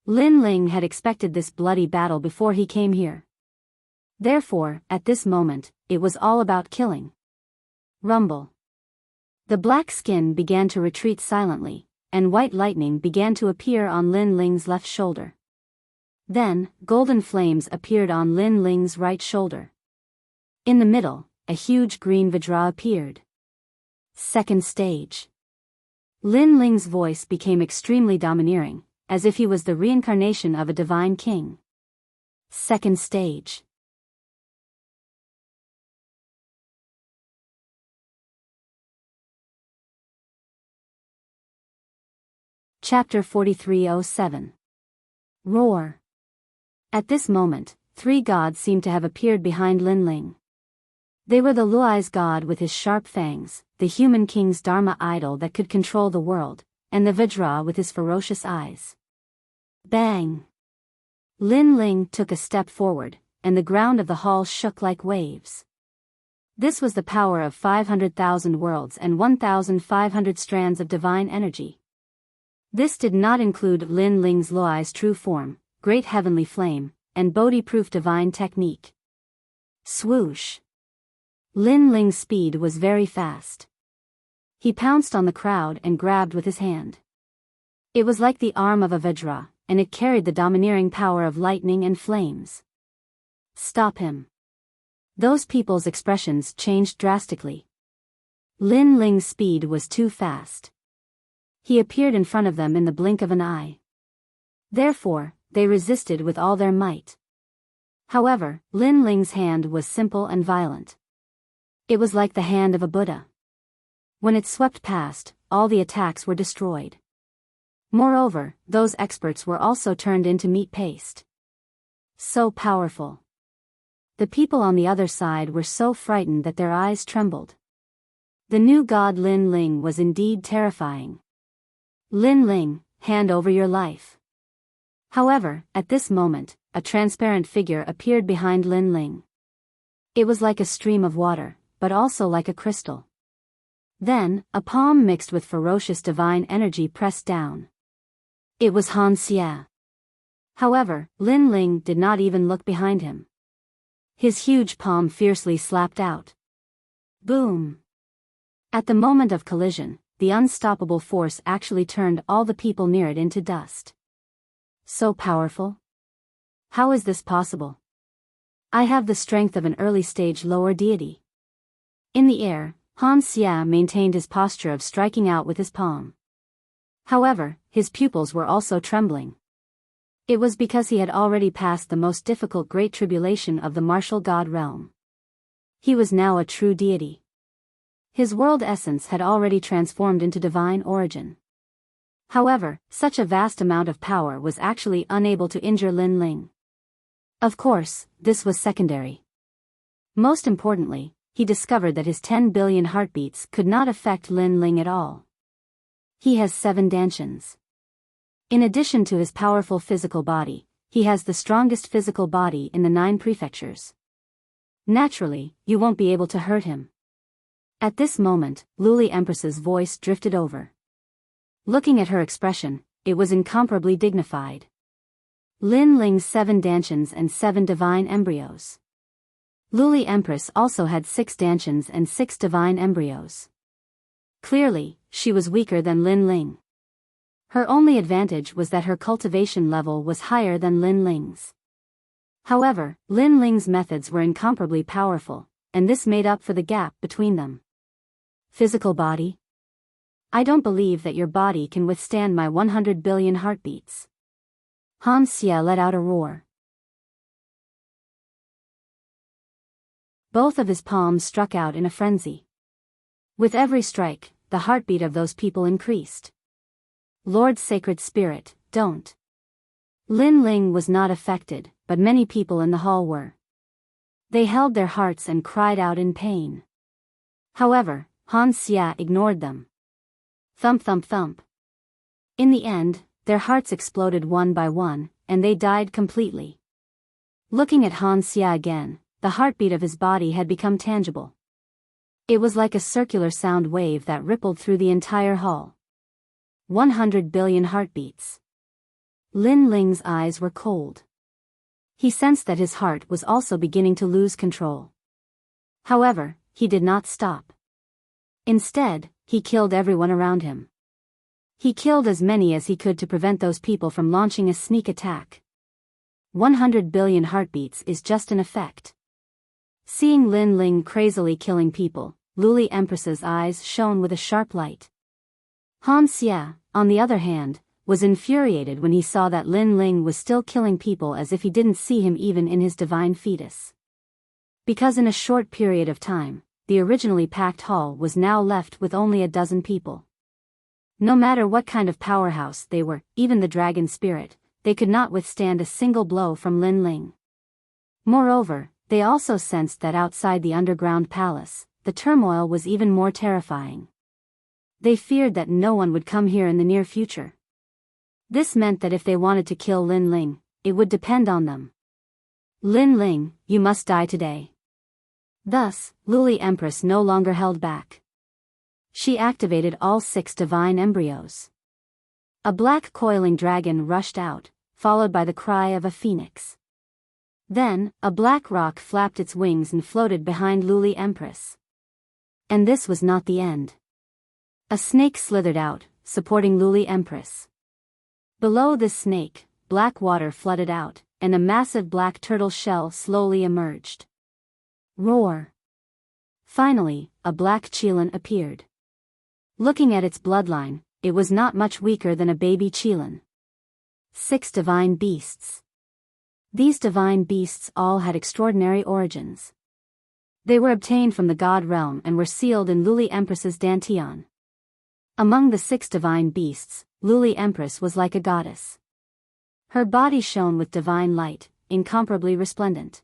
Lin Ling had expected this bloody battle before he came here. Therefore, at this moment, it was all about killing. Rumble. The black skin began to retreat silently, and white lightning began to appear on Lin Ling's left shoulder. Then, golden flames appeared on Lin Ling's right shoulder. In the middle, a huge green Vajra appeared. Second stage. Lin Ling's voice became extremely domineering, as if he was the reincarnation of a divine king. Second stage. Chapter 4307. Roar. At this moment, 3 gods seemed to have appeared behind Lin Ling. They were the Luai's god with his sharp fangs, the human king's Dharma idol that could control the world, and the Vajra with his ferocious eyes. Bang! Lin Ling took a step forward, and the ground of the hall shook like waves. This was the power of 500,000 worlds and 1,500 strands of divine energy. This did not include Lin Ling's Luai's true form, great heavenly flame, and Bodhi-proof divine technique. Swoosh! Lin Ling's speed was very fast. He pounced on the crowd and grabbed with his hand. It was like the arm of a Vajra, and it carried the domineering power of lightning and flames. Stop him. Those people's expressions changed drastically. Lin Ling's speed was too fast. He appeared in front of them in the blink of an eye. Therefore, they resisted with all their might. However, Lin Ling's hand was simple and violent. It was like the hand of a Buddha. When it swept past, all the attacks were destroyed. Moreover, those experts were also turned into meat paste. So powerful. The people on the other side were so frightened that their eyes trembled. The new god Lin Ling was indeed terrifying. Lin Ling, hand over your life. However, at this moment, a transparent figure appeared behind Lin Ling. It was like a stream of water, but also like a crystal. Then, a palm mixed with ferocious divine energy pressed down. It was Han Xia. However, Lin Ling did not even look behind him. His huge palm fiercely slapped out. Boom! At the moment of collision, the unstoppable force actually turned all the people near it into dust. So powerful? How is this possible? I have the strength of an early-stage lower deity. In the air, Han Xia maintained his posture of striking out with his palm. However, his pupils were also trembling. It was because he had already passed the most difficult great tribulation of the martial god realm. He was now a true deity. His world essence had already transformed into divine origin. However, such a vast amount of power was actually unable to injure Lin Ling. Of course, this was secondary. Most importantly, he discovered that his 10 billion heartbeats could not affect Lin Ling at all. He has 7 dantians. In addition to his powerful physical body, he has the strongest physical body in the 9 prefectures. Naturally, you won't be able to hurt him. At this moment, Luli Empress's voice drifted over. Looking at her expression, it was incomparably dignified. Lin Ling's 7 dantians and 7 divine embryos. Luli Empress also had 6 dantians and 6 divine embryos. Clearly, she was weaker than Lin Ling. Her only advantage was that her cultivation level was higher than Lin Ling's. However, Lin Ling's methods were incomparably powerful, and this made up for the gap between them. Physical body? I don't believe that your body can withstand my 100 billion heartbeats. Han Xia let out a roar. Both of his palms struck out in a frenzy. With every strike, the heartbeat of those people increased. Lord Sacred Spirit, don't. Lin Ling was not affected, but many people in the hall were. They held their hearts and cried out in pain. However, Han Xia ignored them. Thump thump thump. In the end, their hearts exploded one by one, and they died completely. Looking at Han Xia again, the heartbeat of his body had become tangible. It was like a circular sound wave that rippled through the entire hall. 100 billion heartbeats. Lin Ling's eyes were cold. He sensed that his heart was also beginning to lose control. However, he did not stop. Instead, he killed everyone around him. He killed as many as he could to prevent those people from launching a sneak attack. 100 billion heartbeats is just an effect. Seeing Lin Ling crazily killing people, Luli Empress's eyes shone with a sharp light. Han Xia, on the other hand, was infuriated when he saw that Lin Ling was still killing people as if he didn't see him even in his divine fetus. Because in a short period of time, the originally packed hall was now left with only a dozen people. No matter what kind of powerhouse they were, even the dragon spirit, they could not withstand a single blow from Lin Ling. Moreover, they also sensed that outside the underground palace, the turmoil was even more terrifying. They feared that no one would come here in the near future. This meant that if they wanted to kill Lin Ling, it would depend on them. Lin Ling, you must die today. Thus, Luli Empress no longer held back. She activated all 6 divine embryos. A black coiling dragon rushed out, followed by the cry of a phoenix. Then, a black rock flapped its wings and floated behind Luli Empress. And this was not the end. A snake slithered out, supporting Luli Empress. Below this snake, black water flooded out, and a massive black turtle shell slowly emerged. Roar! Finally, a black Qilin appeared. Looking at its bloodline, it was not much weaker than a baby Qilin. 6 divine beasts. These divine beasts all had extraordinary origins. They were obtained from the god realm and were sealed in Luli Empress's dantian. Among the 6 divine beasts, Luli Empress was like a goddess. Her body shone with divine light, incomparably resplendent.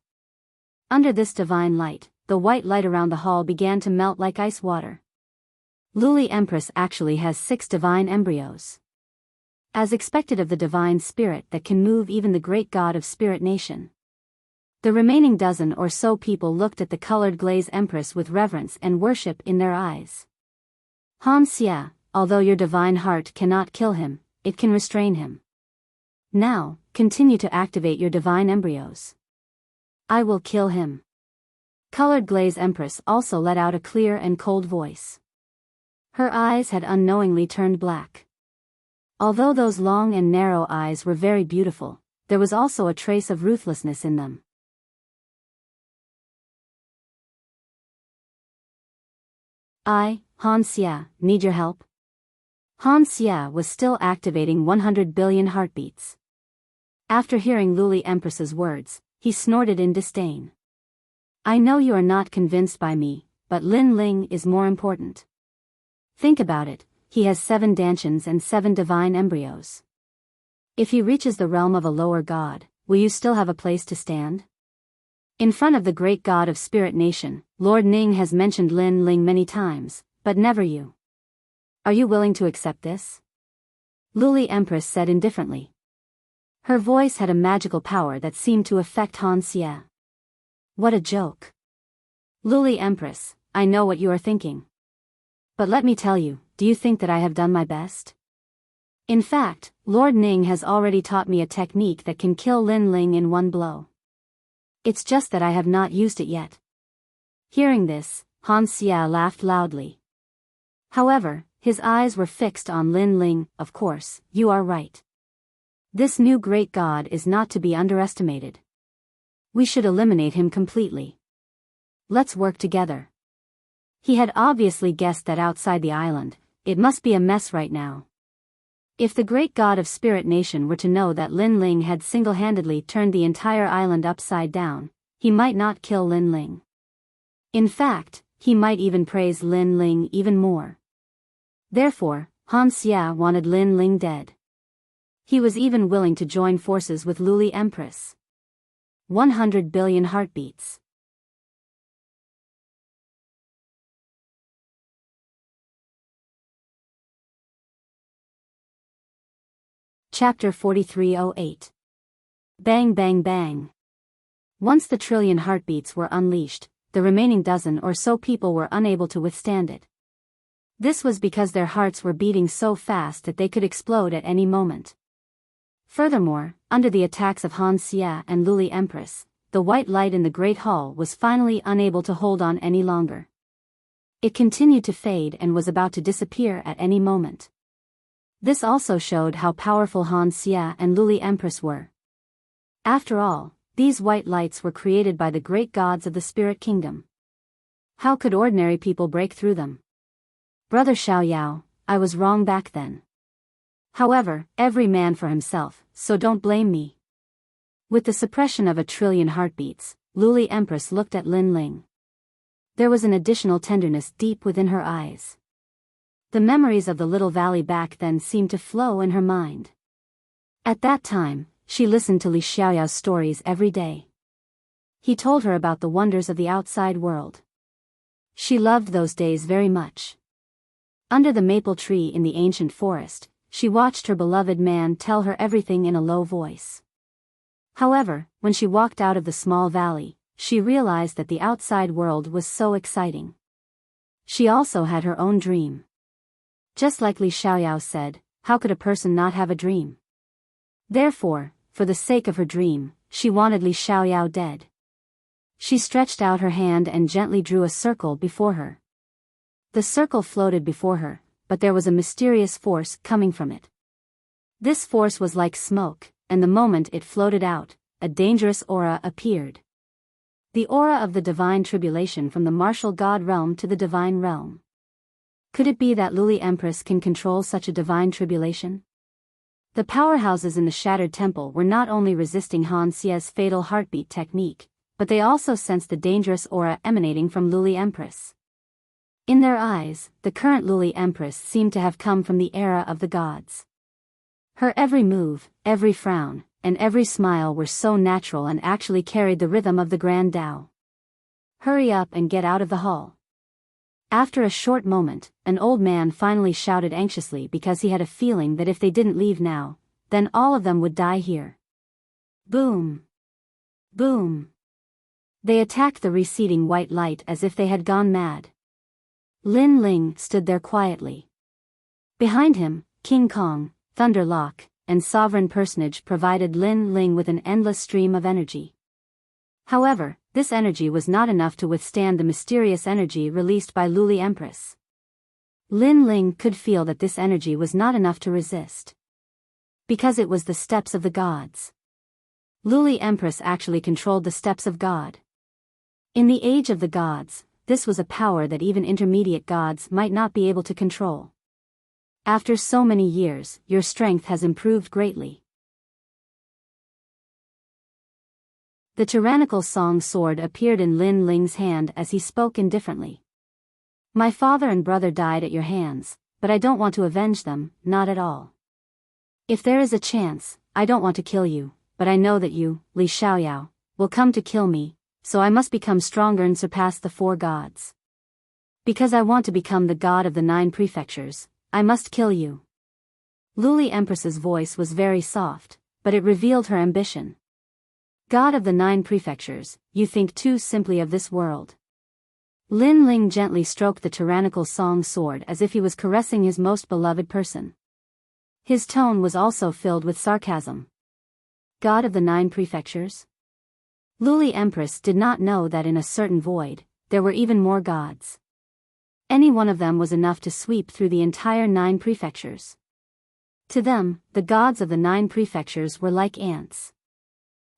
Under this divine light, the white light around the hall began to melt like ice water. Luli Empress actually has 6 divine embryos. As expected of the divine spirit that can move even the great god of Spirit Nation. The remaining dozen or so people looked at the colored glaze empress with reverence and worship in their eyes. Han Xia, although your divine heart cannot kill him, it can restrain him. Now, continue to activate your divine embryos. I will kill him. Colored glaze empress also let out a clear and cold voice. Her eyes had unknowingly turned black. Although those long and narrow eyes were very beautiful, there was also a trace of ruthlessness in them. I, Han Xia, need your help? Han Xia was still activating 100 billion heartbeats. After hearing Luli Empress's words, he snorted in disdain. I know you are not convinced by me, but Lin Ling is more important. Think about it, he has 7 dantians and 7 divine embryos. If he reaches the realm of a lower god, will you still have a place to stand? In front of the great god of Spirit Nation, Lord Ning has mentioned Lin Ling many times, but never you. Are you willing to accept this? Luli Empress said indifferently. Her voice had a magical power that seemed to affect Han Xia. What a joke. Luli Empress, I know what you are thinking. But let me tell you, do you think that I have done my best? In fact, Lord Ning has already taught me a technique that can kill Lin Ling in one blow. It's just that I have not used it yet. Hearing this, Han Xia laughed loudly. However, his eyes were fixed on Lin Ling. Of course, you are right. This new great god is not to be underestimated. We should eliminate him completely. Let's work together. He had obviously guessed that outside the island, it must be a mess right now. If the great god of Spirit Nation were to know that Lin Ling had single-handedly turned the entire island upside down, he might not kill Lin Ling. In fact, he might even praise Lin Ling even more. Therefore, Han Xia wanted Lin Ling dead. He was even willing to join forces with Luli Empress. 100 billion heartbeats. Chapter 4308. Bang bang bang. Once the trillion heartbeats were unleashed, the remaining dozen or so people were unable to withstand it. This was because their hearts were beating so fast that they could explode at any moment. Furthermore, under the attacks of Han Xie and Luli Empress, the white light in the Great Hall was finally unable to hold on any longer. It continued to fade and was about to disappear at any moment. This also showed how powerful Han Xie and Luli Empress were. After all, these white lights were created by the great gods of the Spirit Kingdom. How could ordinary people break through them? Brother Xiaoyao, I was wrong back then. However, every man for himself, so don't blame me. With the suppression of 1,000,000,000,000 heartbeats, Luli Empress looked at Lin Ling. There was an additional tenderness deep within her eyes. The memories of the little valley back then seemed to flow in her mind. At that time, she listened to Li Xiaoyao's stories every day. He told her about the wonders of the outside world. She loved those days very much. Under the maple tree in the ancient forest, she watched her beloved man tell her everything in a low voice. However, when she walked out of the small valley, she realized that the outside world was so exciting. She also had her own dream. Just like Li Xiaoyao said, how could a person not have a dream? Therefore, for the sake of her dream, she wanted Li Xiaoyao dead. She stretched out her hand and gently drew a circle before her. The circle floated before her, but there was a mysterious force coming from it. This force was like smoke, and the moment it floated out, a dangerous aura appeared. The aura of the divine tribulation from the martial god realm to the divine realm. Could it be that Luli Empress can control such a divine tribulation? The powerhouses in the shattered temple were not only resisting Han Xie's fatal heartbeat technique, but they also sensed the dangerous aura emanating from Luli Empress. In their eyes, the current Luli Empress seemed to have come from the era of the gods. Her every move, every frown, and every smile were so natural and actually carried the rhythm of the Grand Tao. Hurry up and get out of the hall. After a short moment, an old man finally shouted anxiously because he had a feeling that if they didn't leave now, then all of them would die here. Boom! Boom! They attacked the receding white light as if they had gone mad. Lin Ling stood there quietly. Behind him, King Kong, Thunder Lock, and Sovereign Personage provided Lin Ling with an endless stream of energy. However, this energy was not enough to withstand the mysterious energy released by Luli Empress. Lin Ling could feel that this energy was not enough to resist. Because it was the steps of the gods. Luli Empress actually controlled the steps of God. In the age of the gods, this was a power that even intermediate gods might not be able to control. After so many years, your strength has improved greatly. The tyrannical song sword appeared in Lin Ling's hand as he spoke indifferently. My father and brother died at your hands, but I don't want to avenge them, not at all. If there is a chance, I don't want to kill you, but I know that you, Li Xiaoyao, will come to kill me, so I must become stronger and surpass the 4 gods. Because I want to become the god of the 9 prefectures, I must kill you. Luli Empress's voice was very soft, but it revealed her ambition. God of the 9 prefectures, you think too simply of this world. Lin Ling gently stroked the tyrannical song sword as if he was caressing his most beloved person. His tone was also filled with sarcasm. God of the 9 prefectures? Luli Empress did not know that in a certain void, there were even more gods. Any one of them was enough to sweep through the entire 9 prefectures. To them, the gods of the 9 prefectures were like ants.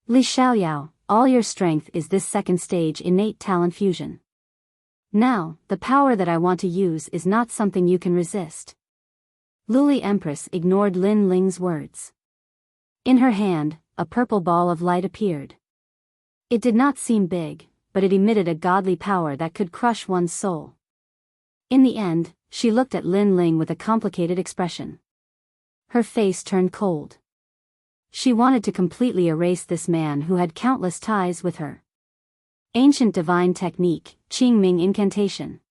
Li Xiaoyao, all your strength is this second stage innate talent fusion. Now, the power that I want to use is not something you can resist. Luli Empress ignored Lin Ling's words. In her hand, a purple ball of light appeared. It did not seem big, but it emitted a godly power that could crush one's soul. In the end, she looked at Lin Ling with a complicated expression. Her face turned cold. She wanted to completely erase this man who had countless ties with her. Ancient divine technique, Qingming incantation.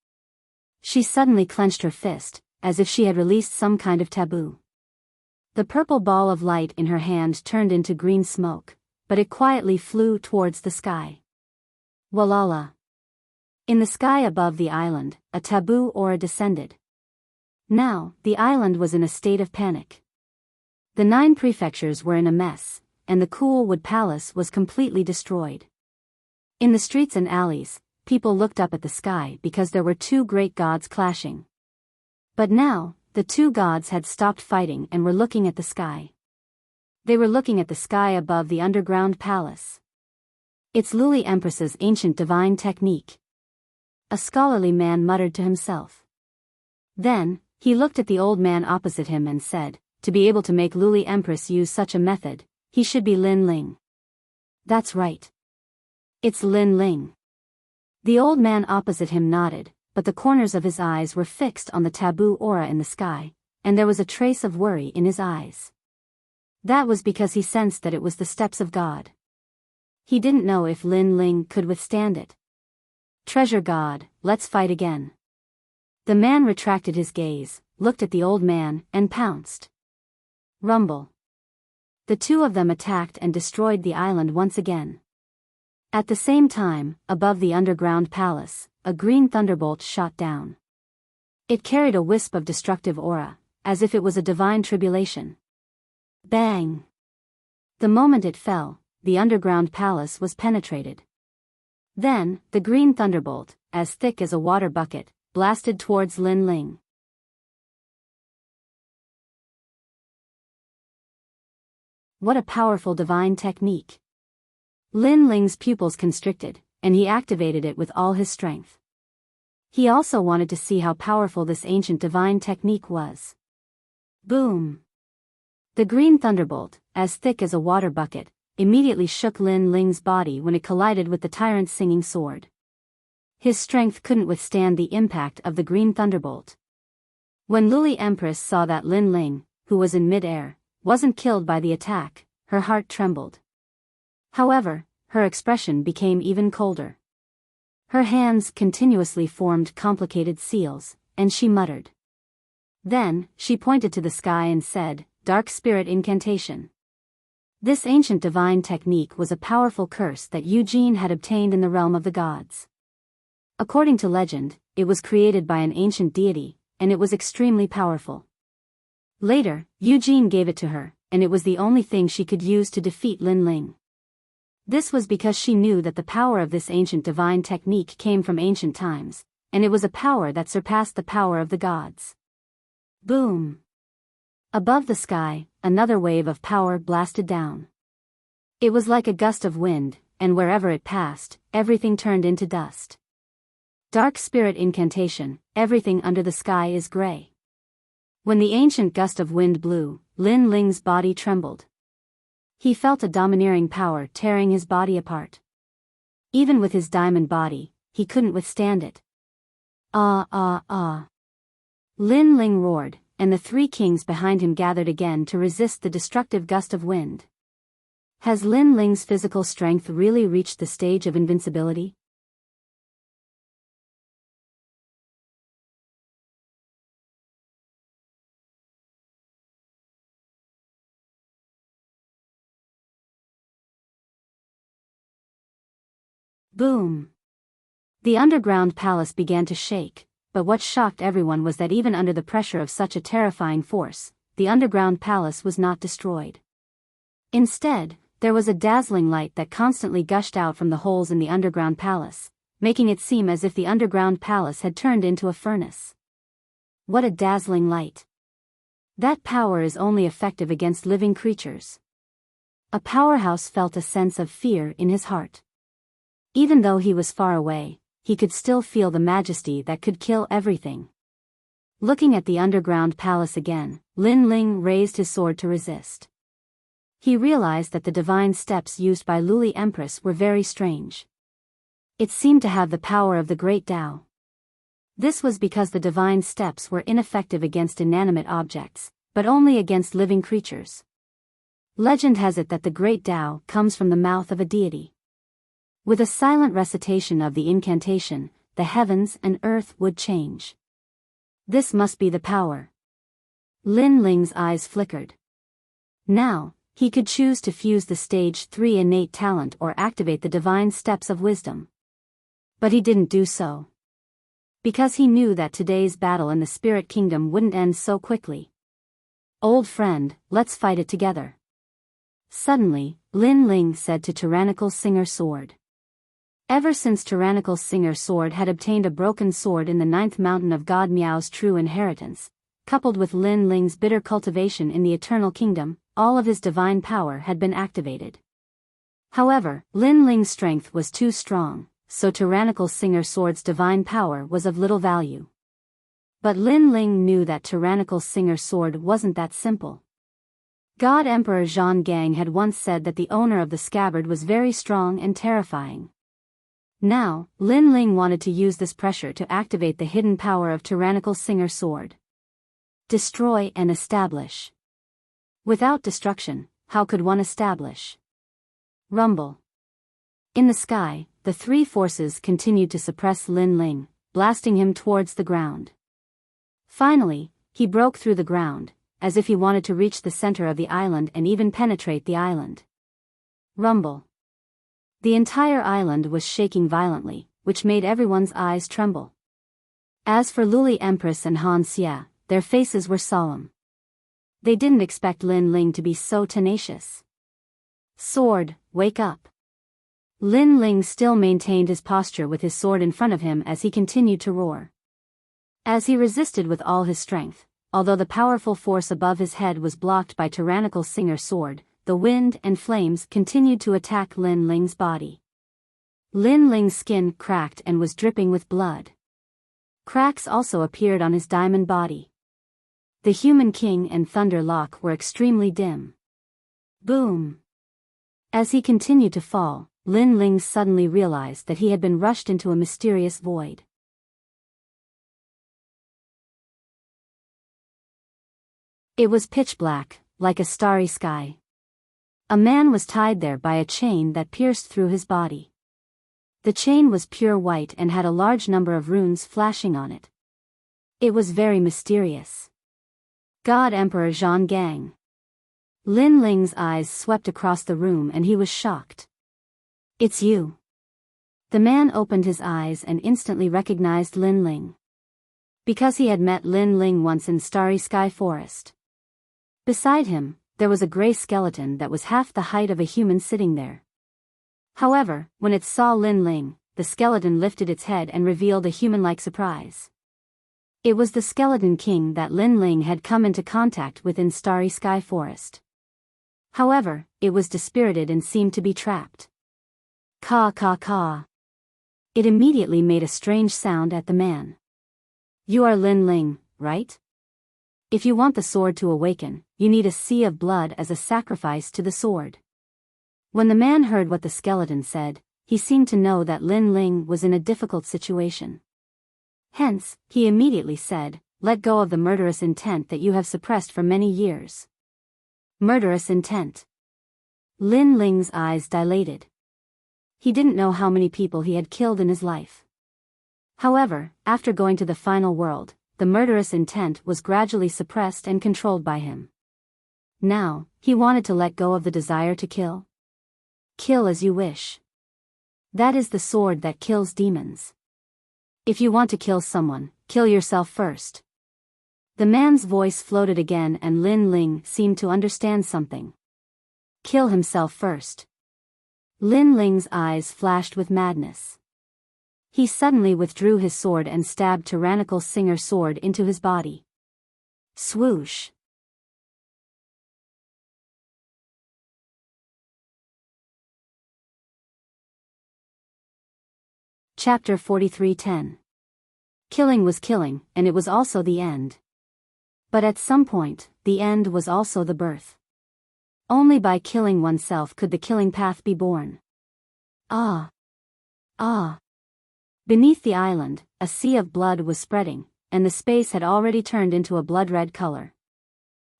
She suddenly clenched her fist, as if she had released some kind of taboo. The purple ball of light in her hand turned into green smoke, but it quietly flew towards the sky. Walala. In the sky above the island, a taboo aura descended. Now, the island was in a state of panic. The 9 prefectures were in a mess, and the cool wood palace was completely destroyed. In the streets and alleys, people looked up at the sky because there were 2 great gods clashing. But now, the 2 gods had stopped fighting and were looking at the sky. They were looking at the sky above the underground palace. It's Luli Empress's ancient divine technique. A scholarly man muttered to himself. Then, he looked at the old man opposite him and said, to be able to make Luli Empress use such a method, he should be Lin Ling. That's right. It's Lin Ling. The old man opposite him nodded, but the corners of his eyes were fixed on the taboo aura in the sky, and there was a trace of worry in his eyes. That was because he sensed that it was the steps of God. He didn't know if Lin Ling could withstand it. Treasure God, let's fight again. The man retracted his gaze, looked at the old man, and pounced. Rumble. The 2 of them attacked and destroyed the island once again. At the same time, above the underground palace, a green thunderbolt shot down. It carried a wisp of destructive aura, as if it was a divine tribulation. Bang! The moment it fell, the underground palace was penetrated. Then, the green thunderbolt, as thick as a water bucket, blasted towards Lin Ling. What a powerful divine technique! Lin Ling's pupils constricted, and he activated it with all his strength. He also wanted to see how powerful this ancient divine technique was. Boom! The green thunderbolt, as thick as a water bucket, immediately shook Lin Ling's body when it collided with the tyrant's singing sword. His strength couldn't withstand the impact of the green thunderbolt. When Luli Empress saw that Lin Ling, who was in mid-air, wasn't killed by the attack, her heart trembled. However, her expression became even colder. Her hands continuously formed complicated seals, and she muttered. Then, she pointed to the sky and said, "Dark Spirit Incantation." This ancient divine technique was a powerful curse that Eugene had obtained in the realm of the gods. According to legend, it was created by an ancient deity, and it was extremely powerful. Later, Eugene gave it to her, and it was the only thing she could use to defeat Lin Ling. This was because she knew that the power of this ancient divine technique came from ancient times, and it was a power that surpassed the power of the gods. Boom! Above the sky, another wave of power blasted down. It was like a gust of wind, and wherever it passed, everything turned into dust. Dark Spirit Incantation, everything under the sky is gray. When the ancient gust of wind blew, Lin Ling's body trembled. He felt a domineering power tearing his body apart. Even with his diamond body, he couldn't withstand it. Ah ah ah. Lin Ling roared, and the 3 kings behind him gathered again to resist the destructive gust of wind. Has Lin Ling's physical strength really reached the stage of invincibility? Boom! The underground palace began to shake, but what shocked everyone was that even under the pressure of such a terrifying force, the underground palace was not destroyed. Instead, there was a dazzling light that constantly gushed out from the holes in the underground palace, making it seem as if the underground palace had turned into a furnace. What a dazzling light! That power is only effective against living creatures. A powerhouse felt a sense of fear in his heart. Even though he was far away, he could still feel the majesty that could kill everything. Looking at the underground palace again, Lin Ling raised his sword to resist. He realized that the divine steps used by Luli Empress were very strange. It seemed to have the power of the great Tao. This was because the divine steps were ineffective against inanimate objects, but only against living creatures. Legend has it that the great Tao comes from the mouth of a deity. With a silent recitation of the incantation, the heavens and earth would change. This must be the power. Lin Ling's eyes flickered. Now, he could choose to fuse the stage 3 innate talent or activate the divine steps of wisdom. But he didn't do so. Because he knew that today's battle in the spirit kingdom wouldn't end so quickly. Old friend, let's fight it together. Suddenly, Lin Ling said to Tyrannical Singer Sword. Ever since Tyrannical Singer Sword had obtained a broken sword in the 9th mountain of God Miao's true inheritance, coupled with Lin Ling's bitter cultivation in the Eternal Kingdom, all of his divine power had been activated. However, Lin Ling's strength was too strong, so Tyrannical Singer Sword's divine power was of little value. But Lin Ling knew that Tyrannical Singer Sword wasn't that simple. God Emperor Zhang Gang had once said that the owner of the scabbard was very strong and terrifying. Now, Lin Ling wanted to use this pressure to activate the hidden power of Tyrannical Singer Sword. Destroy and establish. Without destruction, how could one establish? Rumble. In the sky, the three forces continued to suppress Lin Ling, blasting him towards the ground. Finally, he broke through the ground, as if he wanted to reach the center of the island and even penetrate the island. Rumble. The entire island was shaking violently, which made everyone's eyes tremble. As for Luli Empress and Han Xia, their faces were solemn. They didn't expect Lin Ling to be so tenacious. Sword, wake up. Lin Ling still maintained his posture with his sword in front of him as he continued to roar. As he resisted with all his strength, although the powerful force above his head was blocked by Tyrannical Singer Sword, the wind and flames continued to attack Lin Ling's body. Lin Ling's skin cracked and was dripping with blood. Cracks also appeared on his diamond body. The Human King and Thunder Lock were extremely dim. Boom! As he continued to fall, Lin Ling suddenly realized that he had been rushed into a mysterious void. It was pitch black, like a starry sky. A man was tied there by a chain that pierced through his body. The chain was pure white and had a large number of runes flashing on it. It was very mysterious. God Emperor Zhang Gang. Lin Ling's eyes swept across the room and he was shocked. It's you. The man opened his eyes and instantly recognized Lin Ling. Because he had met Lin Ling once in Starry Sky Forest. Beside him, there was a gray skeleton that was half the height of a human sitting there. However, when it saw Lin Ling, the skeleton lifted its head and revealed a human-like surprise. It was the Skeleton King that Lin Ling had come into contact with in Starry Sky Forest. However, it was dispirited and seemed to be trapped. Caw caw caw. It immediately made a strange sound at the man. You are Lin Ling, right? If you want the sword to awaken, you need a sea of blood as a sacrifice to the sword. When the man heard what the skeleton said, he seemed to know that Lin Ling was in a difficult situation. Hence, he immediately said, let go of the murderous intent that you have suppressed for many years. Murderous intent. Lin Ling's eyes dilated. He didn't know how many people he had killed in his life. However, after going to the final world, the murderous intent was gradually suppressed and controlled by him. Now, he wanted to let go of the desire to kill. Kill as you wish. That is the sword that kills demons. If you want to kill someone, kill yourself first. The man's voice floated again and Lin Ling seemed to understand something. Kill himself first. Lin Ling's eyes flashed with madness. He suddenly withdrew his sword and stabbed Tyrannical Singer Sword into his body. Swoosh. Chapter 43:10. Killing was killing, and it was also the end. But at some point, the end was also the birth. Only by killing oneself could the killing path be born. Ah! Ah! Beneath the island, a sea of blood was spreading, and the space had already turned into a blood-red color.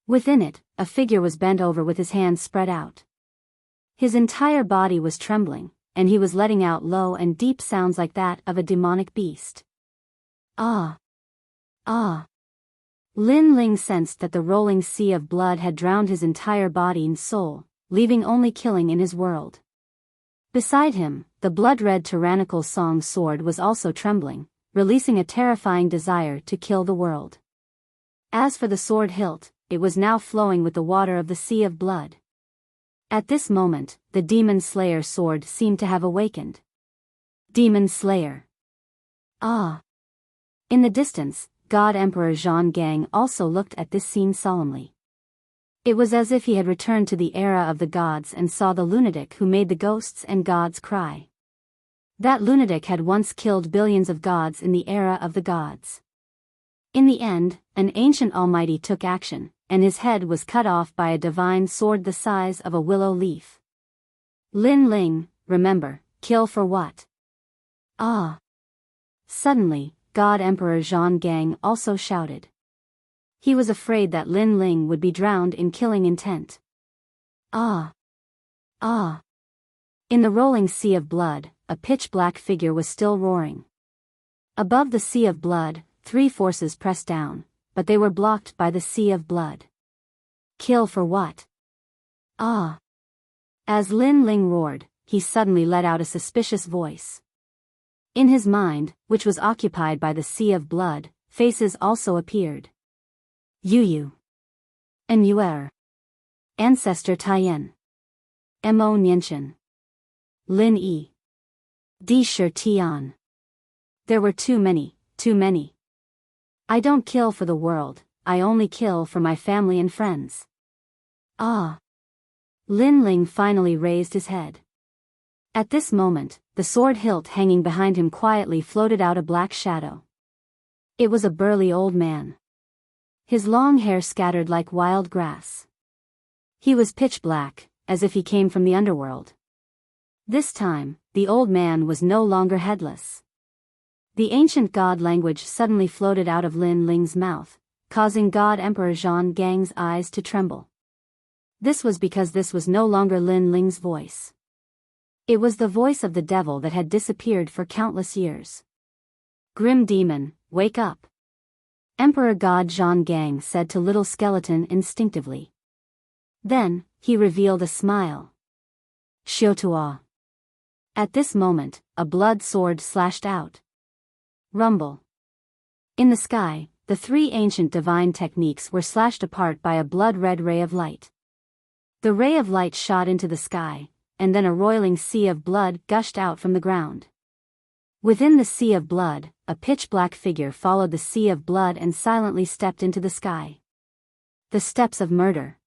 Within it, a figure was bent over with his hands spread out. His entire body was trembling, and he was letting out low and deep sounds like that of a demonic beast. Ah! Ah! Lin Ling sensed that the rolling sea of blood had drowned his entire body and soul, leaving only killing in his world. Beside him, the blood-red tyrannical song sword was also trembling, releasing a terrifying desire to kill the world. As for the sword hilt, it was now flowing with the water of the Sea of Blood. At this moment, the Demon Slayer sword seemed to have awakened. Demon Slayer. Ah! In the distance, God Emperor Zhang Gang also looked at this scene solemnly. It was as if he had returned to the era of the gods and saw the lunatic who made the ghosts and gods cry. That lunatic had once killed billions of gods in the era of the gods. In the end, an ancient almighty took action, and his head was cut off by a divine sword the size of a willow leaf. Lin Ling, remember, kill for what? Ah! Suddenly, God Emperor Zhang Gang also shouted. He was afraid that Lin Ling would be drowned in killing intent. Ah! Ah! In the rolling sea of blood, a pitch-black figure was still roaring. Above the sea of blood, 3 forces pressed down, but they were blocked by the sea of blood. Kill for what? Ah! As Lin Ling roared, he suddenly let out a suspicious voice. In his mind, which was occupied by the sea of blood, faces also appeared. Yu. And Yuer. Ancestor Taiyan. Mo Nianchen. Lin Yi. Di Shi Tian. There were too many. I don't kill for the world, I only kill for my family and friends. Ah! Lin Ling finally raised his head. At this moment, the sword hilt hanging behind him quietly floated out a black shadow. It was a burly old man. His long hair scattered like wild grass. He was pitch black, as if he came from the underworld. This time, the old man was no longer headless. The ancient god language suddenly floated out of Lin Ling's mouth, causing God Emperor Zhang Gang's eyes to tremble. This was because this was no longer Lin Ling's voice. It was the voice of the devil that had disappeared for countless years. Grim demon, wake up! Emperor God Zhang Gang said to Little Skeleton instinctively. Then, he revealed a smile. Xiutua. At this moment, a blood sword slashed out. Rumble. In the sky, the 3 ancient divine techniques were slashed apart by a blood-red ray of light. The ray of light shot into the sky, and then a roiling sea of blood gushed out from the ground. Within the sea of blood, a pitch-black figure followed the sea of blood and silently stepped into the sky. The steps of murder.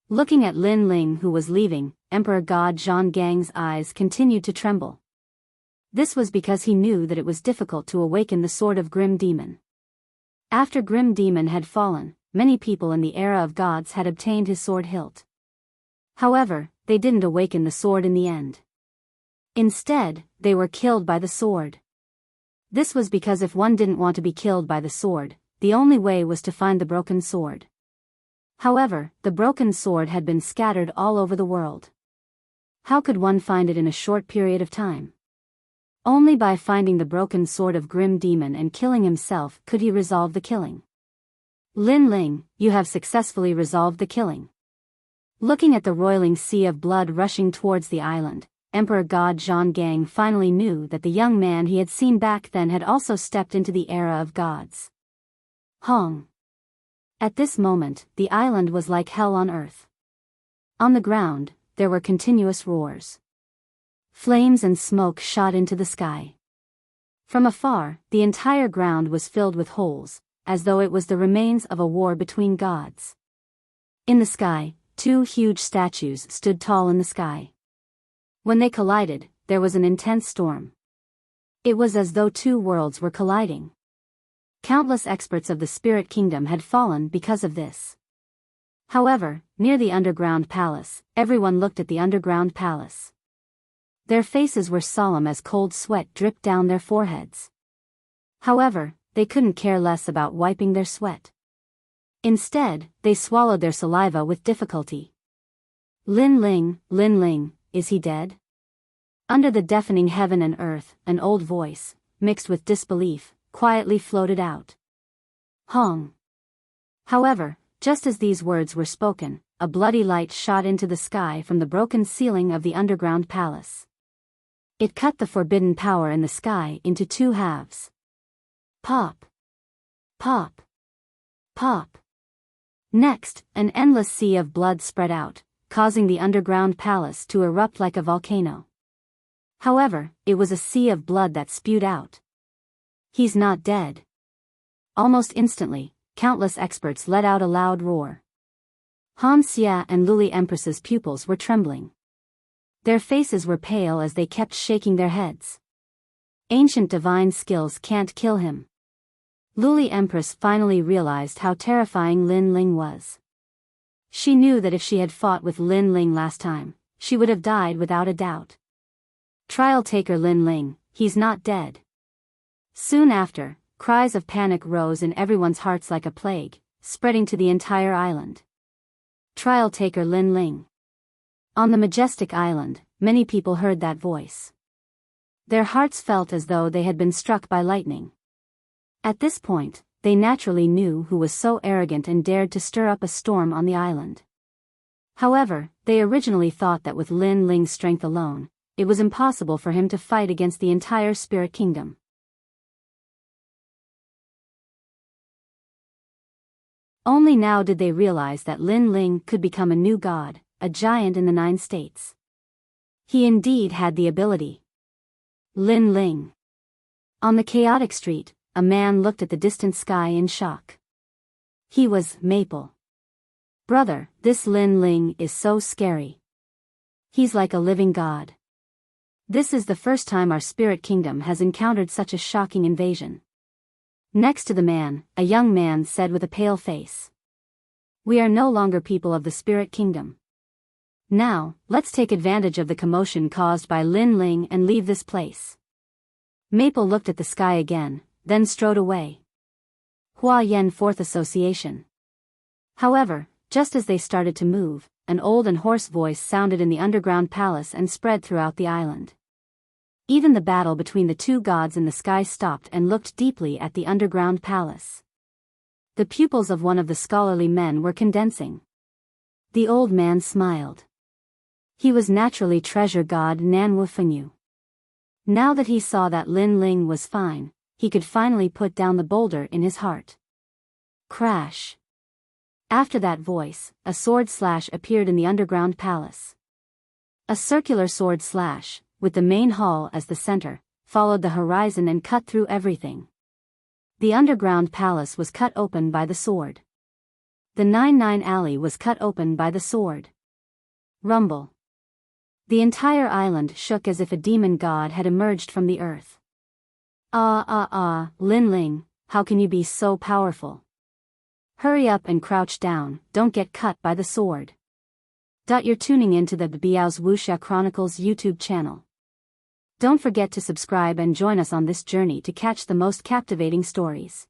Looking at Lin Ling who was leaving, Emperor God Zhang Gang's eyes continued to tremble. This was because he knew that it was difficult to awaken the sword of Grim Demon. After Grim Demon had fallen, many people in the era of gods had obtained his sword hilt. However, they didn't awaken the sword in the end. Instead, they were killed by the sword. This was because if one didn't want to be killed by the sword, the only way was to find the broken sword. However, the broken sword had been scattered all over the world. How could one find it in a short period of time? Only by finding the broken sword of Grim Demon and killing himself could he resolve the killing. Lin Ling, you have successfully resolved the killing. Looking at the roiling sea of blood rushing towards the island, Emperor God Zhang Gang finally knew that the young man he had seen back then had also stepped into the era of gods. Hong. At this moment, the island was like hell on earth. On the ground, there were continuous roars. Flames and smoke shot into the sky. From afar, the entire ground was filled with holes, as though it was the remains of a war between gods. In the sky, 2 huge statues stood tall in the sky. When they collided, there was an intense storm. It was as though 2 worlds were colliding. Countless experts of the spirit kingdom had fallen because of this. However, near the underground palace, everyone looked at the underground palace. Their faces were solemn as cold sweat dripped down their foreheads. However, they couldn't care less about wiping their sweat. Instead, they swallowed their saliva with difficulty. Lin Ling, is he dead? Under the deafening heaven and earth, an old voice, mixed with disbelief, quietly floated out. Hong. However, just as these words were spoken, a bloody light shot into the sky from the broken ceiling of the underground palace. It cut the forbidden power in the sky into 2 halves. Pop. Pop. Pop. Next, an endless sea of blood spread out, causing the underground palace to erupt like a volcano. However, it was a sea of blood that spewed out. He's not dead. Almost instantly, countless experts let out a loud roar. Han Xia and Luli Empress's pupils were trembling. Their faces were pale as they kept shaking their heads. Ancient divine skills can't kill him. Luli Empress finally realized how terrifying Lin Ling was. She knew that if she had fought with Lin Ling last time, she would have died without a doubt. Trial taker Lin Ling, he's not dead. Soon after, cries of panic rose in everyone's hearts like a plague, spreading to the entire island. Trial taker Lin Ling. On the majestic island, many people heard that voice. Their hearts felt as though they had been struck by lightning. At this point, they naturally knew who was so arrogant and dared to stir up a storm on the island. However, they originally thought that with Lin Ling's strength alone, it was impossible for him to fight against the entire spirit kingdom. Only now did they realize that Lin Ling could become a new god, a giant in the 9 states. He indeed had the ability. Lin Ling. On the chaotic street, a man looked at the distant sky in shock. He was Maple. Brother, this Lin Ling is so scary. He's like a living god. This is the first time our spirit kingdom has encountered such a shocking invasion. Next to the man, a young man said with a pale face. We are no longer people of the spirit kingdom. Now, let's take advantage of the commotion caused by Lin Ling and leave this place. Maple looked at the sky again, then strode away. Hua Yen 4th Association. However, just as they started to move, an old and hoarse voice sounded in the underground palace and spread throughout the island. Even the battle between the 2 gods in the sky stopped and looked deeply at the underground palace. The pupils of one of the scholarly men were condensing. The old man smiled. He was naturally treasure god Nanwu Fengyu. Now that he saw that Lin Ling was fine, he could finally put down the boulder in his heart. Crash. After that voice, a sword slash appeared in the underground palace. A circular sword slash, with the main hall as the center, followed the horizon and cut through everything. The underground palace was cut open by the sword. The 99 alley was cut open by the sword. Rumble. The entire island shook as if a demon god had emerged from the earth. Lin Ling, how can you be so powerful? Hurry up and crouch down, don't get cut by the sword. You're tuning into the Biyao's Wuxia Chronicles YouTube channel. Don't forget to subscribe and join us on this journey to catch the most captivating stories.